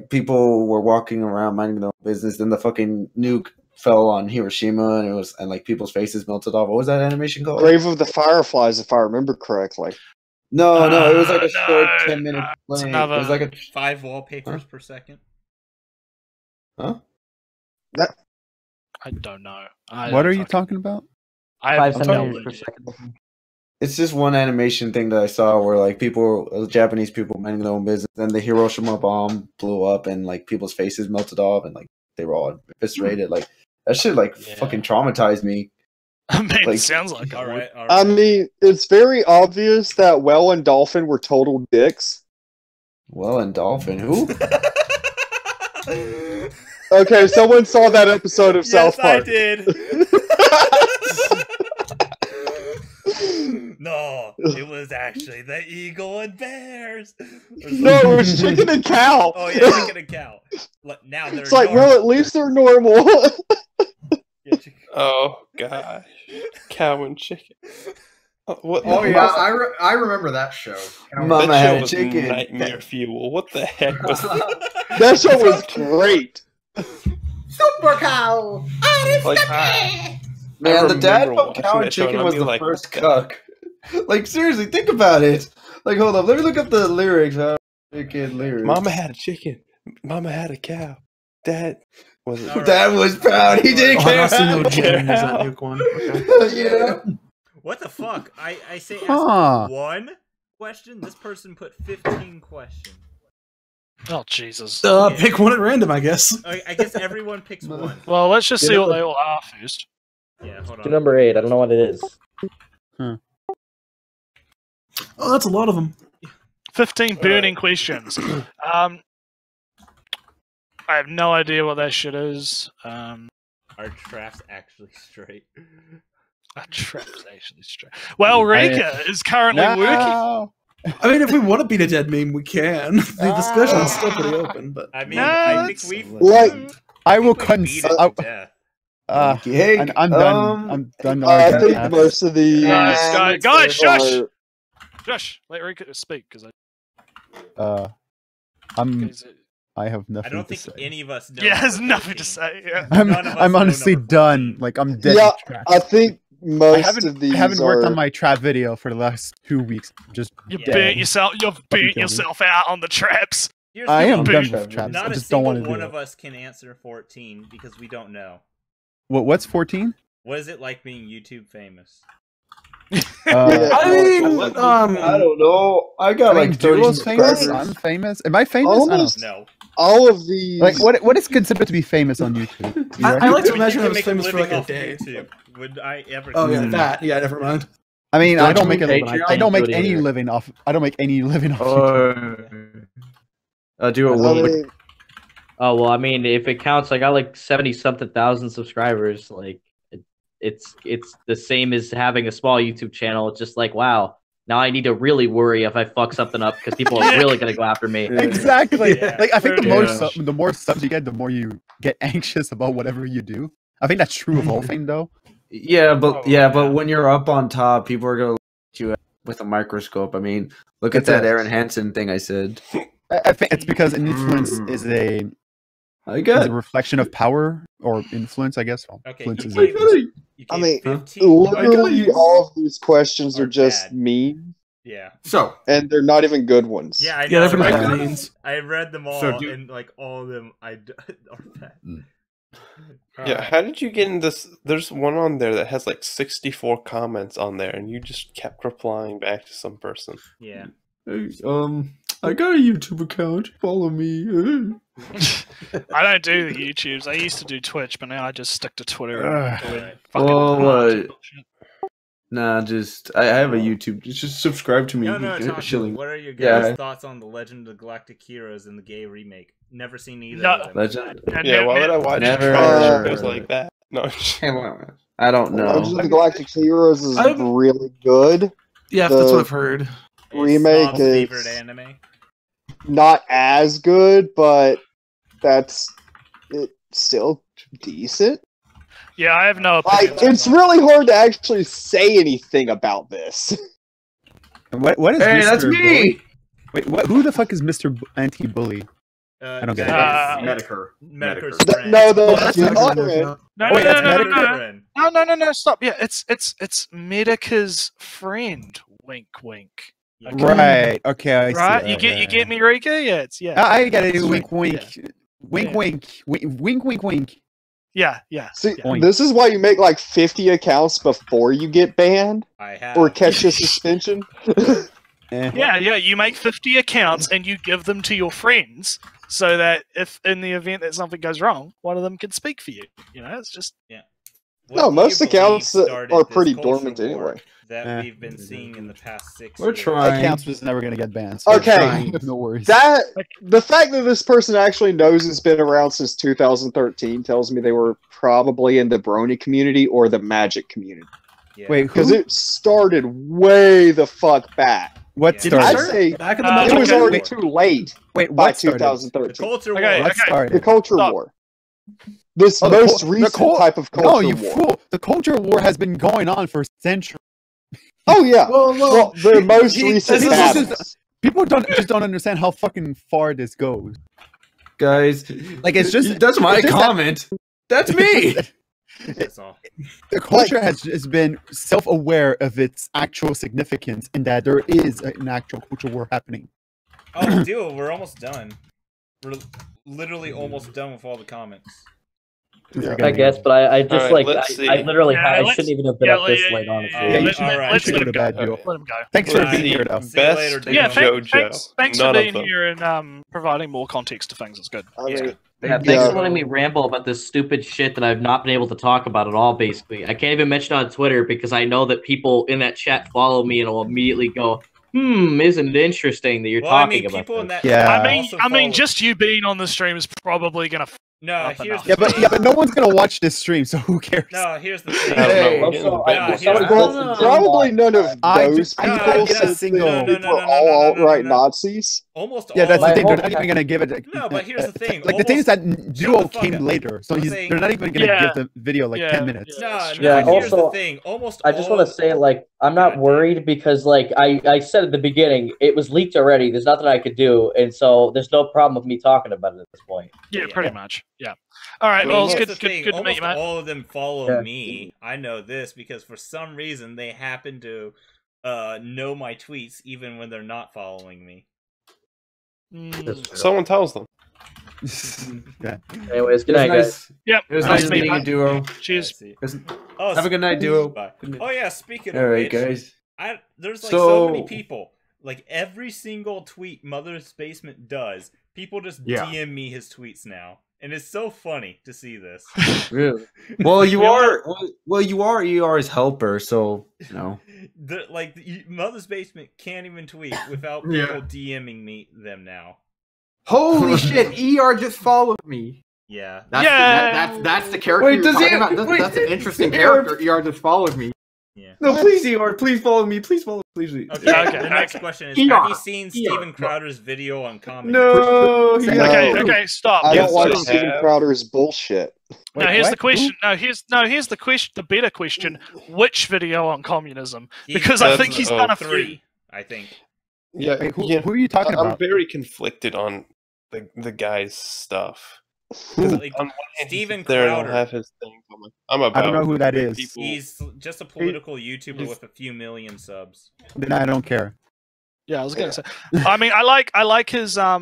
people were walking around minding their own business, then the fucking nuke fell on Hiroshima, and like people's faces melted off. What was that animation called? Grave of the Fireflies, if I remember correctly. No, it was like a short 10-minute thing. It was like a 5 wallpapers per second. Huh? I don't know. What are you talking about? 5 centimeters per second. It's just one animation thing that I saw where like Japanese people minding their own business, and the Hiroshima bomb blew up, and like people's faces melted off, and like they were all eviscerated. Like that shit, fucking traumatized me. I mean, it sounds like all right. I mean, it's very obvious that Well and Dolphin were total dicks. Well and Dolphin, who? Okay, someone saw that episode of South Park. I did. No, it was actually the eagle and bears. No, it was chicken and cow. Oh yeah, chicken and cow. Now they're. It's like, normal. Well, at least they're normal. Oh gosh, cow and chicken. I remember that show. Mama had a chicken. Nightmare fuel. What the heck was that? That show was great. Super cow. Man, the dad from Cow and Chicken was the first cuck. Like, seriously, think about it. Like, hold up. Let me look up the lyrics. Chicken lyrics. Mama had a chicken. Mama had a cow. Dad was proud. He didn't care. I see no chicken. Is that nuke one? Okay. Yeah. What the fuck? I say ask one question. This person put 15 questions. Oh, Jesus. Pick one at random, I guess. I guess everyone picks one. Well, let's just see what they all are first. Yeah, hold on. Do number 8. I don't know what it is. Oh, that's a lot of them. 15 burning questions. I have no idea what that shit is. Are traps actually straight? Are traps actually straight? Well, Rika is currently working. I mean, if we want to beat a dead meme, we can. The discussion's still pretty open, but I mean, I think we've I will Hey, I'm done. I'm done. I think most of the guys, shush! Let Rika speak because I have nothing. I don't to think say. any of us know. Yeah, has nothing to say. Yeah. I'm honestly done. Like I'm dead. Yeah, I think most of these I haven't worked on my trap video for the last 2 weeks. Just You've burnt yourself out on the traps. I am done with traps. Not I a just don't want single to do one it. of us can answer 14 because we don't know. What's 14? What is it like being YouTube famous? I don't know. I got like 30 famous. I'm famous. Am I famous? Almost No. All of these. Like what is considered to be famous on YouTube? I like to imagine I was make a famous for like living a off day. YouTube. Would I ever? Oh yeah, consider that. Yeah, never mind. I mean, I don't make Patreon? I don't make any Either. living off. I don't make any living off. YouTube. Do a Oh well, I mean, if it counts, I got like 70-something thousand subscribers. Like, it's the same as having a small YouTube channel. It's just like, wow, now I need to really worry if I fuck something up because people are really gonna go after me. Exactly. Yeah. Like I think the more subs you get, the more you get anxious about whatever you do. I think that's true of all thing, though. Yeah, but when you're up on top, people are gonna look at you with a microscope. I mean, look at that Aaron Hansen thing I said. I think it's because an influence is a reflection of power or influence, I guess. Well, Okay, influence is I mean, literally all of these questions are just memes. Yeah. So, and they're not even good ones. Yeah, I know. they're magazines. I read them all, and like all of them, are bad. Yeah, how did you get in this? There's one on there that has like 64 comments on there, and you just kept replying back to some person. Yeah. Hey, I got a YouTube account. Follow me. I don't do the YouTubes. I used to do Twitch, but now I just stick to Twitter. Nah, just I have a YouTube. Just subscribe to me. No, Shilling. what are your guys' thoughts on the Legend of the Galactic Heroes and the gay remake? Never seen either. Of them. Legend. Yeah, why would I watch Never shows like that? No, I don't know. Legend of the Galactic Heroes is really good. Yeah, that's what I've heard. Remake is favorite anime. Not as good, but it's still decent. Yeah, I have no opinion. It's really hard to actually say anything about this. What is Hey, Mr. that's me! Wait, who the fuck is Mr. Anti-Bully? I don't get it. Medicare's friend. No, stop. Yeah, it's Medica's friend. Wink, wink. Okay. Right. Okay. I right. See You get me, Rika? Yeah. I get it. Wink, wink. Yeah. Wink, wink. Wink, wink, wink. Yeah. See, this is why you make like 50 accounts before you get banned or catch a suspension. Yeah. You make 50 accounts and you give them to your friends so that if in the event that something goes wrong, one of them can speak for you. You know, it's just No, most accounts are pretty dormant anyway. That we've been seeing in the past 6 years. We're trying. Accounts was never going to get banned. So okay, no worries. The fact that this person actually knows it's been around since 2013 tells me they were probably in the Brony community or the Magic community. Yeah. Wait, because it started way the fuck back. What started? I'd say back in the it was already too late. Wait, by what started? 2013. The culture war. The culture war. This most recent type of culture war. No, you fool! The culture war has been going on for centuries. Oh yeah. Well, the most recent battles. People don't understand how fucking far this goes, guys. Like it's just that's my comment. That's me. That's all. The culture has been self-aware of its actual significance and that there is an actual culture war happening. Oh, dude, we're almost done. We're literally almost done with all the comments. I guess, but I just right, I literally I shouldn't even have been up this late, honestly. Let's let him go. Let him go. Thanks for being here, though. Best JoJo. Thanks for being here and providing more context to things. It's good. I mean, Yeah, thanks for letting me ramble about this stupid shit that I've not been able to talk about at all, basically. I can't even mention it on Twitter because I know that people in that chat follow me and will immediately go, isn't it interesting that you're talking about people this? in that I mean, just you being on the stream is probably gonna. No, here's but no one's gonna watch this stream, so who cares? No, here's the thing. Probably none of those people were all alt-right Nazis. Almost yeah, that's all the thing. They're not even gonna give it. No, but here's the thing. Like the thing is that Duo came later, so they're not even gonna give the video 10 minutes. Here's the thing. I just want to say, like, I'm not worried because, like, I said at the beginning, it was leaked already. There's nothing I could do, and so there's no problem with me talking about it at this point. Yeah, pretty much. Yeah. All right. Well, it's good to meet you, mate. All of them follow me. I know this because for some reason they happen to know my tweets even when they're not following me. Someone tells them. Yeah. Anyways, good night, guys. Yep. It was nice meeting you, Duo. Cheers. Have a good night, Duo. Oh yeah, speaking of which, guys. There's like so many people. Like every single tweet Mother's Basement does, people just DM me his tweets now. And it's so funny to see this. Really? Well, you are ER's helper, so you know. Mother's Basement can't even tweet without people DMing me them now. Holy shit! ER just followed me. Yeah. That's the character. Wait, you're talking about. That's an interesting character. ER just followed me. Yeah. No, please, ER, please follow me. Please follow me. Please. Okay. The next question is: have you seen Steven Crowder's video on comedy? No. Okay. Stop. I don't watch Steven Crowder's bullshit. Now here's the question. Here's the question. The better question: which video on communism? Because I think he's done a few. I think. Yeah. Wait, who are you talking about? I'm very conflicted on the guy's stuff. Like, Steven Crowder have his thing. I don't know who that is. He's just a political YouTuber with a few million subs. Then I don't care. Yeah, I was gonna say. I mean, I like his I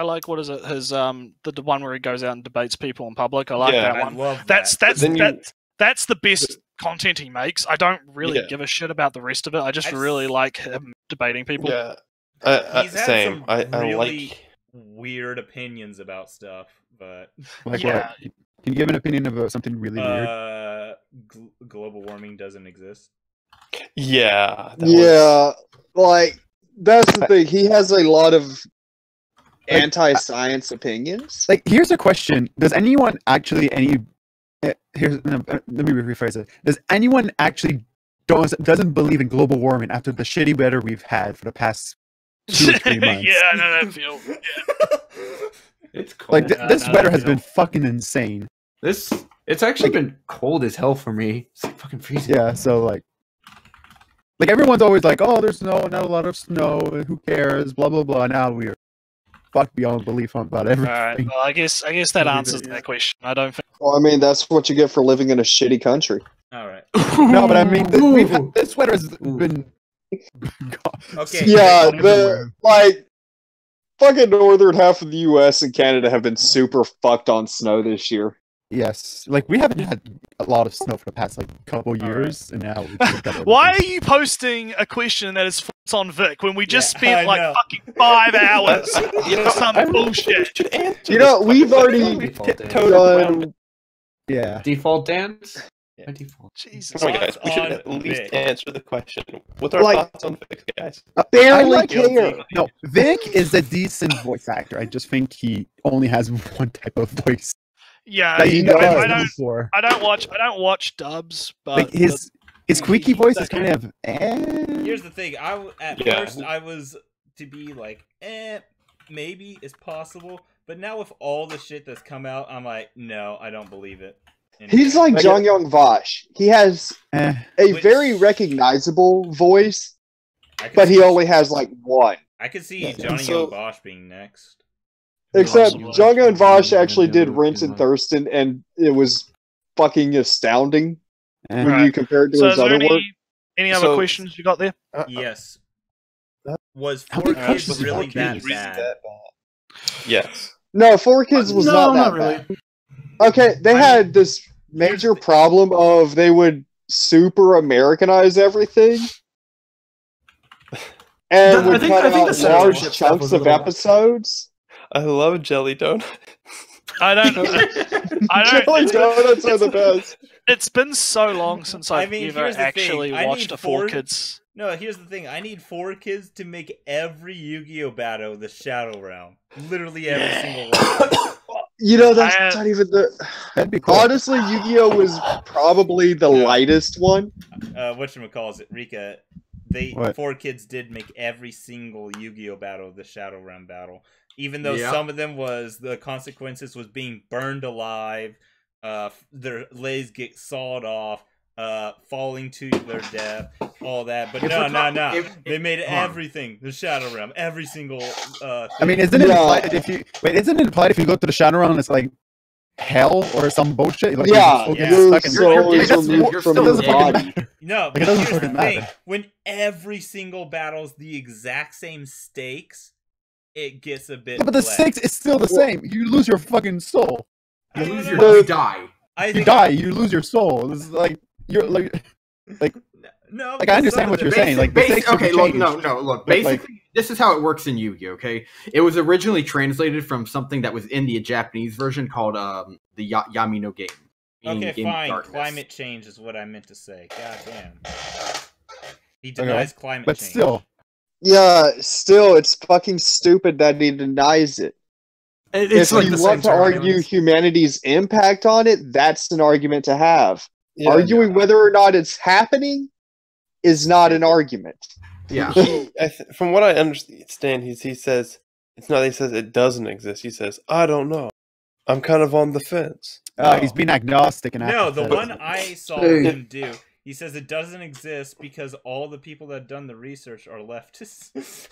like what is it? His the one where he goes out and debates people in public. I like that one. I love that's the best content he makes. I don't really give a shit about the rest of it. I just really like him debating people. Yeah, he's had same. Some I really like weird opinions about stuff, but what? Can you give an opinion about something really weird? Global warming doesn't exist. Yeah. Like that's the thing. He has a lot of anti-science opinions. Like, here's a question: does anyone actually let me rephrase it. Does anyone actually doesn't believe in global warming after the shitty weather we've had for the past 2 or 3 months? Yeah, I know that feel. Yeah. It's cold. Like this weather has been fucking insane. It's actually been cold as hell for me. It's like fucking freezing. Yeah, so like everyone's always like, oh, there's not a lot of snow, who cares, blah blah blah. Now we're fucked beyond belief about everything. Alright, well, I guess that answers that question. I don't think. Well, I mean, that's what you get for living in a shitty country. All right. No, but I mean, this weather has been. Okay. Yeah, fucking northern half of the U.S. and Canada have been super fucked on snow this year. Yes, like we haven't had a lot of snow for the past couple years, and now. Why are you posting a question that is false on Vic when we just spent fucking 5 hours on some bullshit? You know, we've already done. Yeah. Default dance. Yeah. Default. Jesus. Come on, guys. We should at least answer the question. What's our thoughts on Vic, guys? Barely care. No, Vic is a decent voice actor. I just think he only has one type of voice. Yeah, I don't watch dubs, but like his squeaky voice is kind of. Here's the thing. First I was to be like, maybe it's possible, but now with all the shit that's come out, I'm like, no, I don't believe it. He's like Jong Vash. He has a very recognizable voice, but he only has like one. I could see Johnny Young Bosch being next. Except Jong Vash actually did Rinse and Thurston, and it was fucking astounding when you compare it to his other work. Any other questions you got there? Yes. Was 4Kids really that bad? Yes. No, 4Kids was not that bad. Okay, they had this major problem of they would super Americanize everything. And would cut out large chunks of episodes. I love jelly donuts. I don't. Jelly donuts are the best. It's been so long since I've ever actually watched a 4Kids. No, here's the thing. I need 4Kids to make every Yu-Gi-Oh battle the Shadow Realm. Literally every single one. You know, that's not even the. That'd be cool. Honestly, Yu-Gi-Oh was probably the lightest one. Whatchamacallit, Rika? 4Kids did make every single Yu-Gi-Oh battle the Shadow Realm battle. Even though some of them the consequences was being burned alive, their legs get sawed off, falling to their death, all that. But no. They made everything the Shadow Realm, every single thing. I mean, isn't it implied that if you isn't it implied if you go to the Shadow Realm, it's like hell or some bullshit? Like, your soul is removed from your body. No, but here's the thing: when every single battle is the exact same stakes, it gets a bit. But the stakes is still the same. You lose your fucking soul. You die. You die. You lose your soul. This is like you're like. No, like I understand what you're saying. Like, okay, look, look. Basically, this is how it works in Yu-Gi-Oh. Okay, it was originally translated from something that was in the Japanese version called the Yami no Game. Okay, fine. Climate change is what I meant to say. God damn. He denies climate change. But still, it's fucking stupid that he denies it. If you want to argue humanity's impact on it, that's an argument to have. Arguing whether or not it's happening is not an argument. Yeah. From what I understand, he says it's not. He says it doesn't exist. He says I don't know. I'm kind of on the fence. He's being agnostic and no. The one I saw him do. He says it doesn't exist because all the people that have done the research are leftists.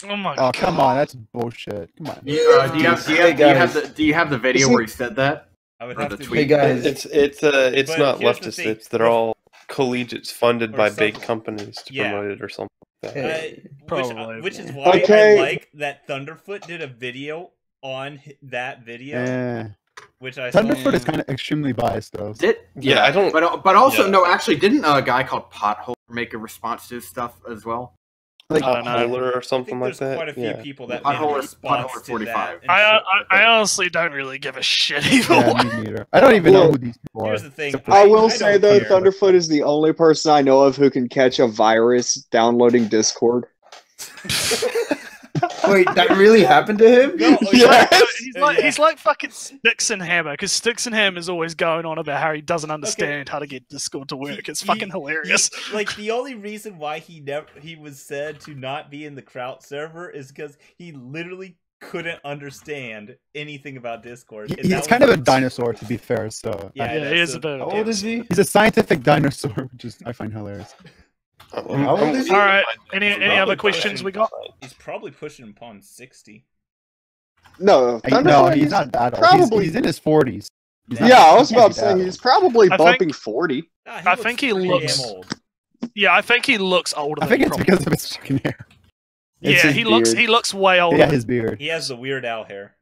Oh my god! Come on, that's bullshit. Come on. Do you have the video where he said that? I would have to tweet. Hey guys, it's not leftist. They're all collegiates funded by big companies to promote it or something like that. Which is why I like that Thunderfoot did a video on that video. Which I Thunderfoot is kind of extremely biased, though. I don't. But also, no, actually, didn't a guy called Pothole make a response to his stuff as well? Like Pothole or something like that. Quite a few people that made a response to that. I honestly don't really give a shit either way. Me neither. I don't even know who these people are. Here's the thing. I will say though, Thunderfoot is the only person I know of who can catch a virus downloading Discord. Wait, that really happened to him? No, he's like fucking Sticks and Hammer, because Sticks and Hammer is always going on about how he doesn't understand how to get Discord to work. It's fucking hilarious. Like, the only reason why he was said to not be in the Kraut server is because he literally couldn't understand anything about Discord. He's kind of a dinosaur, to be fair. So he is a bit. How old is he? He's a scientific dinosaur, which I find hilarious. All right. Any other questions we got? He's probably pushing upon 60. No, he's not that old. He's in his 40s. I was about to say he's probably bumping 40. I think he looks old. Yeah, I think he looks older. I think it's because of his fucking hair. He looks way older. Yeah, his beard. He has the Weird Al hair.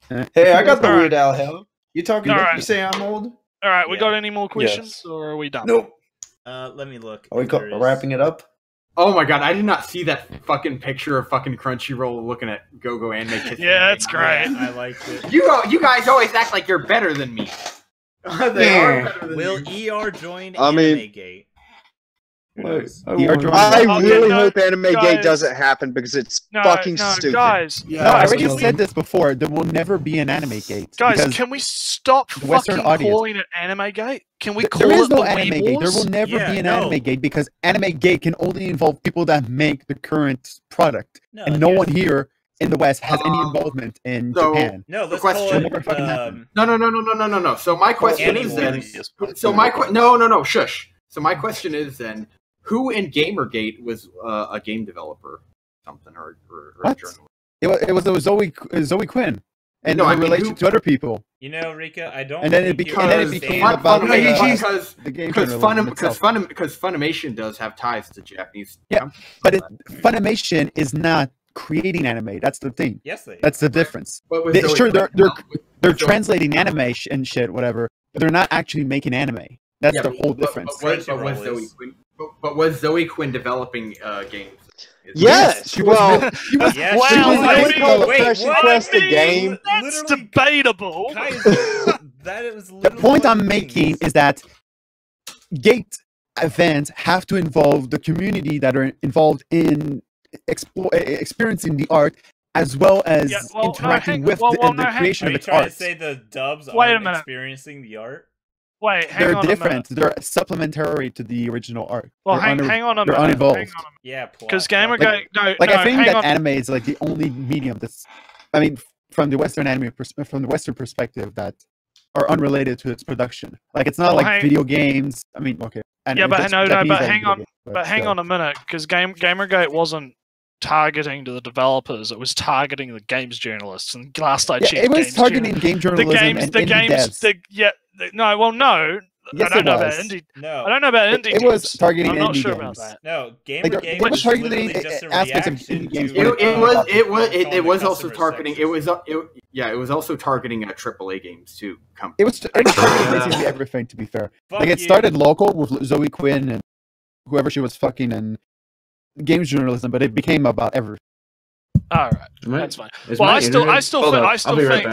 Hey, I got the Weird Al hair. You talking? You say I'm old? All right, we got any more questions, or are we done? Nope. Let me look. Are we wrapping it up? Oh my god, I did not see that fucking picture of fucking Crunchyroll looking at Go-Go Anime Kids. Yeah, that's great. I liked it. You guys always act like you're better than me. They are better than Will ER join Anime Gate? I really hope Anime Gate doesn't happen because it's fucking stupid. Guys, I already said this before. There will never be an Anime Gate. Guys, can we stop fucking calling it Anime Gate? Can we call there is it no the Anime Gate. There will never be an Anime Gate because Anime Gate can only involve people that make the current product, and no one here in the West has any involvement in Japan. No, let's call it. No. So my question is then. Shush. So my question is then. Who in Gamergate was a game developer, something, or a journalist? It was Zoe Quinn, and in relation to other people. You know, Rika, I don't. And then it became about because Funimation does have ties to Japanese. Yeah, but Funimation is not creating anime. That's the thing. Yes, that's the difference. They're translating anime and shit, whatever, but they're not actually making anime. That's the whole difference. But was Zoe Quinn developing games? Yes. She was. She was. Yeah, Well, she was like, wait, Fashion Quest the game. That's debatable. The point I'm making is that gate events have to involve the community that are involved in experiencing the art, as well as interacting with the creation of its art. Are you trying to say the dubs aren't experiencing the art? Wait, they're different. They're supplementary to the original art. Well, hang on a minute. They're uninvolved. Yeah, because Gamergate. I think that anime is like the only medium that's, I mean, from the Western anime, from the Western perspective, that are unrelated to its production. Like it's not like video games. I mean, okay. Yeah, but hang on a minute, because Gamergate wasn't targeting to the developers; it was targeting the games journalists. And last I checked, it was targeting game journalism no. Yes, I don't know about indie. No, I don't know about indie. It was targeting I'm not indie sure games. about that. No, Gamergate was targeting aspects of indie games. It was also targeting. It was also targeting AAA games too. It was targeting basically everything. To be fair, like it started local with Zoe Quinn and whoever she was fucking and games journalism, but it became about everything. All right, that's fine. Well, I still think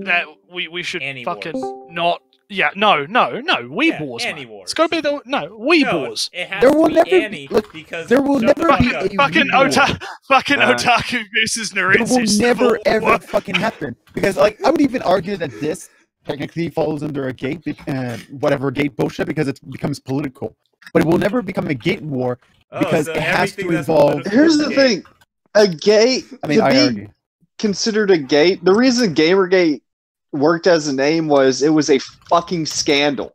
that we should fucking not. Yeah, no. Weeb Wars. It's got to be Weeb Wars. There will never be because there will never be fucking Otaku versus Naruto. It will never ever fucking happen because, like, I would even argue that this technically falls under a gate, whatever gate bullshit, because it becomes political. But it will never become a gate war because it has to involve. Here's the thing: a gate. I mean, to be considered a gate, the reason Gamergate worked as a name was it was a fucking scandal.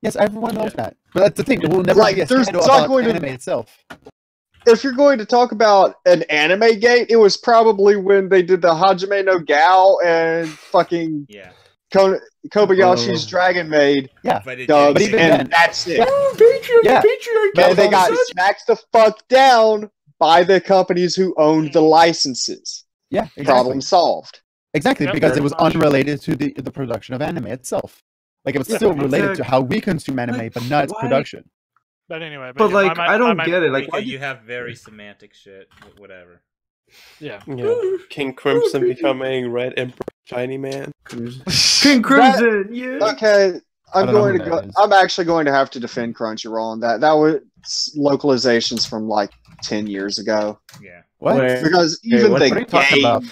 Yes, everyone knows that. But that's the thing. It will never be a scandal about anime itself. If you're going to talk about an anime gate, it was probably when they did the Hajime no Gao and fucking Kobayashi's Dragon Maid. Yeah, but even then, that's it. And they got smacked the fuck down by the companies who owned the licenses. Yeah, exactly. Problem solved. Exactly, because it was unrelated to the production of anime itself. Like, it was still related to how we consume anime, but not its production. But anyway, but like, I don't get it. Like, you have very semantic shit. Whatever. Yeah. King Crimson becoming Red Emperor Shiny Man. King Crimson. Okay, I'm actually going to have to defend Crunchyroll on that. That was localizations from like 10 years ago. Yeah. What? Because even the game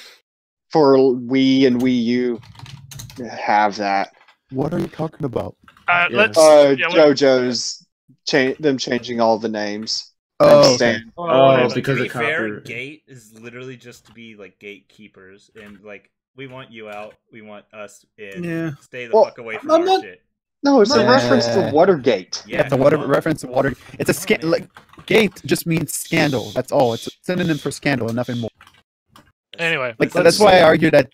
for Wii and Wii U have that. What are you talking about? JoJo's them changing all the names. Because to be of fair, gate is literally just to be like gatekeepers, and like we want you out, we want us in. Yeah. Stay the fuck away from our shit. No, it's a reference to Watergate. Yeah, it's a reference to Watergate. It's a like gate just means scandal. That's all. It's a synonym for scandal and nothing more. Anyway, like that's why I argue that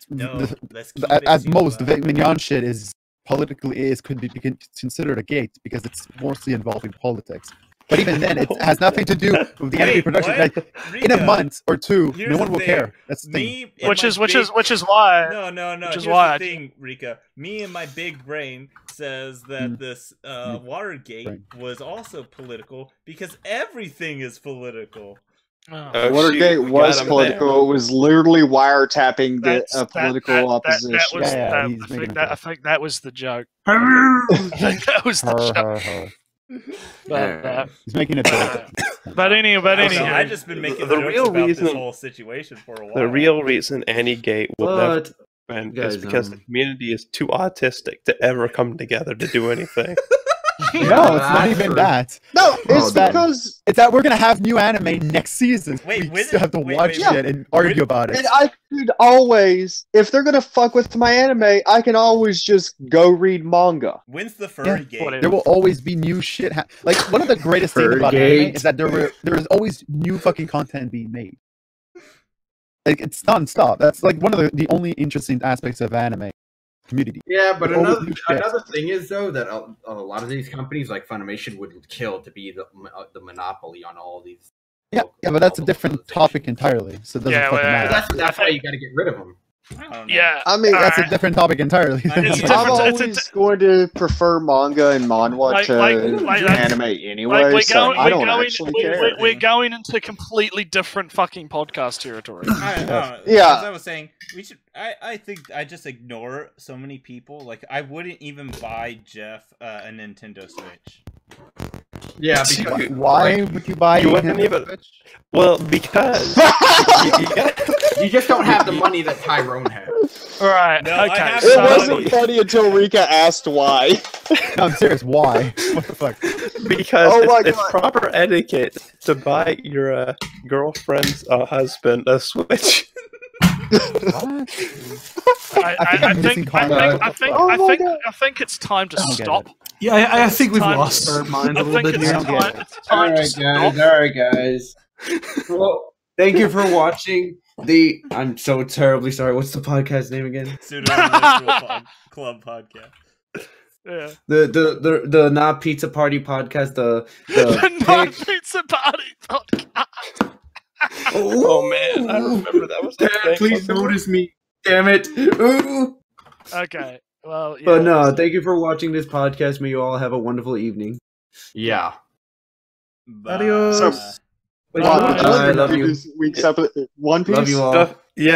at most the Vic Mignogna shit is could be considered a gate because it's mostly involving politics. But even then, it has nothing to do with the anime production. Like, in a month or two, no one will care. That's the thing. Which is why. No. Which is Here's why the thing, Rika. Me and my big brain says that this Watergate was also political because everything is political. Watergate was political. It was literally wiretapping the political opposition. I think that was the joke. I think that was the joke. He's making it. But anyway, I've just been making the real reason this whole situation for a while. The real reason AniGate will never end is because the community is too autistic to ever come together to do anything. No, it's not even that. No, it's because it's that we're gonna have new anime next season. We still have to watch it and argue about it. And I could always, if they're gonna fuck with my anime, I can always just go read manga. When's the furry gate? There will always be new shit. Like one of the greatest things about anime is that there is always new fucking content being made. Like it's non-stop. That's like one of the only interesting aspects of anime community. Yeah, but another thing is though that a lot of these companies like Funimation would kill to be the monopoly on all of these. Yeah, but that's a different topic entirely. So it doesn't fucking matter. That's why you got to get rid of them. Yeah, I mean, that's a different topic entirely. I'm always going to prefer manga and manhwa to anime anyway, I don't actually care. We're going into completely different fucking podcast territory. Yeah, as I was saying, we should. I think I just ignore so many people. Like, I wouldn't even buy Jeff a Nintendo Switch. Yeah, because why would you buy? You wouldn't even. Well, because you just don't have the money that Tyrone has. All right. No, okay. It wasn't funny until Rika asked why. No, I'm serious. Why? What the fuck? Because it's proper etiquette to buy your girlfriend's husband a Switch. I think it's time to stop. Yeah, I think we've lost our mind a little bit here. All right, guys. Well, thank you for watching the. I'm so terribly sorry. What's the podcast name again? Pseudo Intellectual Club Podcast. Yeah. The Not Pizza Party podcast. The Not Pizza Party podcast. Oh man, I remember that was. Dad, please notice me. Damn it. Ooh. Okay. Well, yeah. But no, thank you for watching this podcast. May you all have a wonderful evening. Yeah. Adios. I love you. One piece. Love you all. Yeah.